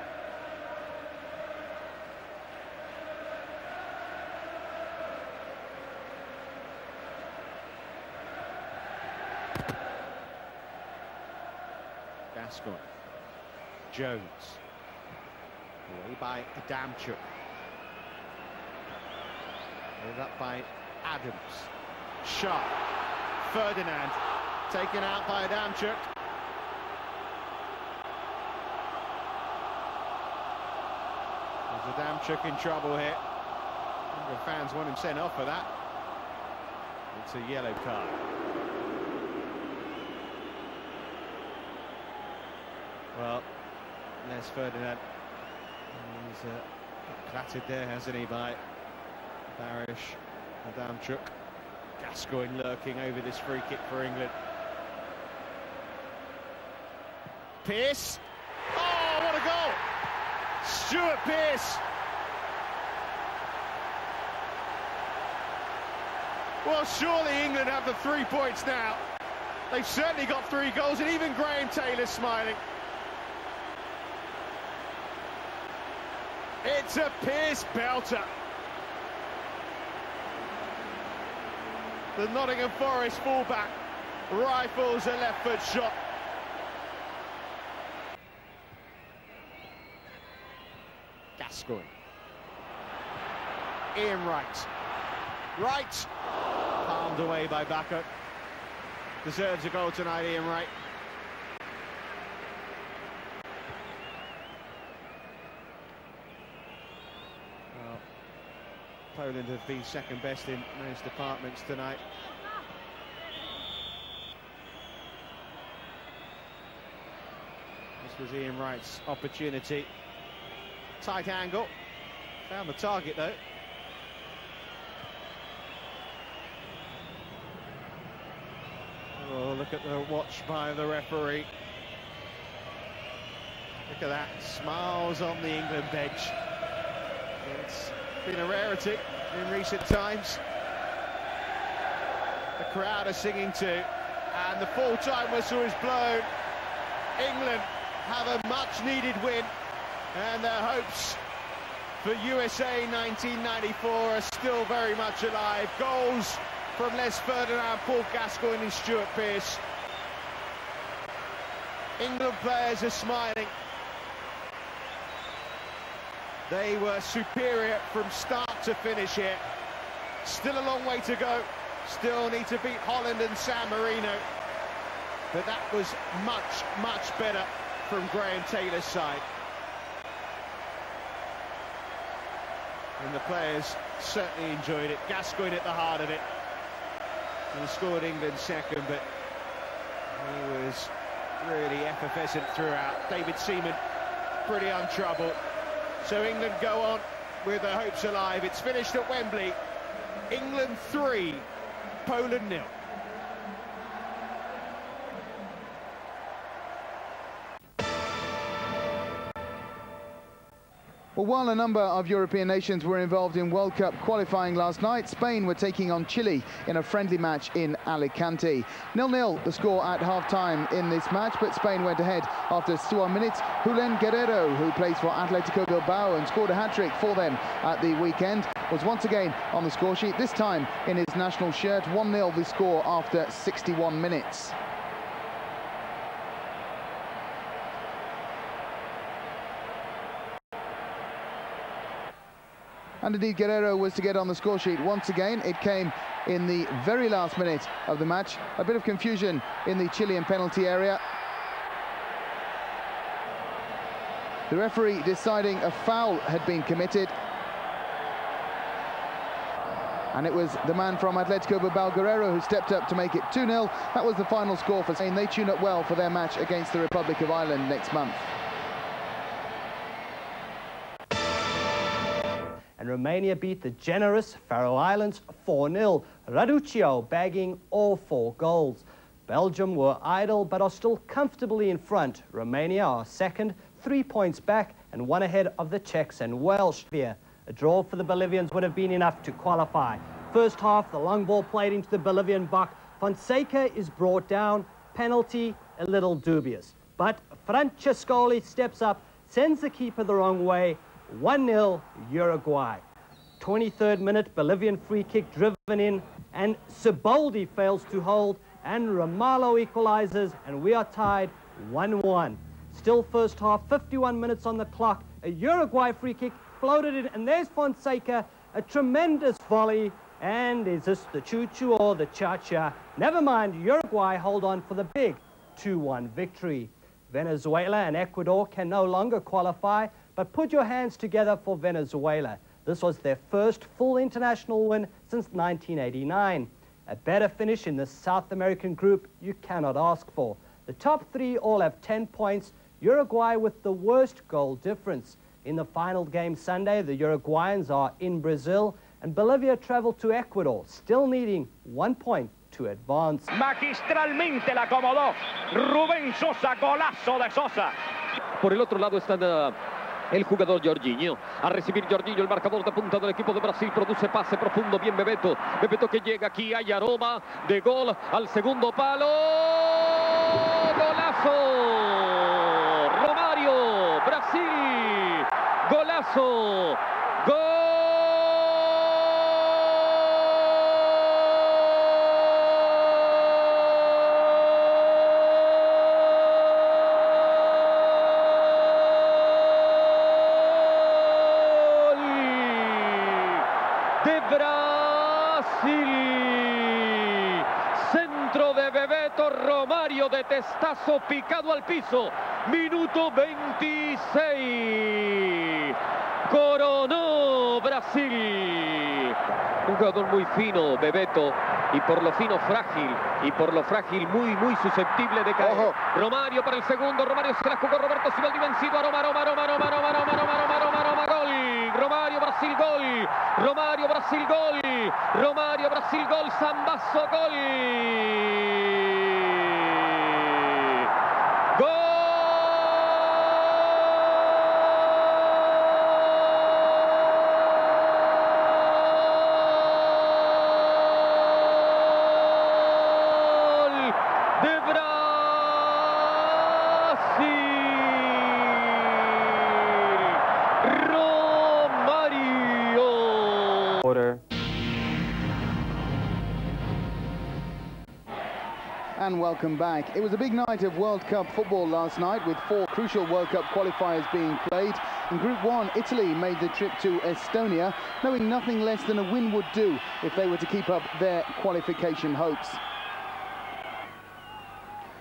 Gascoigne. Jones. Away by Adamchuk. Held up by Adams. Sharp. Ferdinand. Taken out by Adamchuk. There's Adamchuk in trouble here. England fans want him sent off for that. It's a yellow card. Well, Les Ferdinand, he's clattered there, hasn't he, by Barish, Adamchuk. Gascoigne lurking over this free kick for England. Pearce. Oh, what a goal! Stuart Pearce. Well, surely England have the 3 points now. They've certainly got 3 goals, and even Graham Taylor's smiling. It's a Pearce belter. The Nottingham Forest fullback rifles a left-foot shot. Gascoigne. Ian Wright. Wright. Palmed away by Bako. Deserves a goal tonight, Ian Wright. Well, Poland have been second best in most departments tonight. This was Ian Wright's opportunity. Tight angle. Found the target though. Oh, look at the watch by the referee. Look at that. Smiles on the England bench. It's Been a rarity in recent times. The crowd are singing too, and the full-time whistle is blown. England have a much-needed win, and their hopes for USA 1994 are still very much alive. Goals from Les Ferdinand, Paul Gascoigne and Stuart Pearce. England players are smiling. They were superior from start to finish here. Still a long way to go. Still need to beat Holland and San Marino. But that was much, much better from Graham Taylor's side. And the players certainly enjoyed it. Gascoigne at the heart of it. He scored England second, but he was really effervescent throughout. David Seaman pretty untroubled. So England go on with their hopes alive. It's finished at Wembley. England 3, Poland 0. Well, while a number of European nations were involved in World Cup qualifying last night, Spain were taking on Chile in a friendly match in Alicante. 0-0 the score at half-time in this match, but Spain went ahead after 61 minutes. Julen Guerrero, who plays for Atletico Bilbao and scored a hat-trick for them at the weekend, was once again on the score sheet, this time in his national shirt. 1-0 the score after 61 minutes. And indeed, Guerrero was to get on the score sheet once again. It came in the very last minute of the match. A bit of confusion in the Chilean penalty area. The referee deciding a foul had been committed. And it was the man from Atletico Bilbao, Guerrero, who stepped up to make it 2-0. That was the final score for Spain. They tune up well for their match against the Republic of Ireland next month. And Romania beat the generous Faroe Islands 4-0. Raduccio bagging all 4 goals. Belgium were idle but are still comfortably in front. Romania are second, 3 points back and 1 ahead of the Czechs and Welsh. A draw for the Bolivians would have been enough to qualify. First half, the long ball played into the Bolivian box. Fonseca is brought down, penalty a little dubious. But Francescoli steps up, sends the keeper the wrong way. 1-0 Uruguay. 23rd minute, Bolivian free kick driven in, and Siboldi fails to hold, and Ramalho equalizes, and we are tied 1-1. Still first half, 51 minutes on the clock. A Uruguay free kick floated in, and there's Fonseca, a tremendous volley. And is this the choo-choo or the cha-cha? Never mind, Uruguay hold on for the big 2-1 victory. Venezuela and Ecuador can no longer qualify, but put your hands together for Venezuela. This was their first full international win since 1989. A better finish in the South American group you cannot ask for. The top 3 all have 10 points, Uruguay with the worst goal difference. In the final game Sunday, the Uruguayans are in Brazil, and Bolivia travel to Ecuador, still needing 1 point to advance. Magistralmente la acomodó Rubén Sosa, golazo de Sosa. Por el otro lado está el jugador Jorginho. A recibir Jorginho, el marcador de punta del equipo de Brasil, produce pase profundo, bien Bebeto. Bebeto que llega aquí, hay aroma de gol al segundo palo. ¡Golazo! Romario, Brasil. ¡Golazo! ¡Gol! De Brasil, centro de Bebeto, Romario de testazo picado al piso, minuto 26, coronó Brasil. Un jugador muy fino, Bebeto, y por lo fino frágil, y por lo frágil muy susceptible de caer. Ojo. Romario para el segundo, Romario se la jugó, Roberto Siboldi vencido, Roma, gol. Romario, Brasil, gol. Romario, Brasil, gol. Romario, Brasil, gol. Zambazo, gol. Gol. and welcome back. It was a big night of World Cup football last night, with 4 crucial World Cup qualifiers being played. In Group 1, Italy made the trip to Estonia, knowing nothing less than a win would do if they were to keep up their qualification hopes.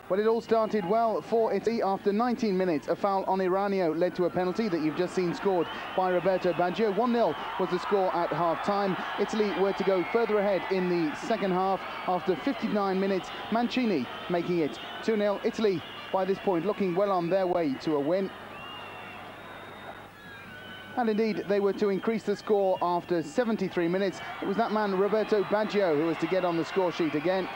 Well, it all started well for Italy. After 19 minutes, a foul on Iranio led to a penalty that you've just seen scored by Roberto Baggio. 1-0 was the score at half-time. Italy were to go further ahead in the second half after 59 minutes. Mancini making it 2-0. Italy, by this point, looking well on their way to a win. And indeed, they were to increase the score after 73 minutes. It was that man, Roberto Baggio, who was to get on the score sheet again.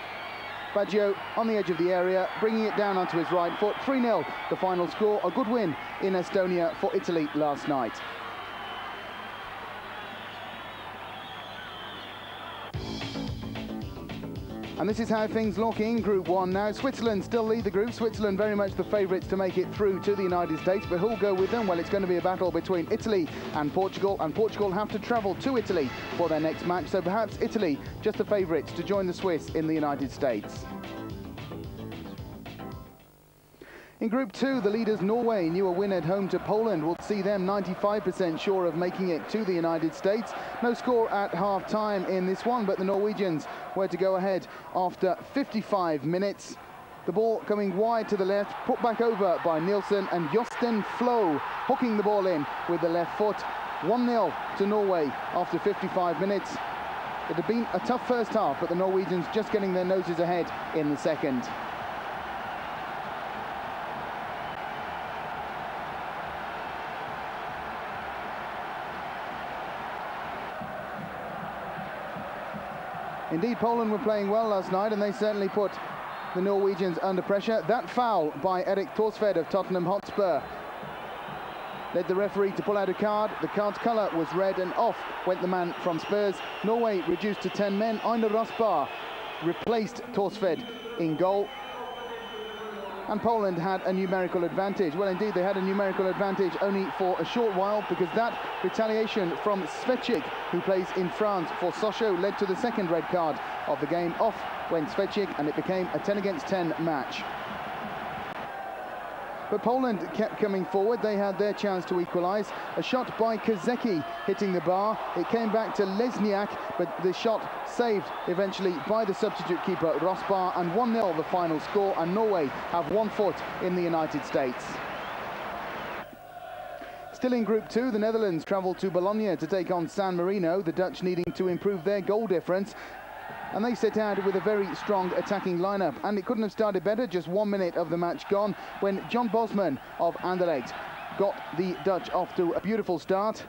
Baggio on the edge of the area, bringing it down onto his right foot. 3-0, the final score. A good win in Estonia for Italy last night. And this is how things look in Group 1 now. Switzerland still lead the group. Switzerland very much the favourites to make it through to the United States. But who'll go with them? Well, it's going to be a battle between Italy and Portugal. And Portugal have to travel to Italy for their next match. So perhaps Italy just the favourites to join the Swiss in the United States. In Group 2, the leaders Norway knew a win at home to Poland will see them 95% sure of making it to the United States. No score at half-time in this one, but the Norwegians were to go ahead after 55 minutes. The ball coming wide to the left, put back over by Nielsen, and Jostein Flo hooking the ball in with the left foot. 1-0 to Norway after 55 minutes. It had been a tough first half, but the Norwegians just getting their noses ahead in the second. Indeed, Poland were playing well last night, and they certainly put the Norwegians under pressure. That foul by Erik Thorsved of Tottenham Hotspur led the referee to pull out a card. The card's colour was red, and off went the man from Spurs. Norway reduced to 10 men. Einar Rosbar replaced Thorsved in goal. And Poland had a numerical advantage. Well, indeed, they had a numerical advantage only for a short while, because that retaliation from Svečík, who plays in France for Sochaux, led to the second red card of the game. Off went Svečík, and it became a 10-against-10 match. But Poland kept coming forward. They had their chance to equalise. A shot by Kozecki hitting the bar. It came back to Lesniak, but the shot saved eventually by the substitute keeper Rosbar, and 1-0 the final score, and Norway have 1 foot in the United States. Still in Group 2, the Netherlands travel to Bologna to take on San Marino, the Dutch needing to improve their goal difference. And they set out with a very strong attacking lineup, and it couldn't have started better. Just 1 minute of the match gone when John Bosman of Anderlecht got the Dutch off to a beautiful start.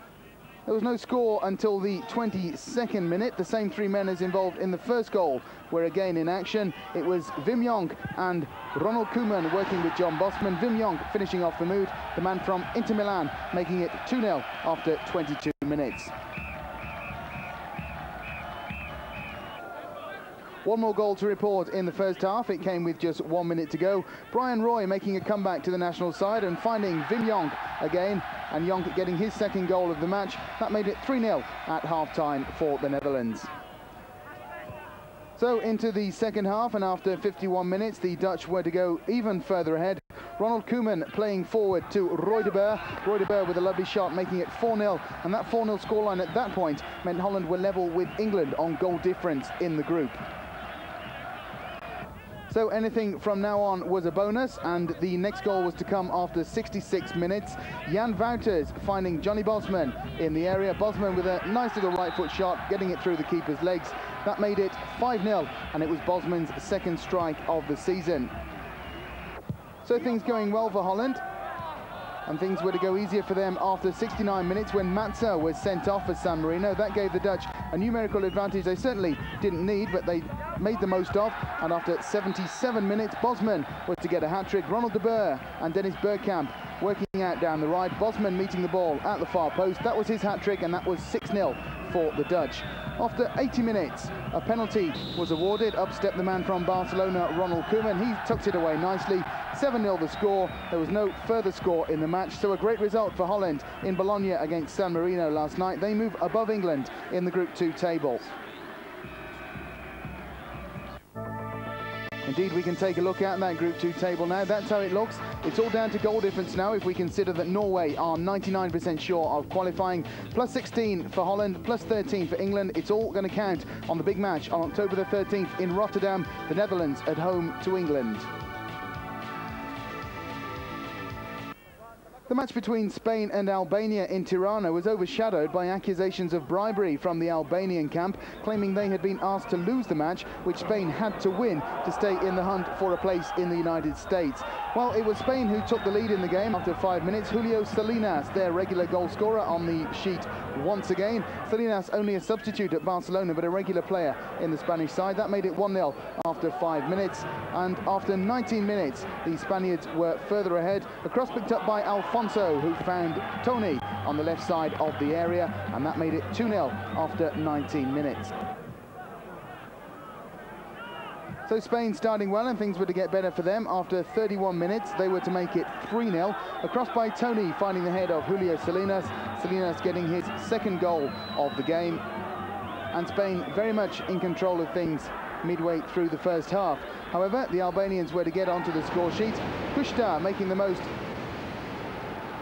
There was no score until the 22nd minute. The same 3 men as involved in the first goal were again in action. It was Wim Jonk and Ronald Koeman working with John Bosman. Wim Jonk finishing off the mood, the man from Inter Milan, making it 2-0 after 22 minutes. One more goal to report in the first half. It came with just 1 minute to go. Brian Roy making a comeback to the national side and finding Wim Jonk again, and Jonk getting his second goal of the match. That made it 3-0 at half-time for the Netherlands. So into the second half, and after 51 minutes, the Dutch were to go even further ahead. Ronald Koeman playing forward to Roy de Boer. Roy de Boer with a lovely shot, making it 4-0. And that 4-0 scoreline at that point meant Holland were level with England on goal difference in the group. So anything from now on was a bonus, and the next goal was to come after 66 minutes. Jan Wouters finding Johnny Bosman in the area. Bosman with a nice little right foot shot, getting it through the keeper's legs. That made it 5-0, and it was Bosman's second strike of the season. So things going well for Holland, and things were to go easier for them after 69 minutes when Matza was sent off for San Marino. That gave the Dutch a numerical advantage they certainly didn't need, but they made the most of. And after 77 minutes, Bosman was to get a hat-trick. Ronald de Boer and Dennis Bergkamp working out down the right. Bosman meeting the ball at the far post. That was his hat-trick, and that was 6-0 for the Dutch. After 80 minutes, a penalty was awarded. Up stepped the man from Barcelona, Ronald Koeman. He tucked it away nicely. 7-0 the score. There was no further score in the match, so a great result for Holland in Bologna against San Marino last night. They move above England in the Group 2 table. Indeed, we can take a look at that Group 2 table now. That's how it looks. It's all down to goal difference now if we consider that Norway are 99% sure of qualifying. Plus 16 for Holland, plus 13 for England. It's all going to count on the big match on October the 13th in Rotterdam, the Netherlands at home to England. The match between Spain and Albania in Tirana was overshadowed by accusations of bribery from the Albanian camp, claiming they had been asked to lose the match, which Spain had to win to stay in the hunt for a place in the United States. Well, it was Spain who took the lead in the game after 5 minutes. Julio Salinas, their regular goal scorer, on the sheet once again. Salinas only a substitute at Barcelona, but a regular player in the Spanish side. That made it 1-0 after 5 minutes. And after 19 minutes, the Spaniards were further ahead. A cross picked up by Alfonso, who found Tony on the left side of the area, and that made it 2-0 after 19 minutes. So Spain starting well, and things were to get better for them. After 31 minutes, they were to make it 3-0. A cross by Tony, finding the head of Julio Salinas. Salinas getting his second goal of the game. And Spain very much in control of things midway through the first half. However, the Albanians were to get onto the score sheet. Kushta making the most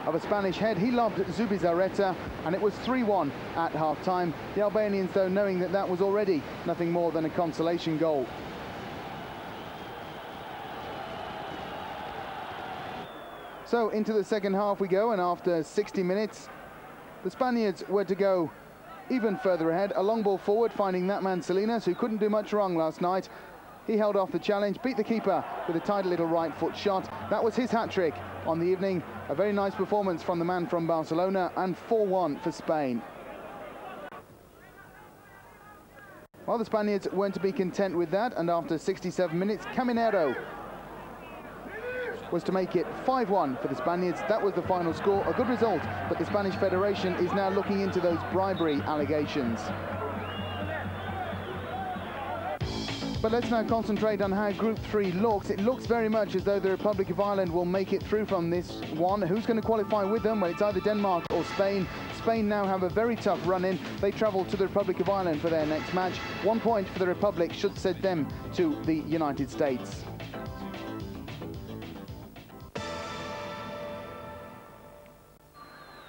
of a Spanish head. He lobbed Zubizarreta, and it was 3-1 at half-time. The Albanians, though, knowing that that was already nothing more than a consolation goal. So into the second half we go, and after 60 minutes, the Spaniards were to go even further ahead. A long ball forward, finding that man Salinas, who couldn't do much wrong last night. He held off the challenge, beat the keeper with a tidy little right foot shot. That was his hat-trick on the evening. A very nice performance from the man from Barcelona, and 4-1 for Spain. Well, the Spaniards weren't to be content with that, and after 67 minutes, Caminero was to make it 5-1 for the Spaniards. That was the final score. A good result, but the Spanish Federation is now looking into those bribery allegations. But let's now concentrate on how Group 3 looks. It looks very much as though the Republic of Ireland will make it through from this one. Who's going to qualify with them? Well, it's either Denmark or Spain. Spain now have a very tough run-in. They travel to the Republic of Ireland for their next match. 1 point for the Republic should send them to the United States.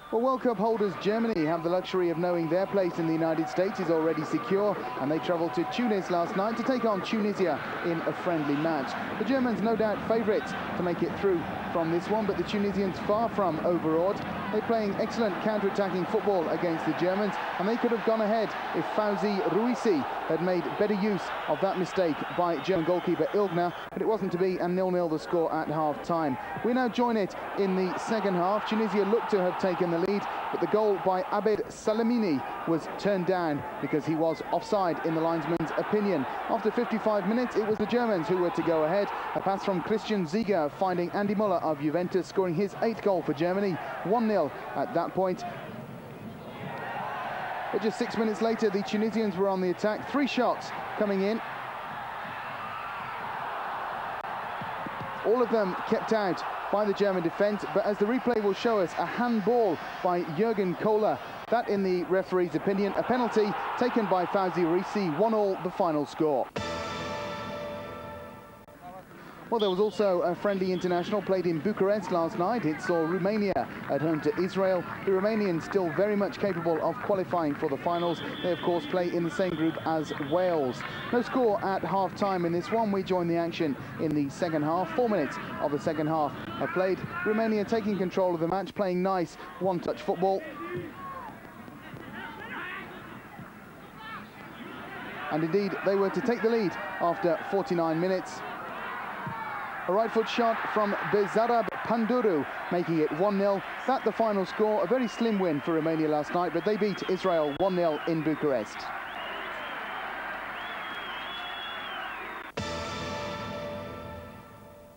Well, World Cup holders Germany have the luxury of knowing their place in the United States is already secure, and they travelled to Tunis last night to take on Tunisia in a friendly match. The Germans no doubt favourites to make it through from this one, but the Tunisians far from overawed. They're playing excellent counter-attacking football against the Germans, and they could have gone ahead if Fauzi Ruisi had made better use of that mistake by German goalkeeper Ilgner, but it wasn't to be, and 0-0 the score at half-time. We now join it in the second half. Tunisia looked to have taken the lead, but the goal by Abed Salamini was turned down because he was offside in the linesman's opinion. After 55 minutes, it was the Germans who were to go ahead. A pass from Christian Ziege finding Andy Muller of Juventus, scoring his 8th goal for Germany, 1-0 at that point. But just 6 minutes later, the Tunisians were on the attack. 3 shots coming in. All of them kept out by the German defence, but as the replay will show us, a handball by Jürgen Kohler. That, in the referee's opinion, a penalty taken by Fauzi Ruisi. 1-1 the final score. Well, there was also a friendly international played in Bucharest last night. It saw Romania at home to Israel. The Romanians still very much capable of qualifying for the finals. They, of course, play in the same group as Wales. No score at half-time in this one. We join the action in the second half. 4 minutes of the second half are played. Romania taking control of the match, playing nice one-touch football. And indeed, they were to take the lead after 49 minutes. A right foot shot from Bezarab Panduru, making it 1-0. That the final score. A very slim win for Romania last night, but they beat Israel 1-0 in Bucharest. It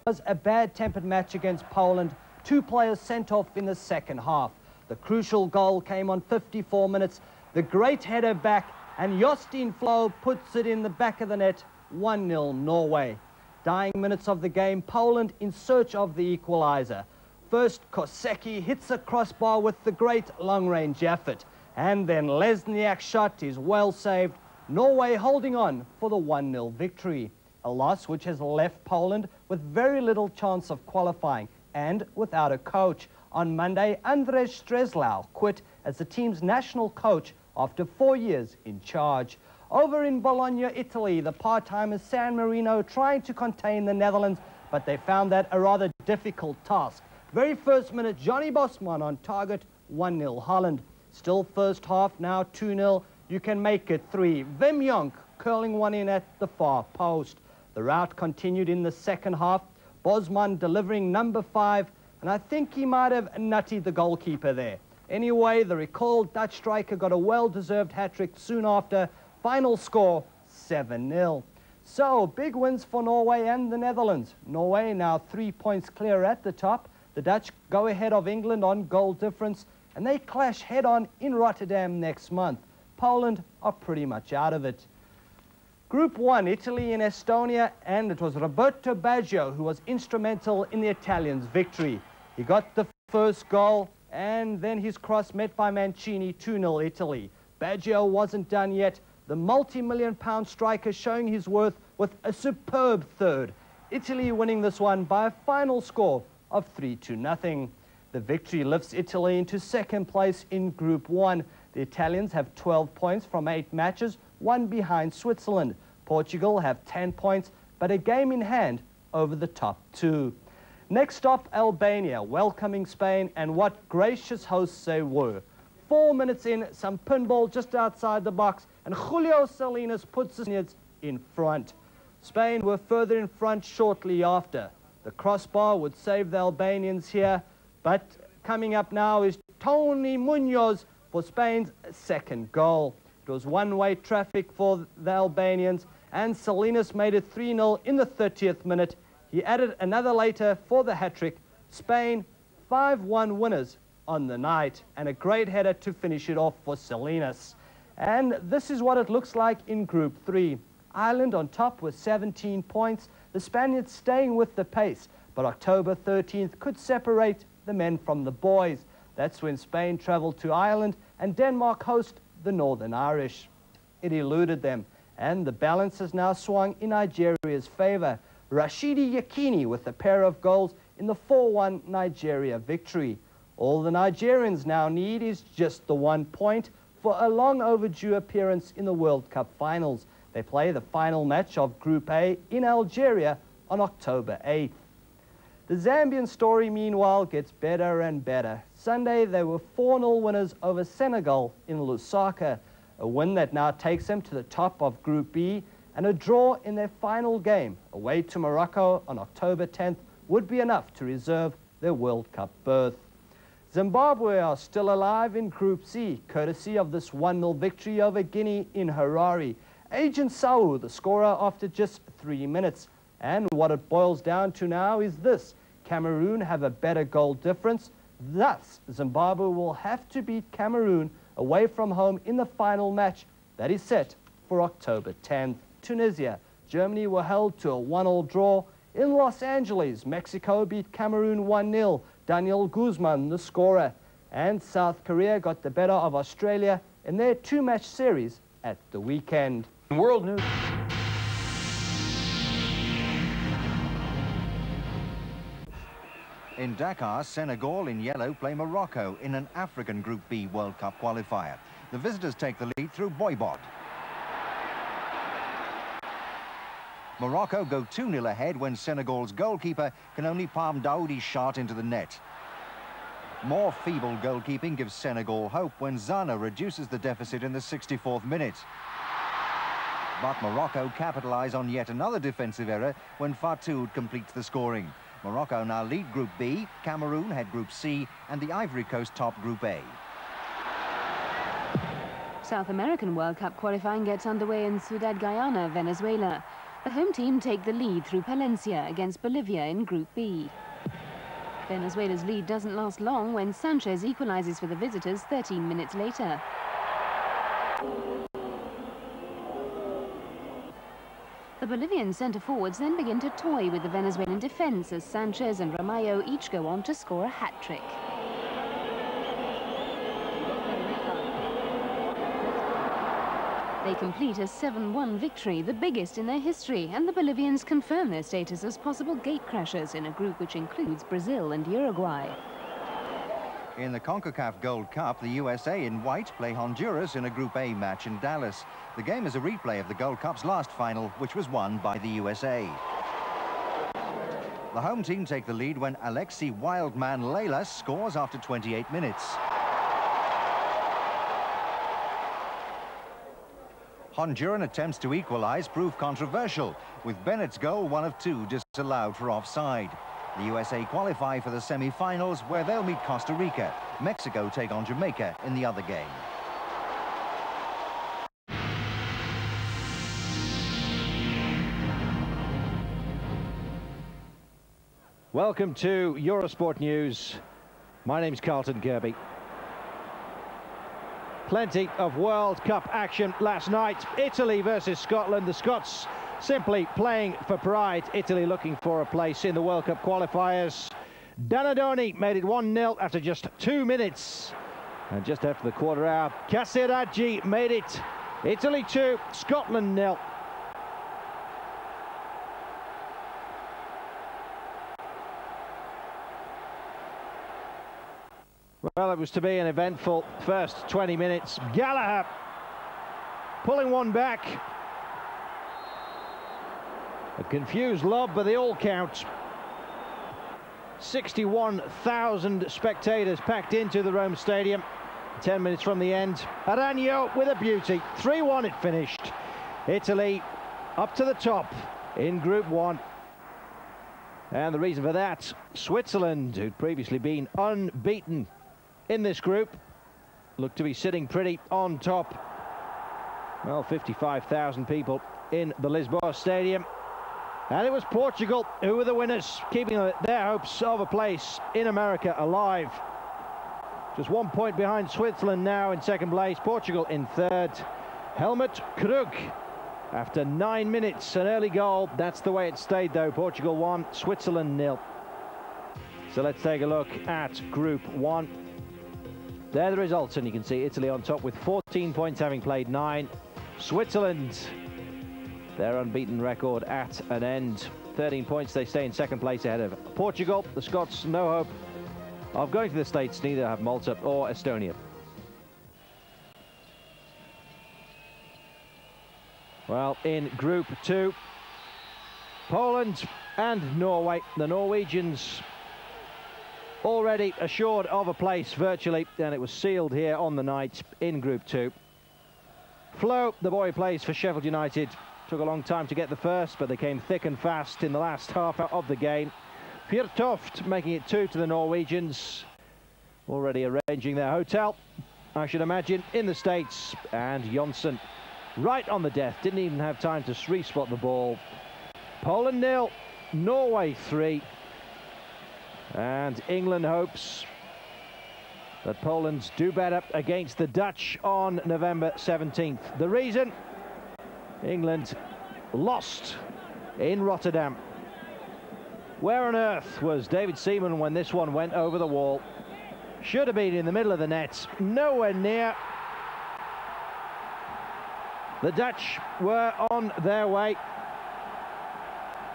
was a bad-tempered match against Poland. 2 players sent off in the second half. The crucial goal came on 54 minutes. The great header back, and Jostein Flo puts it in the back of the net. 1-0 Norway. Dying minutes of the game, Poland in search of the equaliser. First, Kosecki hits a crossbar with the great long-range effort. And then Lesniak's shot is well saved. Norway holding on for the 1-0 victory. a loss which has left Poland with very little chance of qualifying and without a coach. On Monday, Andrzej Streslau quit as the team's national coach after 4 years in charge. Over in Bologna, Italy, the part-timers San Marino trying to contain the Netherlands, but they found that a rather difficult task. Very first minute, Johnny Bosman on target, 1-0 Holland. Still first half, now 2-0. You can make it 3. Wim Jonk curling one in at the far post. The rout continued in the second half. Bosman delivering number 5, and I think he might have nuttied the goalkeeper there. Anyway, the recalled Dutch striker got a well-deserved hat-trick soon after. Final score, 7-0. So, big wins for Norway and the Netherlands. Norway now 3 points clear at the top. The Dutch go ahead of England on goal difference, and they clash head-on in Rotterdam next month. Poland are pretty much out of it. Group 1, Italy and Estonia, and it was Roberto Baggio who was instrumental in the Italians' victory. He got the first goal, and then his cross met by Mancini, 2-0 Italy. Baggio wasn't done yet. The multi-million-pound striker showing his worth with a superb third. Italy winning this one by a final score of 3-0. The victory lifts Italy into second place in Group 1. The Italians have 12 points from 8 matches, 1 behind Switzerland. Portugal have 10 points, but a game in hand over the top 2. Next stop, Albania, welcoming Spain, and what gracious hosts they were. 4 minutes in, some pinball just outside the box, and Julio Salinas puts the Spaniards in front. Spain were further in front shortly after. The crossbar would save the Albanians here, but coming up now is Tony Munoz for Spain's second goal. It was one-way traffic for the Albanians, and Salinas made it 3-0 in the 30th minute. He added another later for the hat-trick. Spain 5-1 winners on the night, and a great header to finish it off for Salinas. And this is what it looks like in Group 3. Ireland on top with 17 points. The Spaniards staying with the pace, but October 13th could separate the men from the boys. That's when Spain travelled to Ireland and Denmark host the Northern Irish. It eluded them, and the balance has now swung in Nigeria's favour. Rashidi Yekini with a pair of goals in the 4-1 Nigeria victory. All the Nigerians now need is just the 1 point for a long overdue appearance in the World Cup finals. They play the final match of Group A in Algeria on October 8th. The Zambian story, meanwhile, gets better and better. Sunday, they were 4-0 winners over Senegal in Lusaka, a win that now takes them to the top of Group B, and a draw in their final game away to Morocco on October 10th would be enough to reserve their World Cup berth. Zimbabwe are still alive in Group C, courtesy of this 1-0 victory over Guinea in Harare. Agent Sau, the scorer after just 3 minutes. And what it boils down to now is this. Cameroon have a better goal difference. Thus, Zimbabwe will have to beat Cameroon away from home in the final match that is set for October 10th. Tunisia, Germany were held to a 1-1 draw. In Los Angeles, Mexico beat Cameroon 1-0. Daniel Guzman, the scorer. And South Korea got the better of Australia in their 2-match series at the weekend. World news. In Dakar, Senegal in yellow play Morocco in an African Group B World Cup qualifier. The visitors take the lead through Boybot. Morocco go 2-0 ahead when Senegal's goalkeeper can only palm Daoudi's shot into the net. More feeble goalkeeping gives Senegal hope when Zana reduces the deficit in the 64th minute. But Morocco capitalise on yet another defensive error when Fatoud completes the scoring. Morocco now lead Group B, Cameroon head Group C, and the Ivory Coast top Group A. South American World Cup qualifying gets underway in Ciudad Guyana, Venezuela. The home team take the lead through Palencia against Bolivia in Group B. Venezuela's lead doesn't last long when Sanchez equalises for the visitors 13 minutes later. The Bolivian centre-forwards then begin to toy with the Venezuelan defence as Sanchez and Ramallo each go on to score a hat-trick. They They complete a 7-1 victory, the biggest in their history, and the Bolivians confirm their status as possible gatecrashers in a group which includes Brazil and Uruguay. In the CONCACAF Gold Cup, the USA in white play Honduras in a Group A match in Dallas. The game is a replay of the Gold Cup's last final, which was won by the USA. The home team take the lead when Alexi Wildman Layla scores after 28 minutes. Honduran attempts to equalize prove controversial, with Bennett's goal one of two disallowed for offside. The USA qualify for the semi-finals, where they'll meet Costa Rica. Mexico take on Jamaica in the other game. Welcome to Eurosport News. My name's Carlton Kirby. Plenty of World Cup action last night. Italy versus Scotland. The Scots simply playing for pride. Italy looking for a place in the World Cup qualifiers. Donadoni made it 1-0 after just 2 minutes. And just after the quarter hour, Casiraghi made it. Italy 2, Scotland 0. Well, it was to be an eventful first 20 minutes. Gallagher pulling one back. A confused lob, but they all count. 61,000 spectators packed into the Rome Stadium. 10 minutes from the end. Aranio with a beauty. 3-1 it finished. Italy up to the top in Group 1. And the reason for that, Switzerland, who'd previously been unbeaten in this group, look to be sitting pretty on top. Well, 55,000 people in the Lisboa Stadium. And it was Portugal who were the winners, keeping their hopes of a place in America alive. Just 1 point behind Switzerland now in second place. Portugal in third. Helmut Krug, after 9 minutes, an early goal. That's the way it stayed, though. Portugal 1, Switzerland 0. So let's take a look at Group 1. There are the results, and you can see Italy on top with 14 points, having played 9. Switzerland, their unbeaten record at an end. 13 points, they stay in second place ahead of Portugal. The Scots, no hope of going to the States, neither have Malta or Estonia. Well, in Group 2, Poland and Norway. The Norwegians already assured of a place virtually, and it was sealed here on the night in Group 2. Flo, the boy who plays for Sheffield United, took a long time to get the first, but they came thick and fast in the last half of the game. Fjørtoft making it 2 to the Norwegians, already arranging their hotel, I should imagine, in the States. And Jonsson right on the death, didn't even have time to respot the ball. Poland 0, Norway 3. And England hopes that Poland do better against the Dutch on November 17th. The reason? England lost in Rotterdam. Where on earth was David Seaman when this one went over the wall? Should have been in the middle of the net, nowhere near. The Dutch were on their way.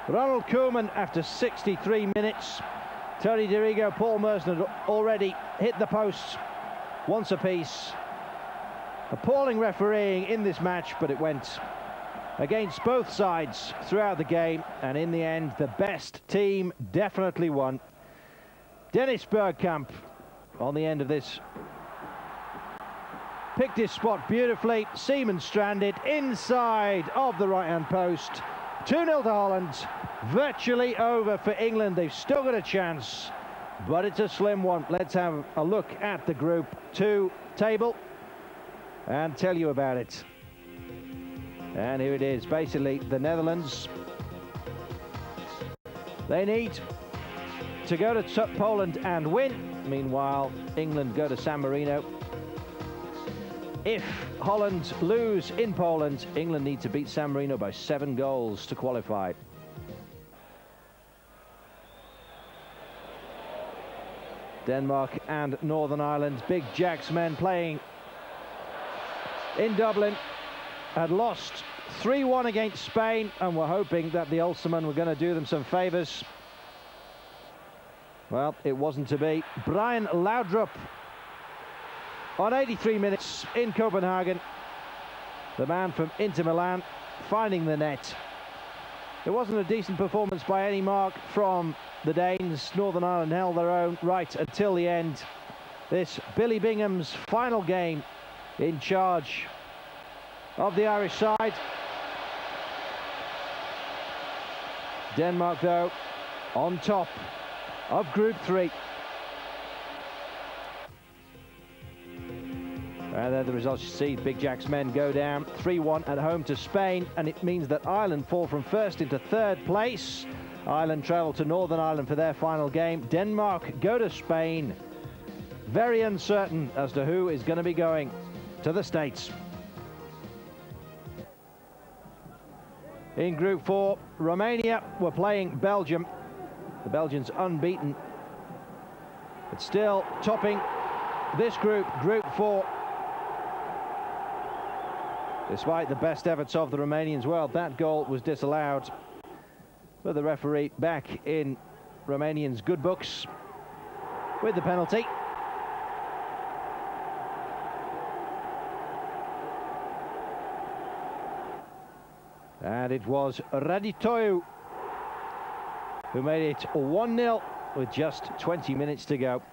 Ronald Koeman after 63 minutes. Tony Dirigo, Paul Merson had already hit the posts once apiece. Appalling refereeing in this match, but it went against both sides throughout the game, and in the end the best team definitely won. Dennis Bergkamp on the end of this picked his spot beautifully. Seaman stranded inside of the right hand post. 2-0 to Holland. Virtually over for England. They've still got a chance, but it's a slim one. Let's have a look at the Group 2 table and tell you about it. And here it is. Basically, the Netherlands, they need to go to Poland and win. Meanwhile, England go to San Marino. If Holland lose in Poland, England need to beat San Marino by 7 goals to qualify. Denmark and Northern Ireland, Big Jack's men playing in Dublin. had lost 3-1 against Spain and were hoping that the Ulstermen were going to do them some favours. Well, it wasn't to be. Brian Laudrup on 83 minutes in Copenhagen. The man from Inter Milan finding the net. It wasn't a decent performance by any mark from the Danes. Northern Ireland held their own right until the end. This Billy Bingham's final game in charge of the Irish side. Denmark, though, on top of Group 3. And there the results you see. Big Jack's men go down 3-1 at home to Spain, and it means that Ireland fall from first into third place. Ireland travel to Northern Ireland for their final game. Denmark go to Spain. Very uncertain as to who is going to be going to the States. In Group 4, Romania were playing Belgium. The Belgians unbeaten, but still topping this group, Group 4. Despite the best efforts of the Romanians, well, that goal was disallowed. But the referee back in Romanians' good books with the penalty. And it was Raditoiu who made it 1-0 with just 20 minutes to go.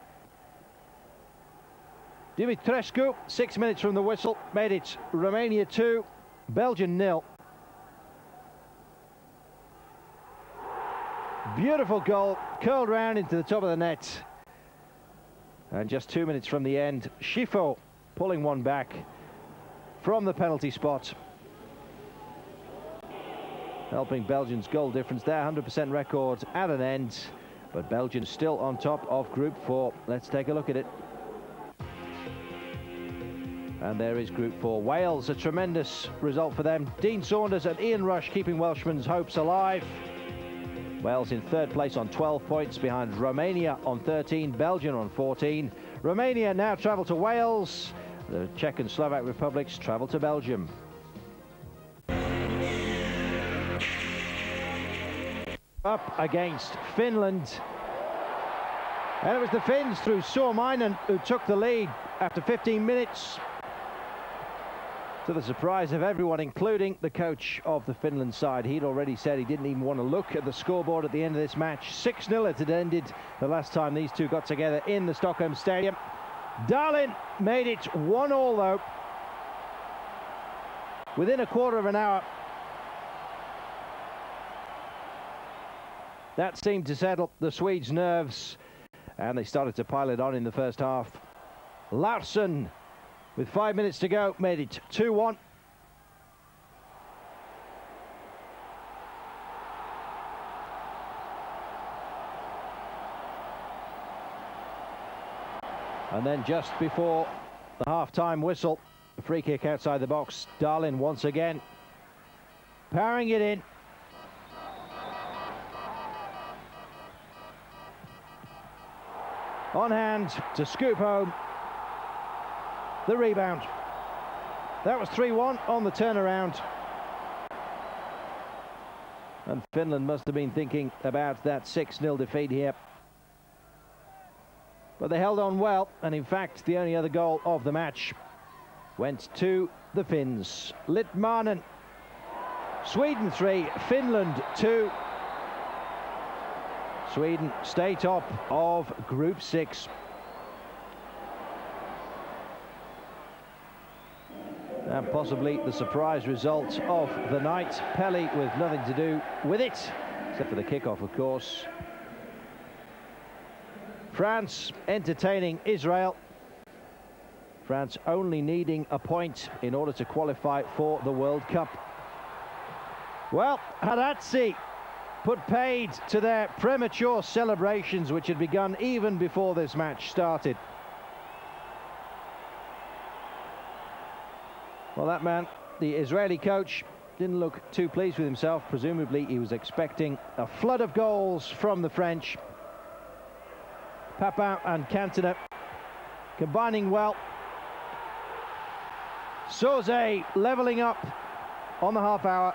Dumitrescu, 6 minutes from the whistle, made it Romania 2, Belgium 0. Beautiful goal, curled round into the top of the net. And just 2 minutes from the end, Schifo pulling one back from the penalty spot, helping Belgium's goal difference. Their 100% record at an end, but Belgium still on top of Group 4. Let's take a look at it. And there is Group 4. Wales, a tremendous result for them. Dean Saunders and Ian Rush keeping Welshmen's hopes alive. Wales in third place on 12 points, behind Romania on 13, Belgium on 14. Romania now travel to Wales. The Czech and Slovak republics travel to Belgium. Up against Finland. And it was the Finns through Suominen who took the lead after 15 minutes. To the surprise of everyone, including the coach of the Finland side. He'd already said he didn't even want to look at the scoreboard at the end of this match. 6-0 it had ended the last time these two got together in the Stockholm Stadium. Dahlin made it 1-1 though. Within a quarter of an hour. That seemed to settle the Swedes' nerves, and they started to pile it on in the first half. Larsson, with 5 minutes to go, made it 2-1. And then just before the half-time whistle, a free kick outside the box. Dahlin once again powering it in. On hand to scoop home the rebound. That was 3-1 on the turnaround. And Finland must have been thinking about that 6-0 defeat here. But they held on well, and in fact the only other goal of the match went to the Finns. Litmanen. Sweden 3, Finland 2. Sweden stay top of Group 6. And possibly the surprise result of the night. Pelly with nothing to do with it, except for the kickoff, of course. France entertaining Israel. France only needing a point in order to qualify for the World Cup. Well, Haradzi put paid to their premature celebrations, which had begun even before this match started. Well, that man, the Israeli coach, didn't look too pleased with himself. Presumably he was expecting a flood of goals from the French. Papin and Cantona combining well. Sauzet levelling up on the half hour.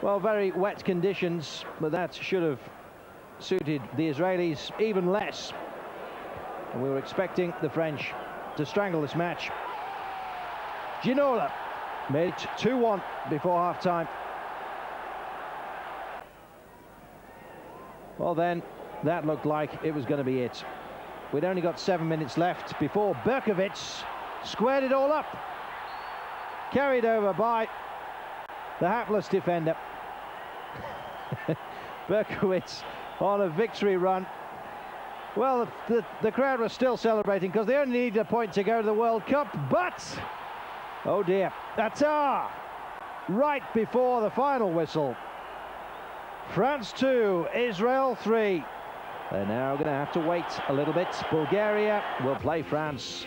Well, very wet conditions, but that should have suited the Israelis even less. And we were expecting the French to strangle this match. Ginola made it 2-1 before half-time. Well then, that looked like it was going to be it. We'd only got 7 minutes left before Berkovic squared it all up. Carried over by the hapless defender. Berkovic on a victory run. Well, the crowd was still celebrating because they only needed a point to go to the World Cup, but oh dear, Atar right before the final whistle. France 2, Israel 3. They're now going to have to wait a little bit. Bulgaria will play France.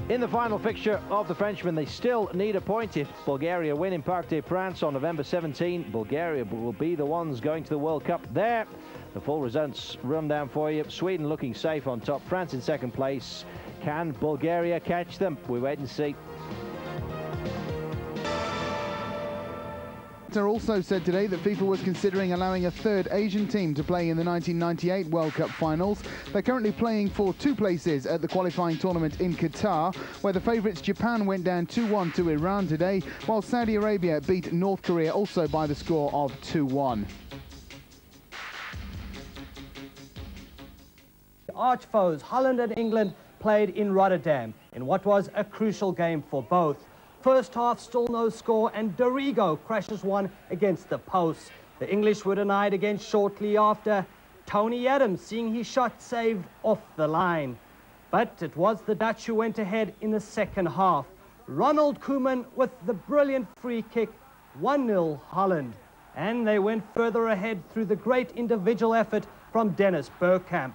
In the final fixture of the Frenchmen, they still need a point. If Bulgaria win in Parc des Princes on November 17, Bulgaria will be the ones going to the World Cup there. The full results run down for you. Sweden looking safe on top, France in second place. Can Bulgaria catch them? We wait and see. Also said today that FIFA was considering allowing a third Asian team to play in the 1998 World Cup finals. They're currently playing for 2 places at the qualifying tournament in Qatar, where the favourites Japan went down 2-1 to Iran today, while Saudi Arabia beat North Korea also by the score of 2-1. Arch foes Holland and England played in Rotterdam in what was a crucial game for both. First half, still no score, and Dorigo crashes one against the post. The English were denied again shortly after. Tony Adams seeing his shot saved off the line. But it was the Dutch who went ahead in the second half. Ronald Koeman with the brilliant free kick, 1-0 Holland. And they went further ahead through the great individual effort from Dennis Bergkamp.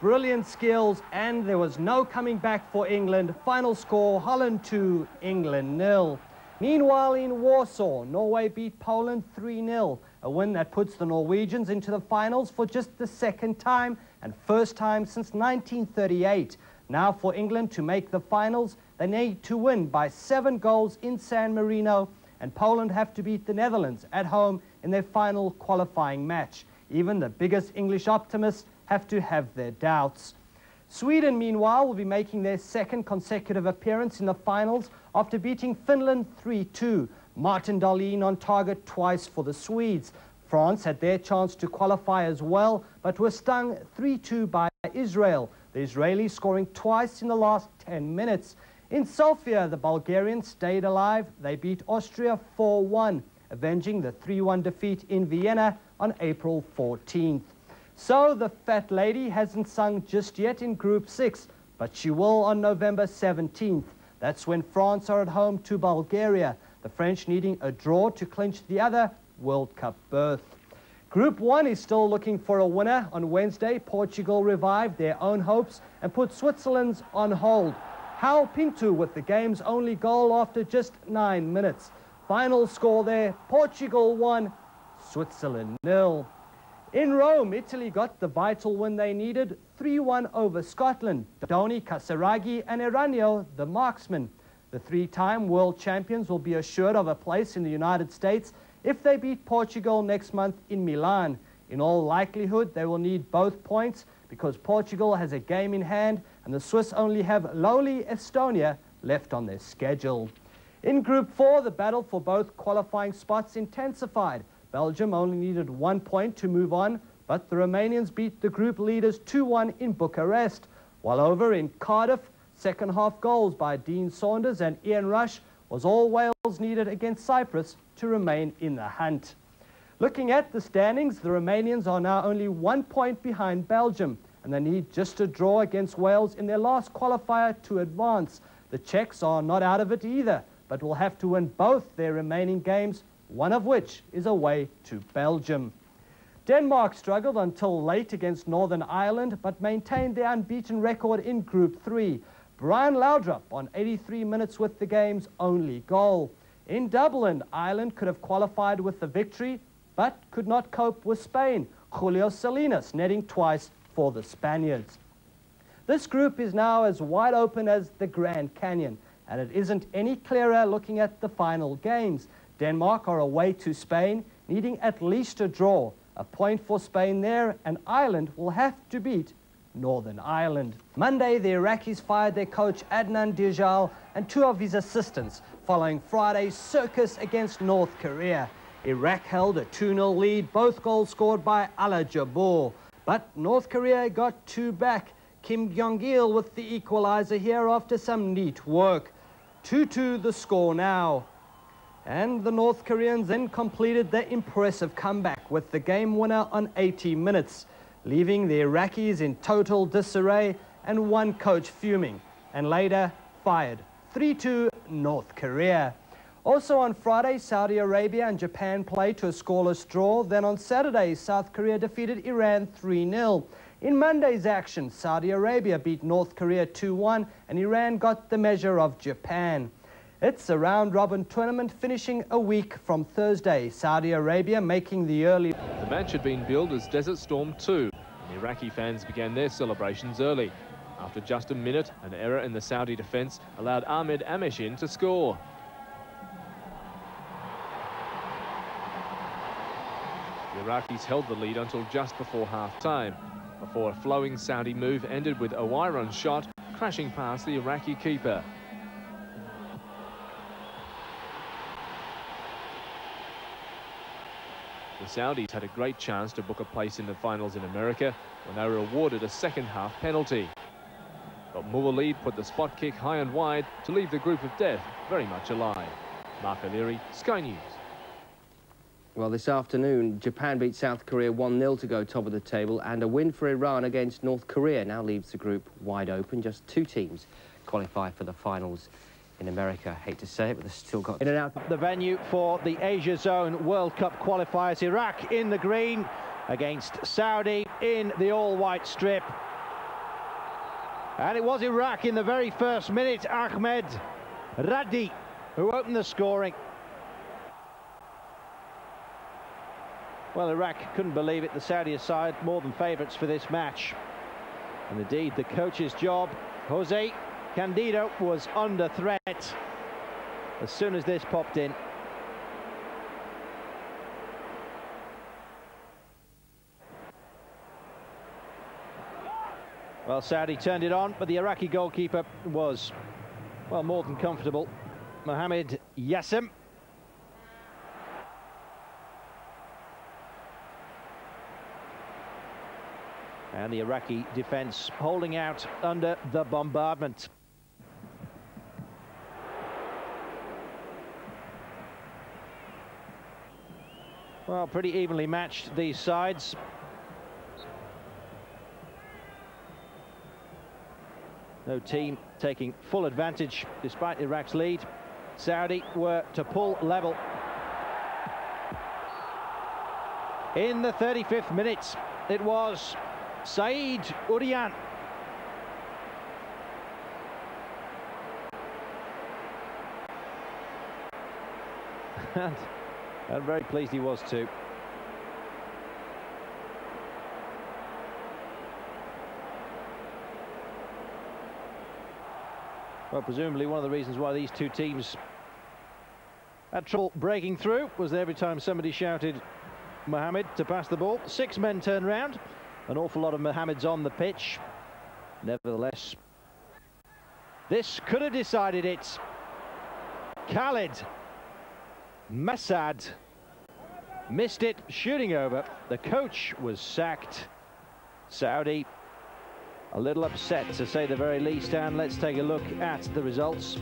Brilliant skills, and there was no coming back for England. Final score, Holland 2, England 0. Meanwhile, in Warsaw, Norway beat Poland 3-0. A win that puts the Norwegians into the finals for just the second time and first time since 1938. Now for England to make the finals, they need to win by 7 goals in San Marino, and Poland have to beat the Netherlands at home in their final qualifying match. Even the biggest English optimists have to have their doubts. Sweden, meanwhile, will be making their second consecutive appearance in the finals after beating Finland 3-2. Martin Dahlin on target twice for the Swedes. France had their chance to qualify as well, but were stung 3-2 by Israel, the Israelis scoring twice in the last 10 minutes. In Sofia, the Bulgarians stayed alive. They beat Austria 4-1, avenging the 3-1 defeat in Vienna on April 14th. So the fat lady hasn't sung just yet in Group 6, but she will on November 17th. That's when France are at home to Bulgaria, the French needing a draw to clinch the other World Cup berth. Group 1 is still looking for a winner. On Wednesday, Portugal revived their own hopes and put Switzerland's on hold. Hal Pinto with the game's only goal after just 9 minutes. Final score there, Portugal 1, Switzerland 0. In Rome, Italy got the vital win they needed, 3-1 over Scotland. Doni, Casiraghi and Eranio, the marksmen. The 3-time world champions will be assured of a place in the United States if they beat Portugal next month in Milan. In all likelihood, they will need both points because Portugal has a game in hand and the Swiss only have lowly Estonia left on their schedule. In Group 4, the battle for both qualifying spots intensified. Belgium only needed 1 point to move on, but the Romanians beat the group leaders 2-1 in Bucharest. While over in Cardiff, second half goals by Dean Saunders and Ian Rush was all Wales needed against Cyprus to remain in the hunt. Looking at the standings, the Romanians are now only 1 point behind Belgium, and they need just a draw against Wales in their last qualifier to advance. The Czechs are not out of it either, but will have to win both their remaining games, one of which is away to Belgium. Denmark struggled until late against Northern Ireland, but maintained their unbeaten record in Group 3. Brian Laudrup on 83 minutes with the game's only goal. In Dublin, Ireland could have qualified with the victory, but could not cope with Spain. Julio Salinas netting twice for the Spaniards. This group is now as wide open as the Grand Canyon, and it isn't any clearer looking at the final games. Denmark are away to Spain, needing at least a draw. A point for Spain there, and Ireland will have to beat Northern Ireland. Monday, the Iraqis fired their coach Adnan Dijal and 2 of his assistants following Friday's circus against North Korea. Iraq held a 2-0 lead, both goals scored by Ala Jabor. But North Korea got 2 back. Kim Jong-il with the equalizer here after some neat work. 2-2 the score now. And the North Koreans then completed their impressive comeback with the game winner on 80 minutes, leaving the Iraqis in total disarray and one coach fuming, and later fired. 3-2 North Korea. Also on Friday, Saudi Arabia and Japan played to a scoreless draw. Then on Saturday, South Korea defeated Iran 3-0. In Monday's action, Saudi Arabia beat North Korea 2-1 and Iran got the measure of Japan. It's a round-robin tournament finishing a week from Thursday. Saudi Arabia making the early... The match had been billed as Desert Storm 2, and Iraqi fans began their celebrations early. After just a minute, an error in the Saudi defence allowed Ahmed Ameshin to score. The Iraqis held the lead until just before half-time, before a flowing Saudi move ended with Owairan's shot crashing past the Iraqi keeper. The Saudis had a great chance to book a place in the finals in America when they were awarded a second-half penalty. But Mouwalid put the spot kick high and wide to leave the group of death very much alive. Mark O'Leary, Sky News. Well, this afternoon, Japan beat South Korea 1-0 to go top of the table, and a win for Iran against North Korea now leaves the group wide open. Just 2 teams qualify for the finals in America. Hate to say it, but they've still got... In and out the venue for the Asia Zone World Cup qualifiers. Iraq in the green against Saudi in the all-white strip. And it was Iraq in the very first minute. Ahmed Radi who opened the scoring. Well, Iraq couldn't believe it. The Saudi side more than favourites for this match. And indeed, the coach's job, Jose Candido, was under threat as soon as this popped in. Well, Saudi turned it on, but the Iraqi goalkeeper was, well, more than comfortable. Mohamed Yassim. And the Iraqi defence holding out under the bombardment. Well, pretty evenly matched, these sides. No team taking full advantage despite Iraq's lead. Saudi were to pull level. In the 35th minute, it was Saeed Urian. And very pleased he was too. Well, presumably one of the reasons why these 2 teams had trouble breaking through was that every time somebody shouted Mohammed to pass the ball, 6 men turned round. An awful lot of Mohammeds on the pitch. Nevertheless, this could have decided it. Khalid Masad missed it, shooting over. The coach was sacked. Saudi a little upset, to say the very least, and let's take a look at the results.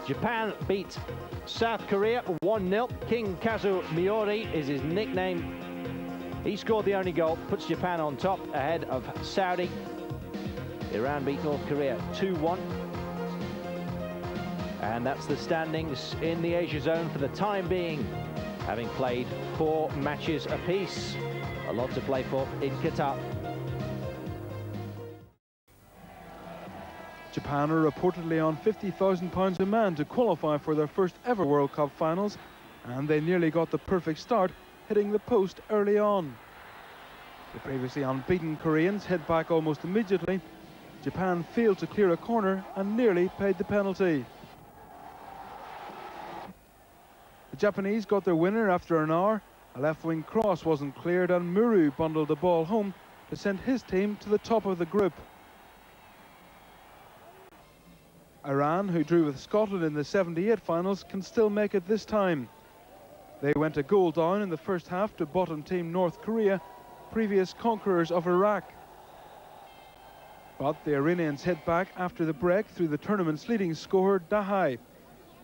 Japan beat South Korea 1-0. King Kazu Miori is his nickname. He scored the only goal, puts Japan on top ahead of Saudi. Iran beat North Korea 2-1. And that's the standings in the Asia Zone for the time being, having played 4 matches apiece. A lot to play for in Qatar. Japan are reportedly on £50,000 a man to qualify for their first ever World Cup finals, and they nearly got the perfect start, hitting the post early on. The previously unbeaten Koreans hit back almost immediately, Japan failed to clear a corner and nearly paid the penalty. The Japanese got their winner after an hour. A left-wing cross wasn't cleared and Muru bundled the ball home to send his team to the top of the group. Iran, who drew with Scotland in the '78 finals, can still make it this time. They went a goal down in the first half to bottom team North Korea, previous conquerors of Iraq. But the Iranians hit back after the break through the tournament's leading scorer, Dahai.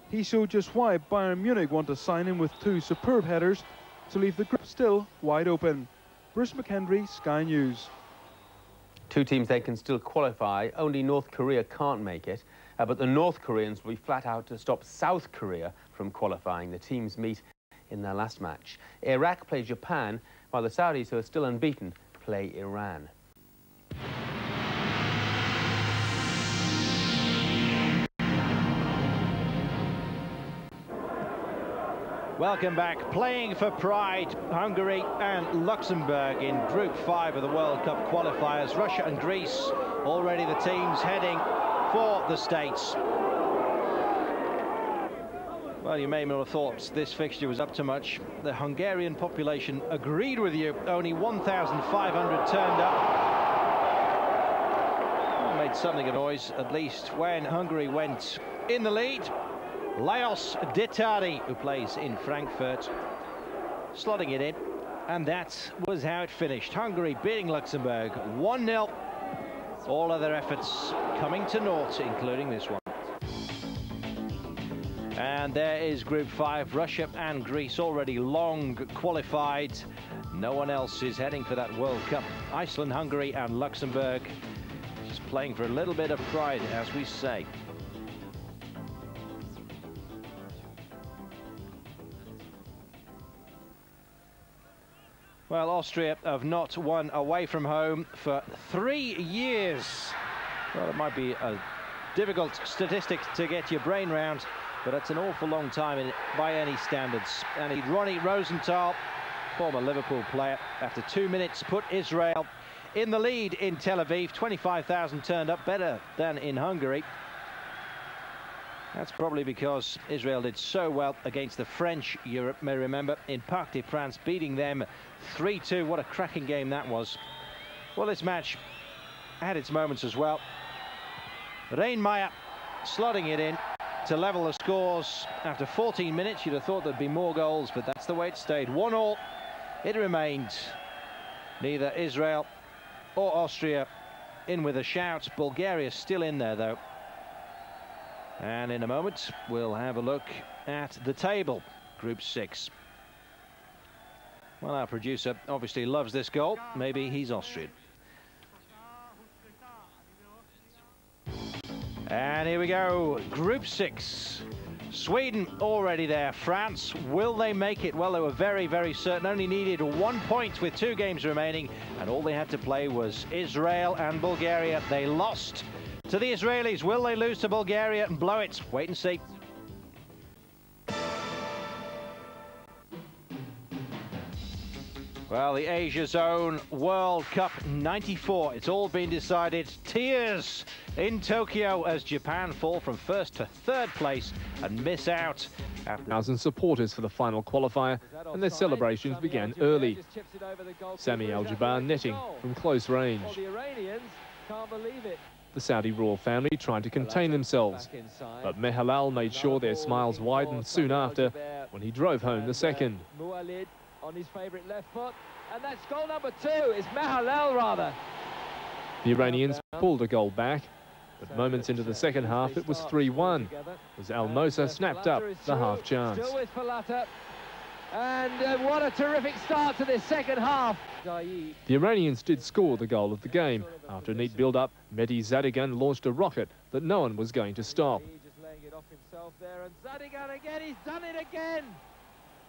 He showed just why Bayern Munich want to sign him with 2 superb headers to leave the group still wide open. Bruce McHenry, Sky News. 2 teams they can still qualify. Only North Korea can't make it. But the North Koreans will be flat out to stop South Korea from qualifying. The teams meet in their last match. Iraq play Japan, while the Saudis, who are still unbeaten, play Iran. Welcome back. Playing for pride, Hungary and Luxembourg in Group 5 of the World Cup qualifiers. Russia and Greece, already the teams heading for the States. Well, you may not have thought this fixture was up to much. The Hungarian population agreed with you. Only 1,500 turned up. Made something of noise, at least when Hungary went in the lead. Lajos Ditari, who plays in Frankfurt, slotting it in, and that was how it finished. Hungary beating Luxembourg 1-0. All other efforts coming to naught, including this one. And there is Group 5. Russia and Greece already long qualified. No one else is heading for that World Cup. Iceland, Hungary and Luxembourg just playing for a little bit of pride, as we say. Well, Austria have not won away from home for 3 years. Well, it might be a difficult statistic to get your brain round, but that's an awful long time by any standards. And Ronnie Rosenthal, former Liverpool player, after 2 minutes put Israel in the lead in Tel Aviv. 25,000 turned up, better than in Hungary. That's probably because Israel did so well against the French, you may remember, in Parc des Princes, beating them 3-2. What a cracking game that was. Well, this match had its moments as well. Reinmeier slotting it in to level the scores. After 14 minutes, you'd have thought there'd be more goals, but that's the way it stayed. 1-1, it remained. Neither Israel or Austria in with a shout. Bulgaria still in there, though. And in a moment, we'll have a look at the table, Group 6. Well, our producer obviously loves this goal. Maybe he's Austrian. And here we go, Group 6. Sweden already there. France, will they make it? Well, they were very, very certain. Only needed 1 point with 2 games remaining, and all they had to play was Israel and Bulgaria. They lost to the Israelis. Will they lose to Bulgaria and blow it? Wait and see. Well, the Asia Zone World Cup '94. It's all been decided. Tears in Tokyo as Japan fall from 1st to 3rd place and miss out. 1,000 supporters for the final qualifier, and their celebrations began early. Sami Al-Jabbar netting from close range. The Iranians can't believe it. The Saudi royal family tried to contain themselves, but Mehalal made sure their smiles widened soon after when he drove home the second. Mualid on his favourite left foot, and that's goal number 2. It's Mehalal, rather. The Iranians pulled a goal back, but moments into the second half it was 3-1 as Al Mosa snapped up the half chance. Still with Falata. And what a terrific start to this second half. The Iranians did score the goal of the game. After a neat build-up, Mehdi Zadigan launched a rocket that no one was going to stop. Just laying it off himself there, and Zadigan again, he's done it again.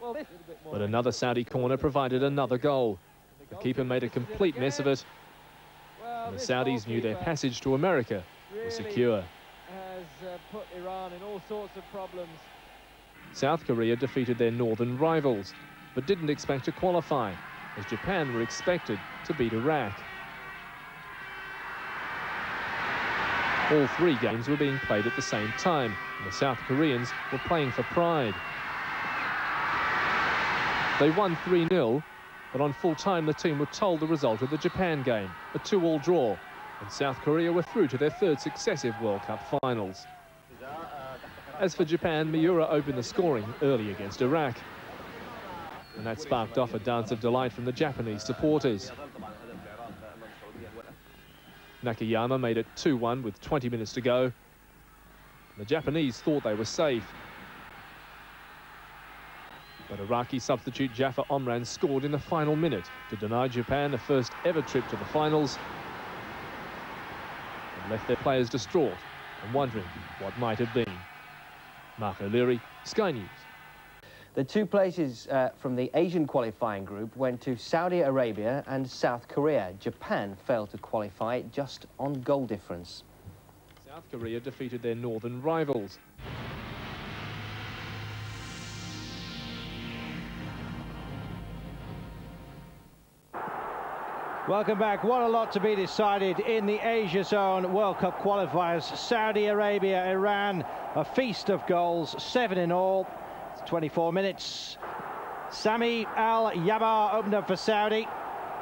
Well, But another Saudi corner provided another goal. The keeper made a complete mess of it. And the Saudis knew their passage to America was secure. Has put Iran in all sorts of problems. South Korea defeated their northern rivals, but didn't expect to qualify, as Japan were expected to beat Iraq. All three games were being played at the same time, and the South Koreans were playing for pride. They won 3-0, but on full time the team were told the result of the Japan game, a 2-2 draw, and South Korea were through to their third successive World Cup finals. As for Japan, Miura opened the scoring early against Iraq, and that sparked off a dance of delight from the Japanese supporters. Nakayama made it 2-1 with 20 minutes to go. The Japanese thought they were safe, but Iraqi substitute Jafar Omran scored in the final minute to deny Japan a first ever trip to the finals, and left their players distraught and wondering what might have been. Mark O'Leary, Sky News. The two places from the Asian qualifying group went to Saudi Arabia and South Korea. Japan failed to qualify just on goal difference. South Korea defeated their northern rivals. Welcome back. What a lot to be decided in the Asia Zone World Cup qualifiers. Saudi Arabia, Iran, a feast of goals, 7 in all. 24 minutes. Sami Al-Yabar opened up for Saudi.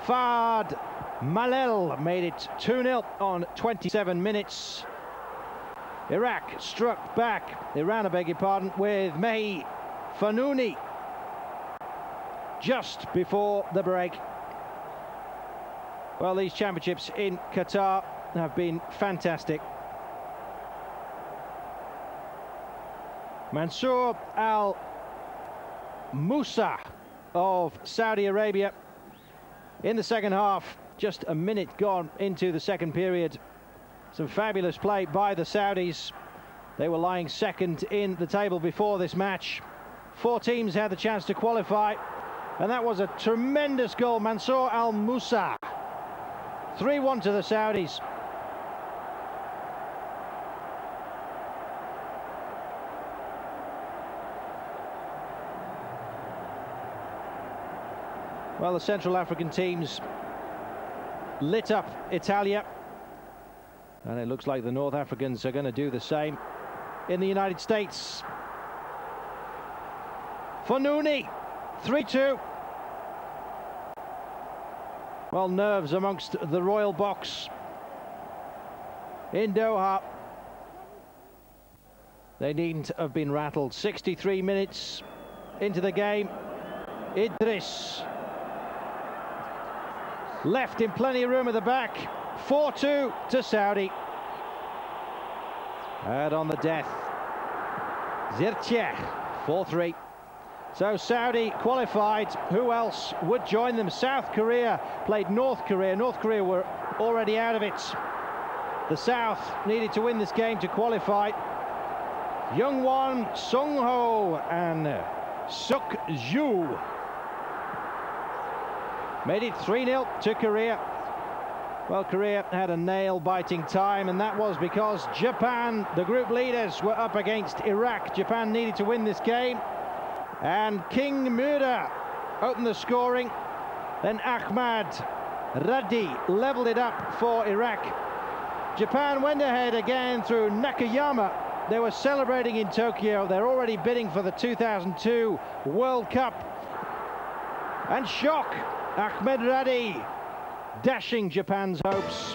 Fard Malel made it 2-0 on 27 minutes. Iraq struck back. Iran, I beg your pardon, with Mehi Fanouni just before the break. Well, these championships in Qatar have been fantastic. Mansour Al Musa of Saudi Arabia in the second half, just a minute gone into the second period. Some fabulous play by the Saudis. They were lying second in the table before this match. 4 teams had the chance to qualify, and that was a tremendous goal. Mansour Al Musa, 3-1 to the Saudis. Well, the Central African teams lit up Italia, and it looks like the North Africans are going to do the same in the United States. Fanouni, 3-2. Well, nerves amongst the royal box in Doha. They needn't have been rattled. 63 minutes into the game. Idris left in plenty of room at the back. 4-2 to Saudi. And on the death, Zirche, 4-3. So Saudi qualified. Who else would join them? South Korea played North Korea. North Korea were already out of it. The South needed to win this game to qualify. Youngwon, Sungho and Suk Ju made it 3-0 to Korea. Well, Korea had a nail-biting time, and that was because Japan, the group leaders, were up against Iraq. Japan needed to win this game, and King Mura opened the scoring. Then Ahmad Radi leveled it up for Iraq. Japan went ahead again through Nakayama. They were celebrating in Tokyo. They're already bidding for the 2002 World Cup. And shock, Ahmed Radi dashing Japan's hopes.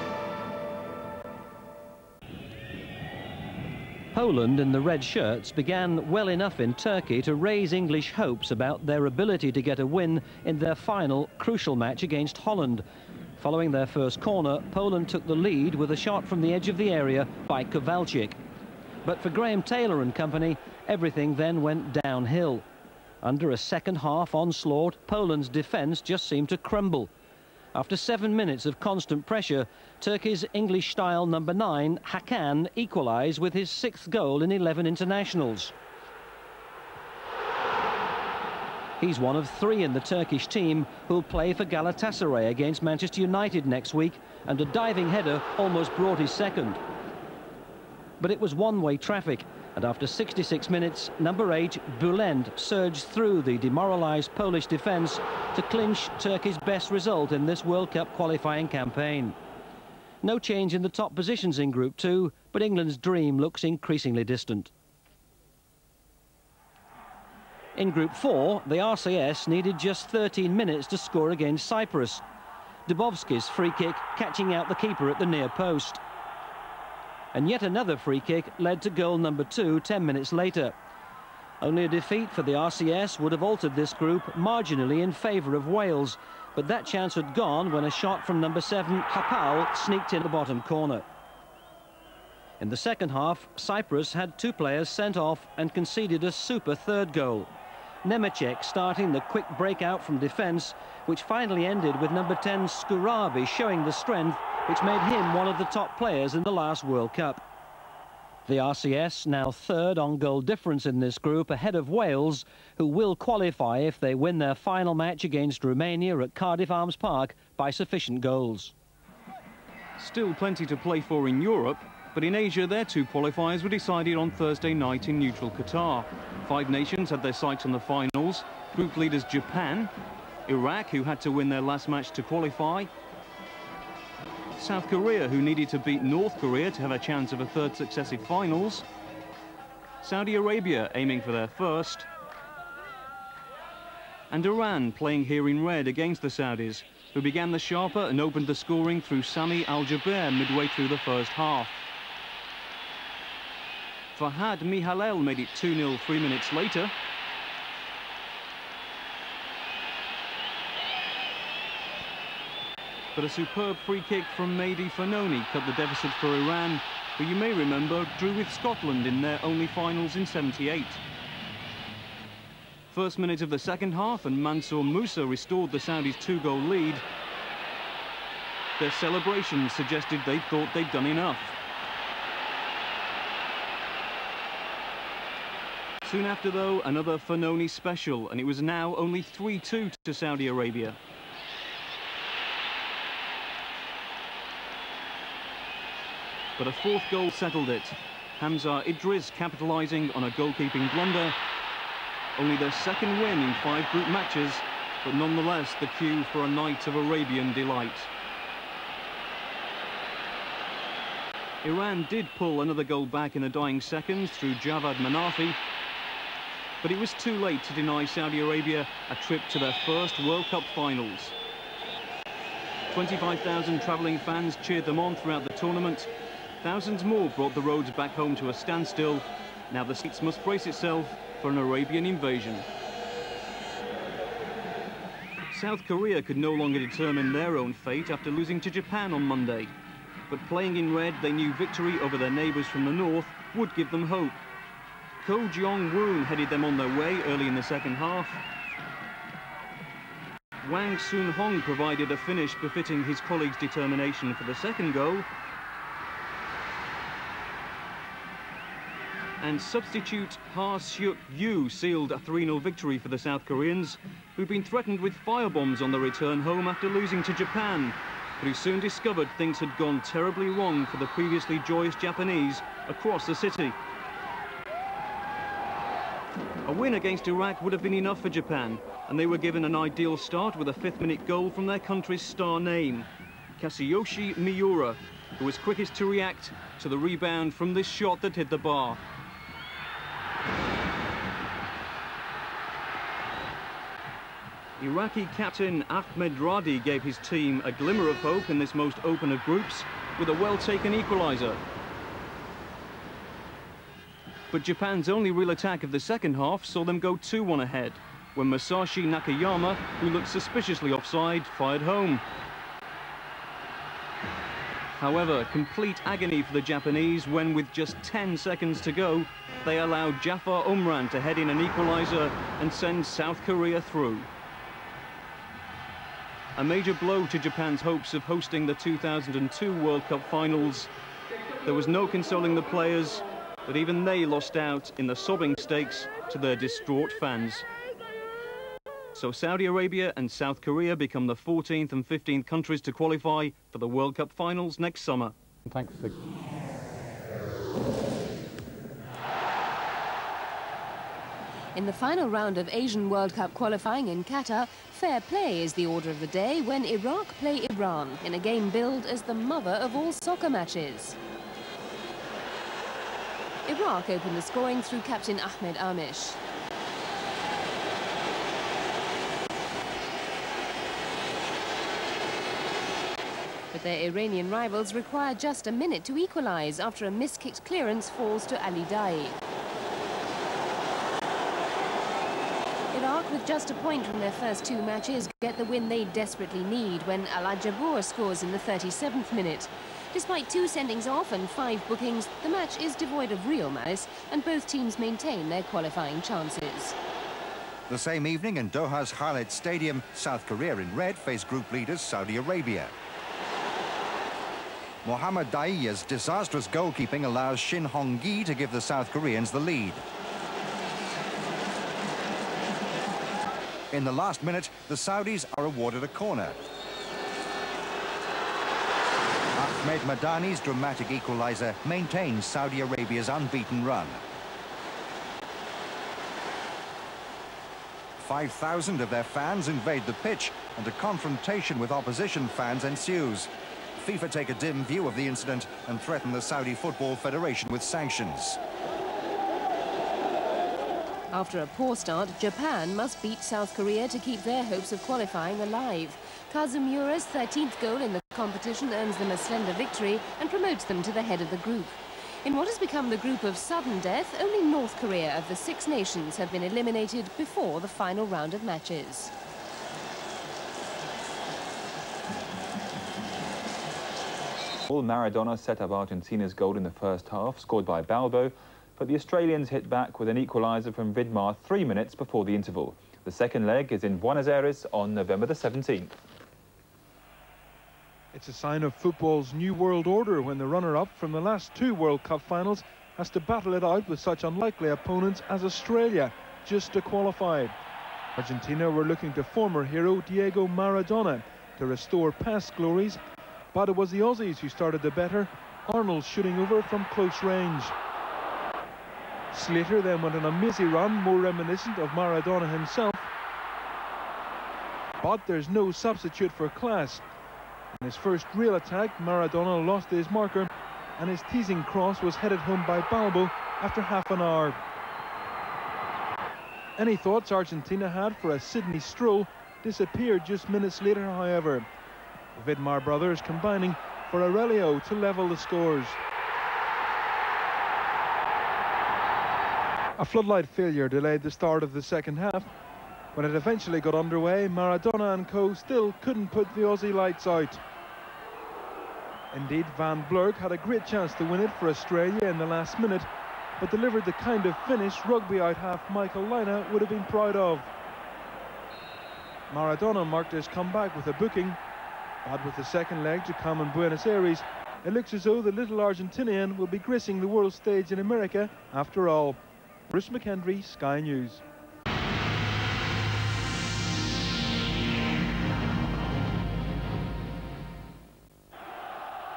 Poland in the red shirts began well enough in Turkey to raise English hopes about their ability to get a win in their final crucial match against Holland. Following their first corner, Poland took the lead with a shot from the edge of the area by Kowalczyk. But for Graham Taylor and company, everything then went downhill. Under a second-half onslaught, Poland's defence just seemed to crumble. After 7 minutes of constant pressure, Turkey's English-style number 9, Hakan, equalised with his 6th goal in 11 internationals. He's one of 3 in the Turkish team who'll play for Galatasaray against Manchester United next week, and a diving header almost brought his second. But it was one-way traffic, and after 66 minutes, number 8, Bülent, surged through the demoralised Polish defence to clinch Turkey's best result in this World Cup qualifying campaign. No change in the top positions in Group 2, but England's dream looks increasingly distant. In Group 4, the RCS needed just 13 minutes to score against Cyprus. Dubovski's free kick catching out the keeper at the near post. And yet another free kick led to goal number 2 10 minutes later. Only a defeat for the RCS would have altered this group marginally in favour of Wales, but that chance had gone when a shot from number 7, Hapal, sneaked in the bottom corner. In the second half, Cyprus had 2 players sent off and conceded a super third goal. Nemecek starting the quick breakout from defence, which finally ended with number 10, Skurabi, showing the strength which made him one of the top players in the last World Cup. The RCS now third on goal difference in this group, ahead of Wales, who will qualify if they win their final match against Romania at Cardiff Arms Park by sufficient goals. Still plenty to play for in Europe, but in Asia their 2 qualifiers were decided on Thursday night in neutral Qatar. 5 nations had their sights on the finals. Group leaders Japan, Iraq, who had to win their last match to qualify, South Korea, who needed to beat North Korea to have a chance of a 3rd successive finals, Saudi Arabia aiming for their first, and Iran playing here in red against the Saudis, who began the sharper and opened the scoring through Sami Al-Jaber midway through the first half. Fahad Mihalel made it 2-0 3 minutes later. But a superb free kick from Mehdi Fanoni cut the deficit for Iran, who you may remember drew with Scotland in their only finals in '78. First minute of the second half and Mansour Musa restored the Saudis' 2-goal lead. Their celebrations suggested they thought they'd done enough. Soon after, though, another Fanoni special, and it was now only 3-2 to Saudi Arabia. But a 4th goal settled it. Hamza Idris capitalising on a goalkeeping blunder. Only their 2nd win in 5 group matches, but nonetheless the cue for a night of Arabian delight. Iran did pull another goal back in the dying seconds through Javad Manafi, but it was too late to deny Saudi Arabia a trip to their first World Cup finals. 25,000 travelling fans cheered them on throughout the tournament. Thousands more brought the roads back home to a standstill. Now the seats must brace itself for an Arabian invasion. South Korea could no longer determine their own fate after losing to Japan on Monday. But playing in red, they knew victory over their neighbours from the north would give them hope. Ko Jong-woon headed them on their way early in the second half. Wang Soon-hong provided a finish befitting his colleague's determination for the second goal. And substitute Ha Seuk-yu sealed a 3-0 victory for the South Koreans, who'd been threatened with firebombs on the return home after losing to Japan, but who soon discovered things had gone terribly wrong for the previously joyous Japanese across the city. A win against Iraq would have been enough for Japan, and they were given an ideal start with a 5th-minute goal from their country's star name, Kazuyoshi Miura, who was quickest to react to the rebound from this shot that hit the bar. Iraqi captain Ahmed Radi gave his team a glimmer of hope in this most open of groups with a well-taken equaliser. But Japan's only real attack of the second half saw them go 2-1 ahead, when Masashi Nakayama, who looked suspiciously offside, fired home. However, complete agony for the Japanese when, with just 10 seconds to go, they allowed Jafar Umran to head in an equaliser and send South Korea through. A major blow to Japan's hopes of hosting the 2002 World Cup finals. There was no consoling the players, but even they lost out in the sobbing stakes to their distraught fans. So Saudi Arabia and South Korea become the 14th and 15th countries to qualify for the World Cup finals next summer. Thanks. In the final round of Asian World Cup qualifying in Qatar, fair play is the order of the day when Iraq play Iran in a game billed as the mother of all soccer matches. Iraq opened the scoring through captain Ahmed Amish. But their Iranian rivals require just a minute to equalise after a miskicked clearance falls to Ali Dai. Iraq, with just a point from their first two matches, get the win they desperately need when Al Jabour scores in the 37th minute. Despite 2 sendings off and 5 bookings, the match is devoid of real malice and both teams maintain their qualifying chances. The same evening in Doha's Khaled Stadium, South Korea in red face group leaders Saudi Arabia. Mohammad Daiya's disastrous goalkeeping allows Shin Hong-gi to give the South Koreans the lead. In the last minute, the Saudis are awarded a corner. Ahmed Madani's dramatic equaliser maintains Saudi Arabia's unbeaten run. 5,000 of their fans invade the pitch, and a confrontation with opposition fans ensues. FIFA take a dim view of the incident and threaten the Saudi Football Federation with sanctions. After a poor start, Japan must beat South Korea to keep their hopes of qualifying alive. Kazumura's 13th goal in the competition earns them a slender victory and promotes them to the head of the group. In what has become the group of sudden death, only North Korea of the 6 nations have been eliminated before the final round of matches. Maradona set up Argentina's goal in the first half, scored by Balbo, but the Australians hit back with an equaliser from Vidmar 3 minutes before the interval. The second leg is in Buenos Aires on November the 17th. It's a sign of football's new world order when the runner-up from the last 2 World Cup finals has to battle it out with such unlikely opponents as Australia, just to qualify. Argentina were looking to former hero Diego Maradona to restore past glories, but it was the Aussies who started the better, Arnold shooting over from close range. Slater then went on a mazy run, more reminiscent of Maradona himself. But there's no substitute for class. In his first real attack, Maradona lost his marker, and his teasing cross was headed home by Balbo after half an hour. Any thoughts Argentina had for a Sydney stroll disappeared just minutes later, however. The Vidmar brothers combining for Aurelio to level the scores. A floodlight failure delayed the start of the second half. When it eventually got underway, Maradona and co still couldn't put the Aussie lights out. Indeed, Van Blurk had a great chance to win it for Australia in the last minute, but delivered the kind of finish rugby out half Michael Lina would have been proud of. Maradona marked his comeback with a booking, but with the second leg to come in Buenos Aires, it looks as though the little Argentinian will be gracing the world stage in America after all. Bruce McHenry, Sky News.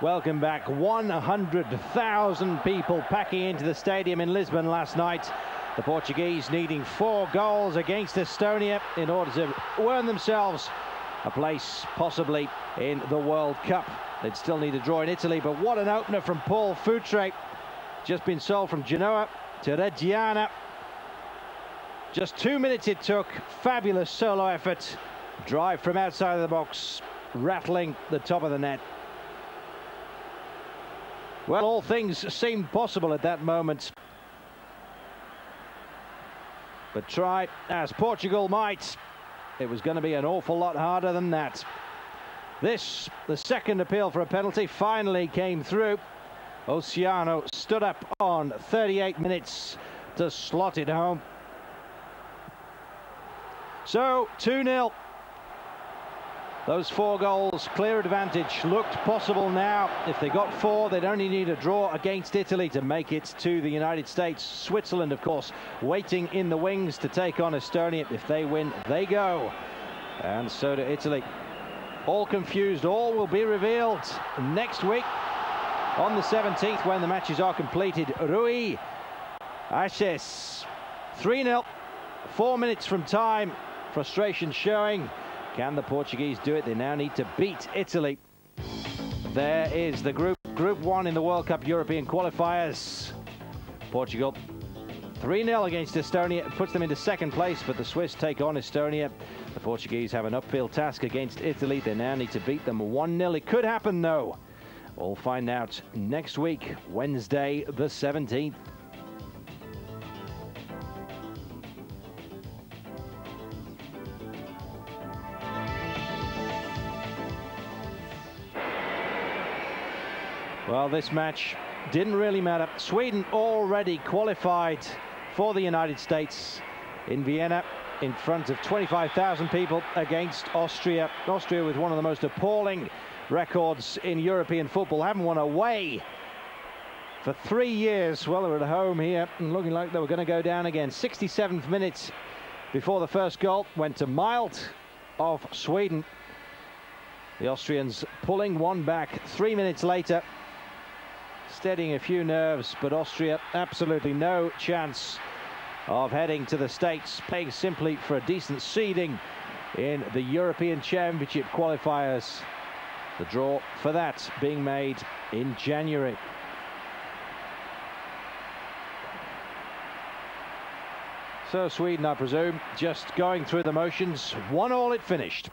Welcome back. 100,000 people packing into the stadium in Lisbon last night. The Portuguese needing 4 goals against Estonia in order to earn themselves a place possibly in the World Cup. They'd still need a draw in Italy, but what an opener from Paul Futre. Just been sold from Genoa to Reggiana. Just 2 minutes it took. Fabulous solo effort. Drive from outside of the box, rattling the top of the net. Well, all things seemed possible at that moment. But try as Portugal might, it was going to be an awful lot harder than that. This, the second appeal for a penalty, finally came through. Oceano stood up on 38 minutes to slot it home. So 2-0. Those 4 goals, clear advantage, looked possible now. If they got 4, they'd only need a draw against Italy to make it to the United States. Switzerland, of course, waiting in the wings to take on Estonia. If they win, they go. And so do Italy. All confused, all will be revealed next week on the 17th when the matches are completed. Rui Ashes, 3-0. 4 minutes from time. Frustration showing. Can the Portuguese do it? They now need to beat Italy. There is the Group 1 in the World Cup European qualifiers. Portugal 3-0 against Estonia. It puts them into second place, but the Swiss take on Estonia. The Portuguese have an uphill task against Italy. They now need to beat them 1-0. It could happen, though. We'll find out next week, Wednesday the 17th. Well, this match didn't really matter. Sweden already qualified for the United States in Vienna in front of 25,000 people against Austria. Austria with one of the most appalling records in European football. Haven't won away for 3 years. Well, they were at home here and looking like they were going to go down again. 67th minute before the first goal went to Mild of Sweden. The Austrians pulling one back 3 minutes later, steadying a few nerves, but Austria absolutely no chance of heading to the States, paying simply for a decent seeding in the European Championship qualifiers. The draw for that being made in January. So Sweden, I presume, just going through the motions. 1-1 it finished.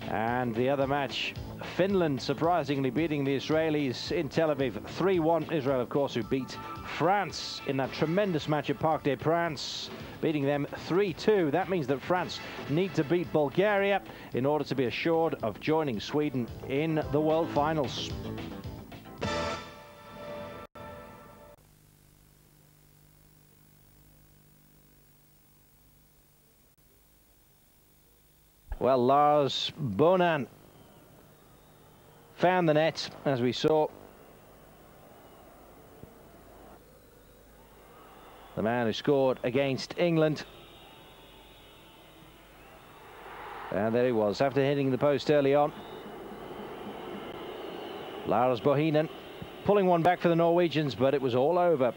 And the other match, Finland surprisingly beating the Israelis in Tel Aviv 3-1. Israel, of course, who beat France in that tremendous match at Parc des Princes, beating them 3-2. That means that France need to beat Bulgaria in order to be assured of joining Sweden in the World Finals. Well, Lars Bonan found the net, as we saw. The man who scored against England. And there he was, after hitting the post early on. Lars Bohinen pulling one back for the Norwegians, but it was all over.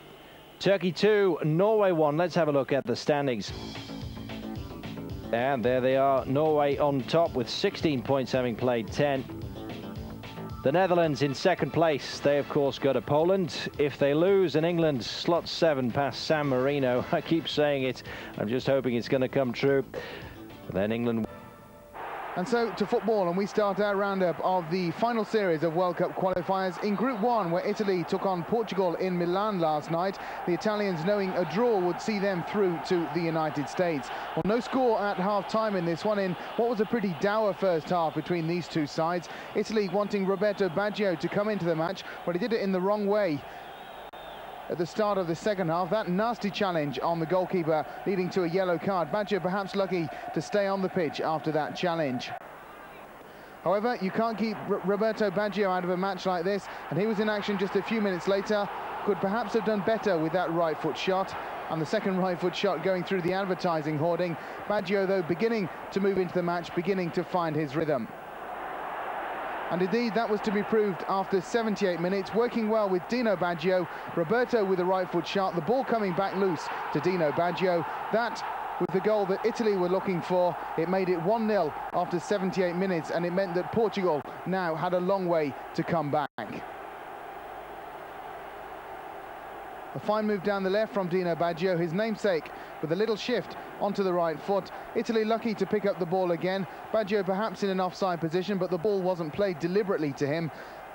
Turkey 2, Norway 1. Let's have a look at the standings. And there they are, Norway on top with 16 points, having played 10. The Netherlands in second place. They, of course, go to Poland. If they lose, and England slots 7 past San Marino. I keep saying it. I'm just hoping it's going to come true. But then England... And so to football, and we start our roundup of the final series of World Cup qualifiers in Group 1, where Italy took on Portugal in Milan last night. The Italians, knowing a draw would see them through to the United States. Well, no score at half-time in this one, in what was a pretty dour first half between these two sides. Italy wanting Roberto Baggio to come into the match, but he did it in the wrong way at the start of the second half. That nasty challenge on the goalkeeper leading to a yellow card. Baggio perhaps lucky to stay on the pitch after that challenge. However, you can't keep Roberto Baggio out of a match like this, and he was in action just a few minutes later. Could perhaps have done better with that right foot shot, and the second right foot shot going through the advertising hoarding. Baggio, though, beginning to move into the match, beginning to find his rhythm. And indeed, that was to be proved after 78 minutes, working well with Dino Baggio. Roberto with a right foot shot, the ball coming back loose to Dino Baggio. That was the goal that Italy were looking for. It made it 1-0 after 78 minutes, and it meant that Portugal now had a long way to come back. A fine move down the left from Dino Baggio, his namesake, with a little shift onto the right foot. Italy lucky to pick up the ball again. Baggio perhaps in an offside position, but the ball wasn't played deliberately to him.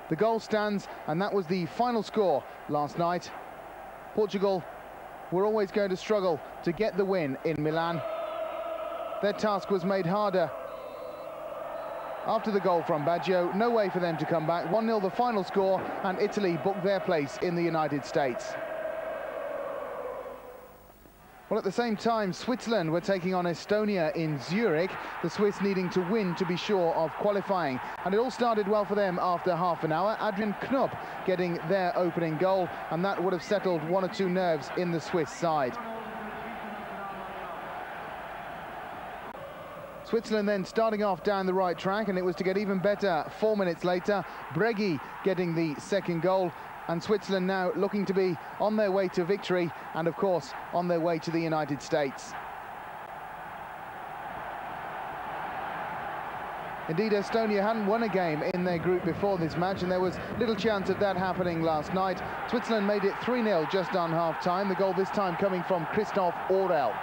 The goal stands, and that was the final score last night. Portugal were always going to struggle to get the win in Milan. Their task was made harder after the goal from Baggio. No way for them to come back. 1-0 the final score, and Italy booked their place in the United States. Well, at the same time, Switzerland were taking on Estonia in Zurich, the Swiss needing to win to be sure of qualifying. And it all started well for them after half an hour. Adrian Knopp getting their opening goal, and that would have settled one or two nerves in the Swiss side. Switzerland then starting off down the right track, and it was to get even better 4 minutes later. Breggy getting the second goal. And Switzerland now looking to be on their way to victory and, of course, on their way to the United States. Indeed, Estonia hadn't won a game in their group before this match, and there was little chance of that happening last night. Switzerland made it 3-0 just on half-time, the goal this time coming from Christoph Orel.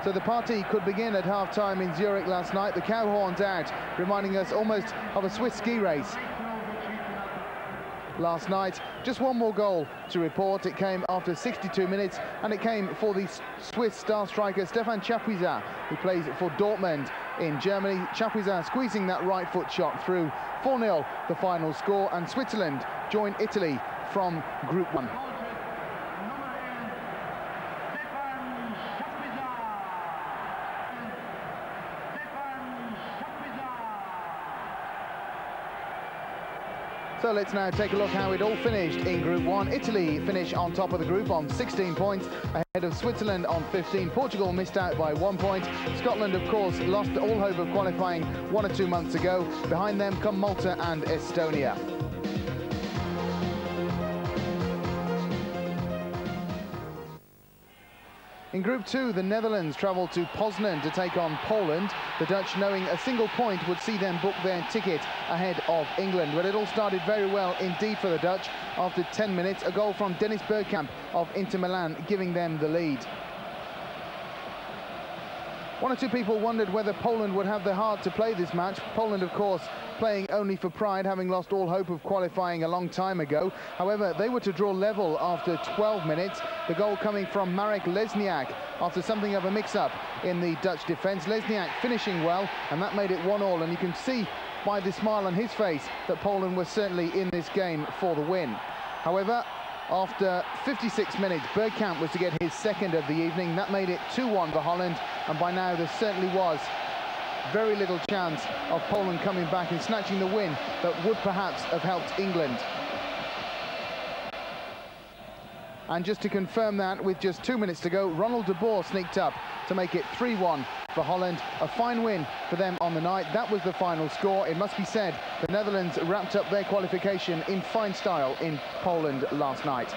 So the party could begin at half-time in Zurich last night. The cow horns out, reminding us almost of a Swiss ski race last night. Just one more goal to report. It came after 62 minutes, and it came for the Swiss star striker Stefan Chapuisat, who plays for Dortmund in Germany. Chapuisat squeezing that right foot shot through. 4-0 the final score, and Switzerland join Italy from Group 1. So let's now take a look how it all finished in Group 1. Italy finish on top of the group on 16 points, ahead of Switzerland on 15. Portugal missed out by 1 point. Scotland, of course, lost all hope of qualifying 1 or 2 months ago. Behind them come Malta and Estonia. In Group 2, the Netherlands travelled to Poznan to take on Poland. The Dutch, knowing a single point would see them book their ticket ahead of England. But it all started very well indeed for the Dutch. After 10 minutes, a goal from Dennis Bergkamp of Inter Milan giving them the lead. 1 or 2 people wondered whether Poland would have the heart to play this match. Poland, of course, playing only for pride, having lost all hope of qualifying a long time ago. However, they were to draw level after 12 minutes. The goal coming from Marek Lesniak after something of a mix-up in the Dutch defence. Lesniak finishing well, and that made it 1-1. And you can see by the smile on his face that Poland was certainly in this game for the win. However, after 56 minutes, Bergkamp was to get his second of the evening. That made it 2-1 for Holland, and by now there certainly was very little chance of Poland coming back and snatching the win that would perhaps have helped England. And just to confirm that, with just 2 minutes to go, Ronald de Boer sneaked up to make it 3-1 for Holland. A fine win for them on the night. That was the final score. It must be said, the Netherlands wrapped up their qualification in fine style in Poland last night.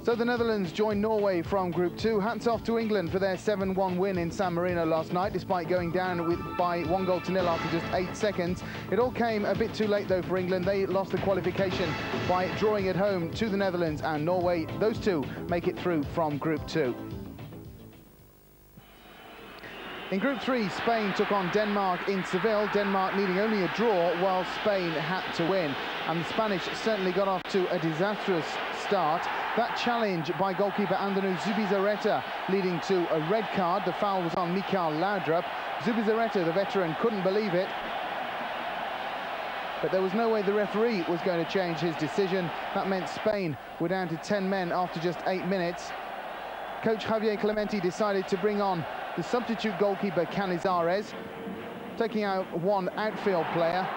So the Netherlands join Norway from Group 2. Hats off to England for their 7-1 win in San Marino last night, despite going down by 1-0 after just 8 seconds. It all came a bit too late, though, for England. They lost the qualification by drawing at home to the Netherlands and Norway. Those two make it through from Group 2. In Group 3, Spain took on Denmark in Seville. Denmark needing only a draw, while Spain had to win. And the Spanish certainly got off to a disastrous start. That challenge by goalkeeper Andanu Zubizarreta leading to a red card. The foul was on Mikael Laudrup. Zubizarreta, the veteran, couldn't believe it. But there was no way the referee was going to change his decision. That meant Spain were down to 10 men after just 8 minutes. Coach Javier Clemente decided to bring on the substitute goalkeeper Canizares, taking out one outfield player.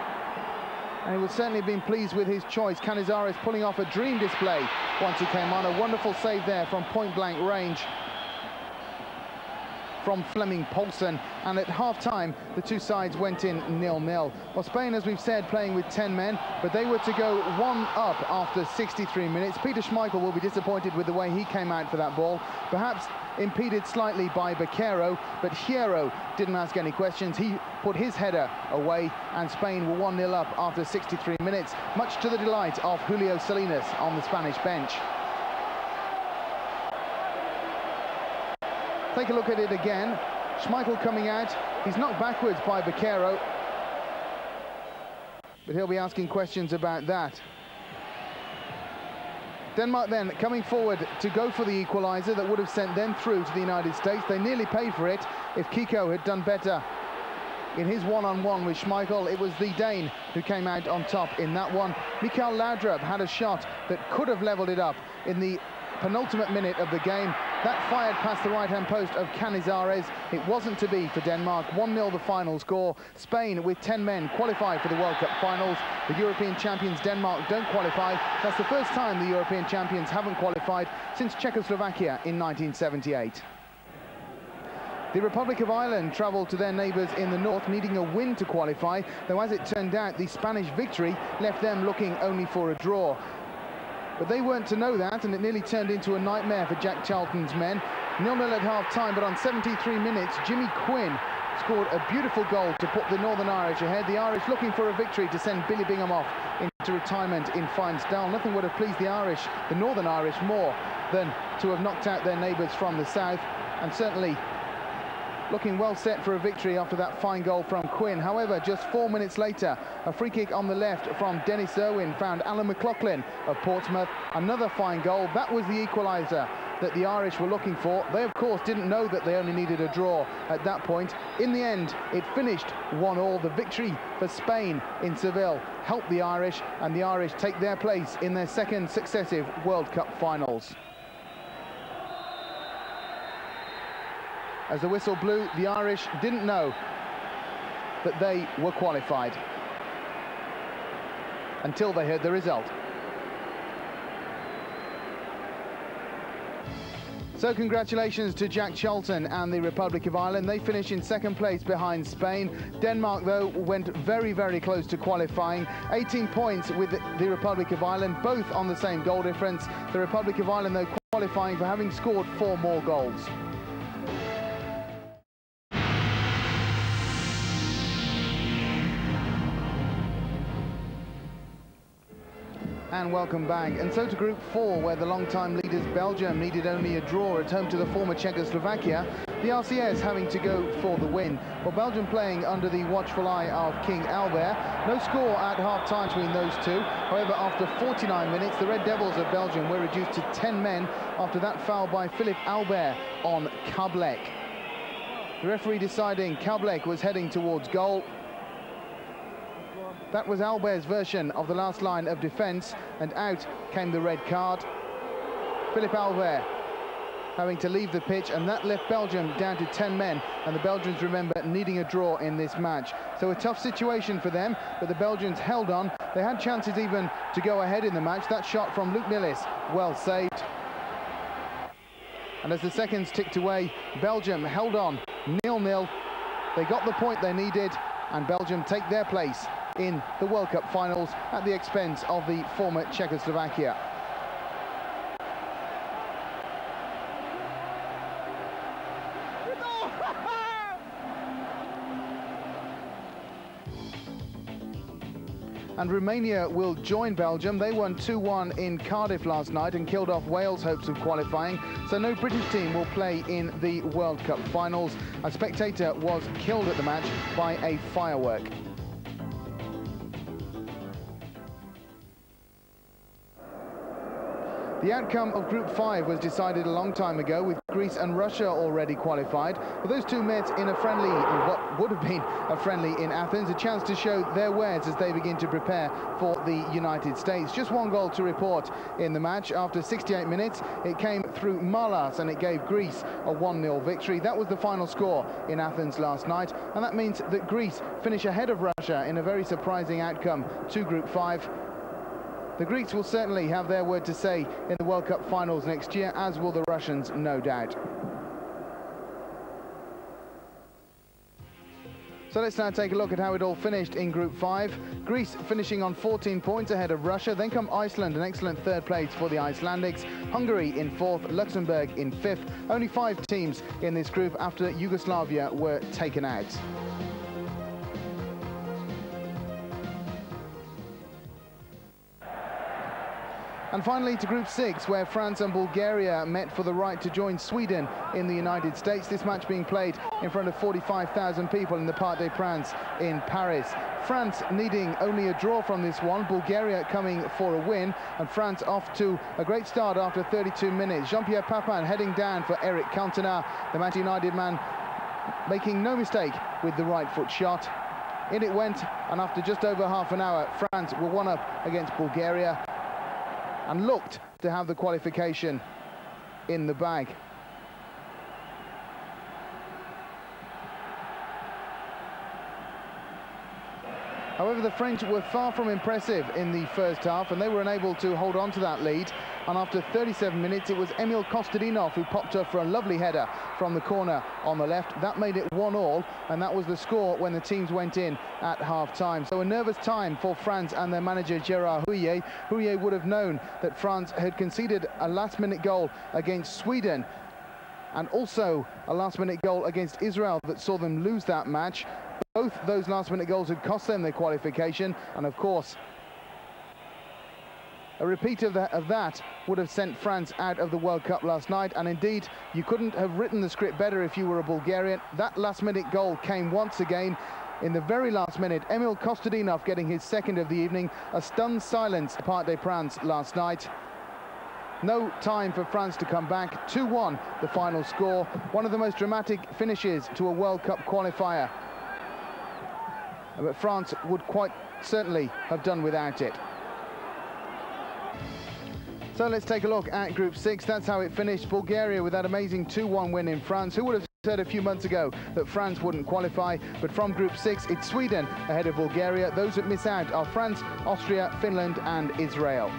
And he would certainly have been pleased with his choice. Canizares pulling off a dream display once he came on. A wonderful save there from point-blank range from Flemming Poulsen. And at half-time, the two sides went in 0-0. Well, Spain, as we've said, playing with 10 men, but they were to go 1 up after 63 minutes. Peter Schmeichel will be disappointed with the way he came out for that ball. Perhaps impeded slightly by Baquero, but Hierro didn't ask any questions. He put his header away, and Spain were 1-0 up after 63 minutes, much to the delight of Julio Salinas on the Spanish bench. Take a look at it again. Schmeichel coming out. He's knocked backwards by Baquero, but he'll be asking questions about that. Denmark then coming forward to go for the equaliser that would have sent them through to the United States. They nearly paid for it. If Kiko had done better in his one-on-one with Schmeichel, it was the Dane who came out on top in that one. Mikael Laudrup had a shot that could have levelled it up in the penultimate minute of the game, That fired past the right-hand post of Canizares. It wasn't to be for Denmark. 1-0 the final score. Spain, with 10 men, qualify for the World Cup finals. The European champions Denmark don't qualify. That's the first time the European champions haven't qualified since Czechoslovakia in 1978. The Republic of Ireland travelled to their neighbours in the north, needing a win to qualify, though as it turned out, the Spanish victory left them looking only for a draw. But they weren't to know that, and it nearly turned into a nightmare for Jack Charlton's men. 0-0 at half-time, but on 73 minutes, Jimmy Quinn scored a beautiful goal to put the Northern Irish ahead. The Irish looking for a victory to send Billy Bingham off into retirement in fine style. Nothing would have pleased the Northern Irish, more than to have knocked out their neighbours from the south, and certainly looking well set for a victory after that fine goal from Quinn. However, just 4 minutes later, a free kick on the left from Dennis Irwin found Alan McLaughlin of Portsmouth. Another fine goal. That was the equaliser that the Irish were looking for. They, of course, didn't know that they only needed a draw at that point. In the end, it finished 1-1. The victory for Spain in Seville helped the Irish, and the Irish take their place in their second successive World Cup finals. As the whistle blew, the Irish didn't know that they were qualified until they heard the result. So congratulations to Jack Charlton and the Republic of Ireland. They finish in second place behind Spain. Denmark, though, went very, very close to qualifying. 18 points with the Republic of Ireland, both on the same goal difference. The Republic of Ireland, though, qualifying for having scored 4 more goals. And welcome back. And so to Group 4, where the long-time leaders Belgium needed only a draw at home to the former Czechoslovakia. The RCS having to go for the win. Well, Belgium playing under the watchful eye of King Albert. No score at half-time between those two. However, after 49 minutes, the Red Devils of Belgium were reduced to 10 men after that foul by Philippe Albert on Kablek. The referee deciding Kablek was heading towards goal. That was Albert's version of the last line of defence, and out came the red card. Philippe Albert having to leave the pitch, and that left Belgium down to 10 men, and the Belgians, remember, needing a draw in this match. So a tough situation for them, but the Belgians held on. They had chances even to go ahead in the match. That shot from Luc Millis, well saved. And as the seconds ticked away, Belgium held on 0-0. They got the point they needed, and Belgium take their place in the World Cup finals at the expense of the former Czechoslovakia. And Romania will join Belgium. They won 2-1 in Cardiff last night and killed off Wales' hopes of qualifying. So no British team will play in the World Cup finals. A spectator was killed at the match by a firework. The outcome of Group 5 was decided a long time ago, with Greece and Russia already qualified. But those two met in a friendly, or what would have been a friendly in Athens, a chance to show their wares as they begin to prepare for the United States. Just one goal to report in the match. After 68 minutes, it came through Malas, and it gave Greece a 1-0 victory. That was the final score in Athens last night, and that means that Greece finish ahead of Russia in a very surprising outcome to Group 5. The Greeks will certainly have their word to say in the World Cup finals next year, as will the Russians, no doubt. So let's now take a look at how it all finished in Group 5. Greece finishing on 14 points ahead of Russia. Then come Iceland, an excellent third place for the Icelandics. Hungary in 4th, Luxembourg in 5th. Only 5 teams in this group after Yugoslavia were taken out. And finally to Group 6, where France and Bulgaria met for the right to join Sweden in the United States. This match being played in front of 45,000 people in the Parc des Princes in Paris. France needing only a draw from this one, Bulgaria coming for a win, and France off to a great start after 32 minutes. Jean-Pierre Papin heading down for Eric Cantona, the Manchester United man, making no mistake with the right foot shot. In it went, and after just over half an hour, France were 1-up against Bulgaria and looked to have the qualification in the bag. However, the French were far from impressive in the first half, and they were unable to hold on to that lead. And after 37 minutes, it was Emil Kostadinov who popped up for a lovely header from the corner on the left. That made it 1-1, and that was the score when the teams went in at half-time. So a nervous time for France and their manager, Gérard Houllier. Houllier would have known that France had conceded a last-minute goal against Sweden, and also a last-minute goal against Israel that saw them lose that match. Both those last-minute goals had cost them their qualification, and of course, a repeat of that would have sent France out of the World Cup last night. And indeed, you couldn't have written the script better if you were a Bulgarian. That last-minute goal came once again in the very last minute. Emil Kostadinov getting his second of the evening. A stunned silence at Parc des Princes last night. No time for France to come back. 2-1 the final score. One of the most dramatic finishes to a World Cup qualifier. But France would quite certainly have done without it. So let's take a look at Group 6. That's how it finished. Bulgaria with that amazing 2-1 win in France. Who would have said a few months ago that France wouldn't qualify? But from Group 6, it's Sweden ahead of Bulgaria. Those that miss out are France, Austria, Finland and Israel.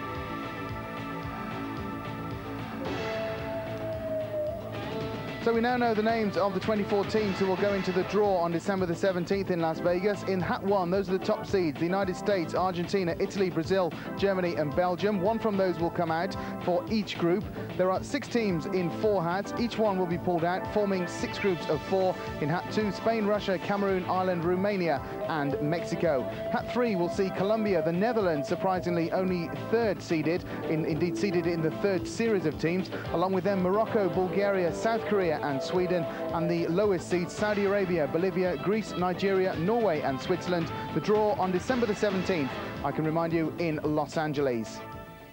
So we now know the names of the 24 teams who will go into the draw on December the 17th in Las Vegas. In Hat 1, those are the top seeds: the United States, Argentina, Italy, Brazil, Germany and Belgium. One from those will come out for each group. There are 6 teams in 4 hats. Each one will be pulled out, forming 6 groups of 4. In Hat 2, Spain, Russia, Cameroon, Ireland, Romania and Mexico. Hat 3 will see Colombia, the Netherlands, surprisingly only 3rd seeded, indeed seeded in the 3rd series of teams. Along with them, Morocco, Bulgaria, South Korea and Sweden, and the lowest seeds Saudi Arabia, Bolivia, Greece, Nigeria, Norway and Switzerland. The draw on December the 17th, I can remind you, in Los Angeles.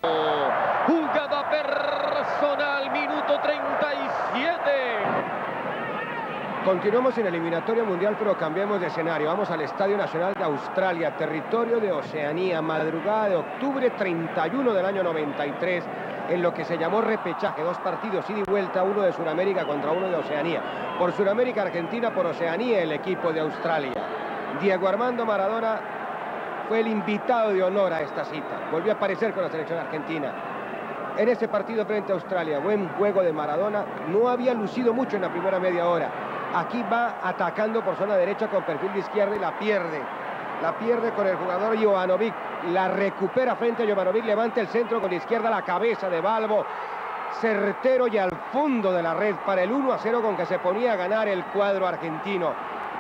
Jugada personal, minuto 37. Continuamos en eliminatoria mundial, pero cambiamos de escenario. Vamos al Estadio Nacional de Australia, territorio de Oceanía, madrugada de octubre 31 del año 93, en lo que se llamó repechaje, 2 partidos ida y vuelta, uno de Sudamérica contra uno de Oceanía. Por Sudamérica Argentina, por Oceanía el equipo de Australia. Diego Armando Maradona fue el invitado de honor a esta cita. Volvió a aparecer con la selección argentina. En ese partido frente a Australia, buen juego de Maradona, no había lucido mucho en la primera media hora. Aquí va atacando por zona derecha con perfil de izquierda y la pierde. La pierde con el jugador Jovanovic, la recupera frente a Jovanovic, levanta el centro con la izquierda, la cabeza de Balbo, certero y al fondo de la red para el 1-0 con que se ponía a ganar el cuadro argentino.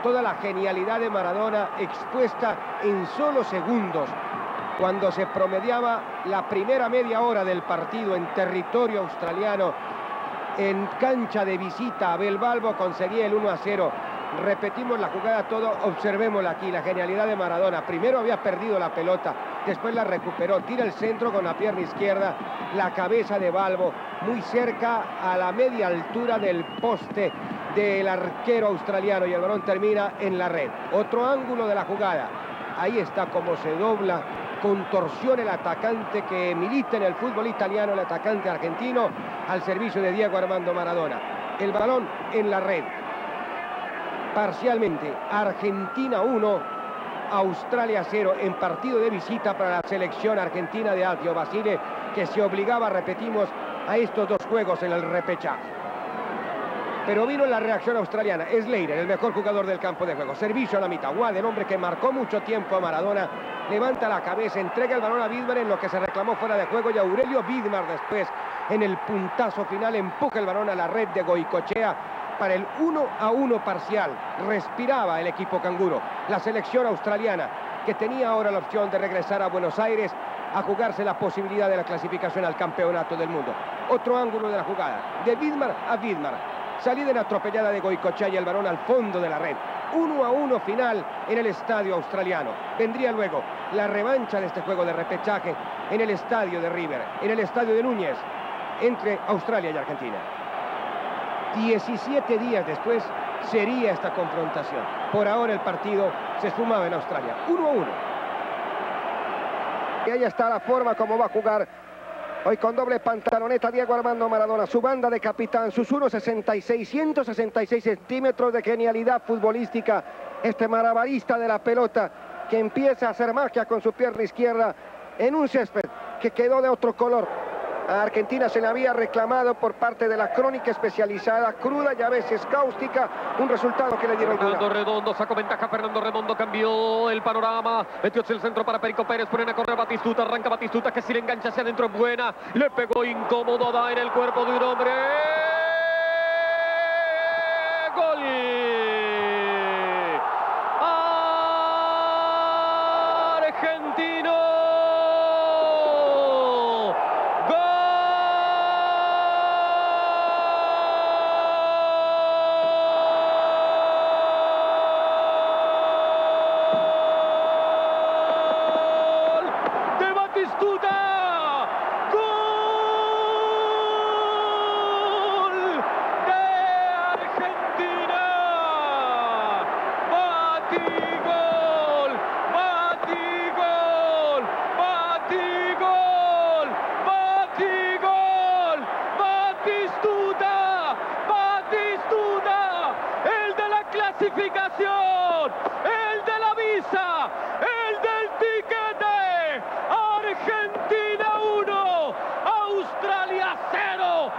Toda la genialidad de Maradona expuesta en solo segundos. Cuando se promediaba la primera media hora del partido en territorio australiano, en cancha de visita, Abel Balbo conseguía el 1-0. Repetimos la jugada todo, observémosla aquí, la genialidad de Maradona. Primero había perdido la pelota, después la recuperó, tira el centro con la pierna izquierda, la cabeza de Balbo, muy cerca a la media altura del poste del arquero australiano, y el balón termina en la red. Otro ángulo de la jugada, ahí está como se dobla, contorsión el atacante que milita en el fútbol italiano, el atacante argentino, al servicio de Diego Armando Maradona. El balón en la red. Parcialmente, Argentina 1, Australia 0 en partido de visita para la selección argentina de Alfio Basile, que se obligaba, repetimos, a estos 2 juegos en el repechaje. Pero vino la reacción australiana. Slater, el mejor jugador del campo de juego. Servicio a la mitad. Wad, el hombre que marcó mucho tiempo a Maradona, levanta la cabeza, entrega el balón a Widmer en lo que se reclamó fuera de juego, y Aurelio Widmer después, en el puntazo final, empuja el balón a la red de Goicoechea para el 1-1 parcial. Respiraba el equipo canguro. La selección australiana, que tenía ahora la opción de regresar a Buenos Aires a jugarse la posibilidad de la clasificación al campeonato del mundo. Otro ángulo de la jugada, de Widmer a Widmer. Salida en atropellada de Goicoechea y el balón al fondo de la red. 1-1 final en el estadio australiano. Vendría luego la revancha de este juego de repechaje en el estadio de River, en el estadio de Núñez, entre Australia y Argentina. 17 días después sería esta confrontación. Por ahora el partido se esfumaba en Australia. 1-1. Y ahí está la forma como va a jugar hoy con doble pantaloneta Diego Armando Maradona. Su banda de capitán, sus 1,66, 166 centímetros de genialidad futbolística. Este malabarista de la pelota que empieza a hacer magia con su pierna izquierda en un césped que quedó de otro color. A Argentina se le había reclamado por parte de la crónica especializada, cruda y a veces cáustica, un resultado que le dieron Fernando Redondo sacó ventaja, Fernando Redondo cambió el panorama, metió hacia el centro para Perico Pérez, ponen a correr Batistuta, arranca Batistuta que si le engancha hacia adentro es buena, le pegó incómodo, da en el cuerpo de un hombre. ¡Gol! ¡Argentino! Clasificación, el de la visa, el del tiquete, Argentina 1, Australia 0.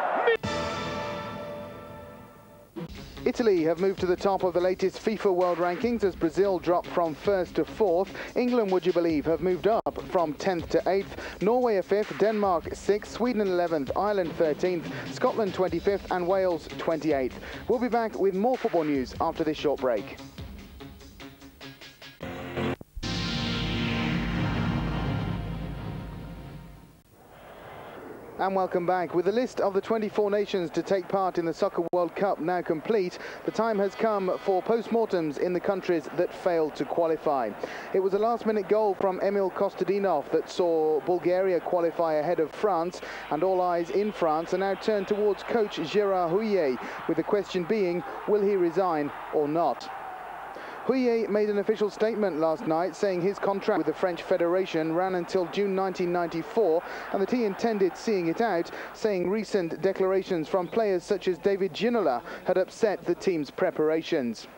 Italy have moved to the top of the latest FIFA World Rankings as Brazil dropped from 1st to 4th. England, would you believe, have moved up from 10th to 8th. Norway are 5th, Denmark 6th, Sweden 11th, Ireland 13th, Scotland 25th and Wales 28th. We'll be back with more football news after this short break. And welcome back. With the list of the 24 nations to take part in the Soccer World Cup now complete, the time has come for post-mortems in the countries that failed to qualify. It was a last-minute goal from Emil Kostadinov that saw Bulgaria qualify ahead of France, and all eyes in France are now turned towards coach Gérard Houllier, with the question being, will he resign or not? Houllier made an official statement last night saying his contract with the French Federation ran until June 1994 and that he intended seeing it out, saying recent declarations from players such as David Ginola had upset the team's preparations.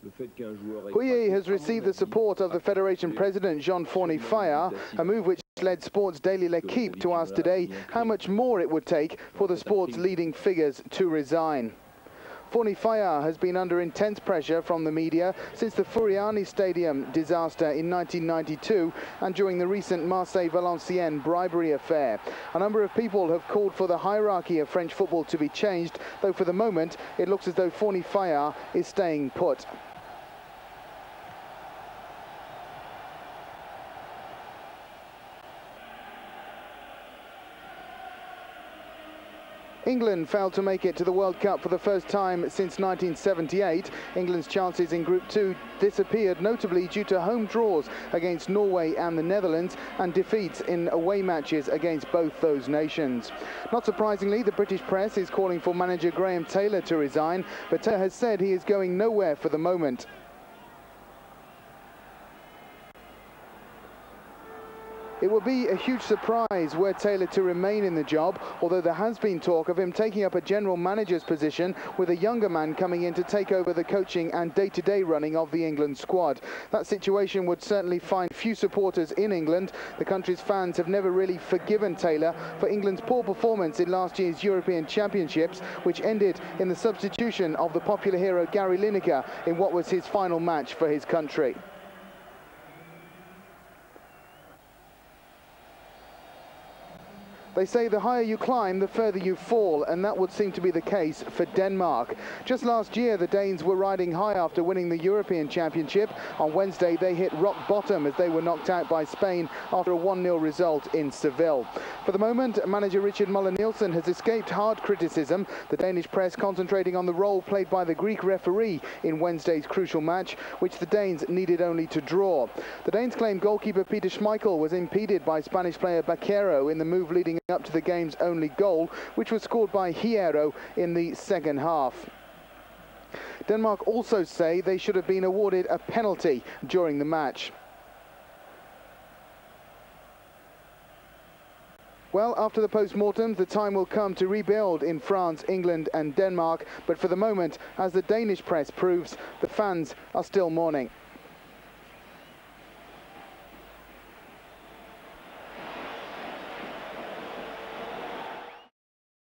Houllier has received the support of the Federation President Jean Qualifier, a move which led sports daily L'Equipe to ask today how much more it would take for the sport's leading figures to resign. Qualifier has been under intense pressure from the media since the Furiani Stadium disaster in 1992 and during the recent Marseille-Valenciennes bribery affair. A number of people have called for the hierarchy of French football to be changed, though for the moment it looks as though Qualifier is staying put. England failed to make it to the World Cup for the first time since 1978. England's chances in Group 2 disappeared, notably due to home draws against Norway and the Netherlands and defeats in away matches against both those nations. Not surprisingly, the British press is calling for manager Graham Taylor to resign, but Taylor has said he is going nowhere for the moment. It will be a huge surprise were Taylor to remain in the job, although there has been talk of him taking up a general manager's position with a younger man coming in to take over the coaching and day-to-day running of the England squad. That situation would certainly find few supporters in England. The country's fans have never really forgiven Taylor for England's poor performance in last year's European Championships, which ended in the substitution of the popular hero Gary Lineker in what was his final match for his country. They say the higher you climb, the further you fall, and that would seem to be the case for Denmark. Just last year, the Danes were riding high after winning the European Championship. On Wednesday, they hit rock bottom as they were knocked out by Spain after a 1-0 result in Seville. For the moment, manager Richard Muller-Nielsen has escaped hard criticism, the Danish press concentrating on the role played by the Greek referee in Wednesday's crucial match, which the Danes needed only to draw. The Danes claim goalkeeper Peter Schmeichel was impeded by Spanish player Baquero in the move leading up to the game's only goal, which was scored by Hierro in the second half. Denmark also say they should have been awarded a penalty during the match. Well, after the post-mortem, the time will come to rebuild in France, England and Denmark, but for the moment, as the Danish press proves, the fans are still mourning.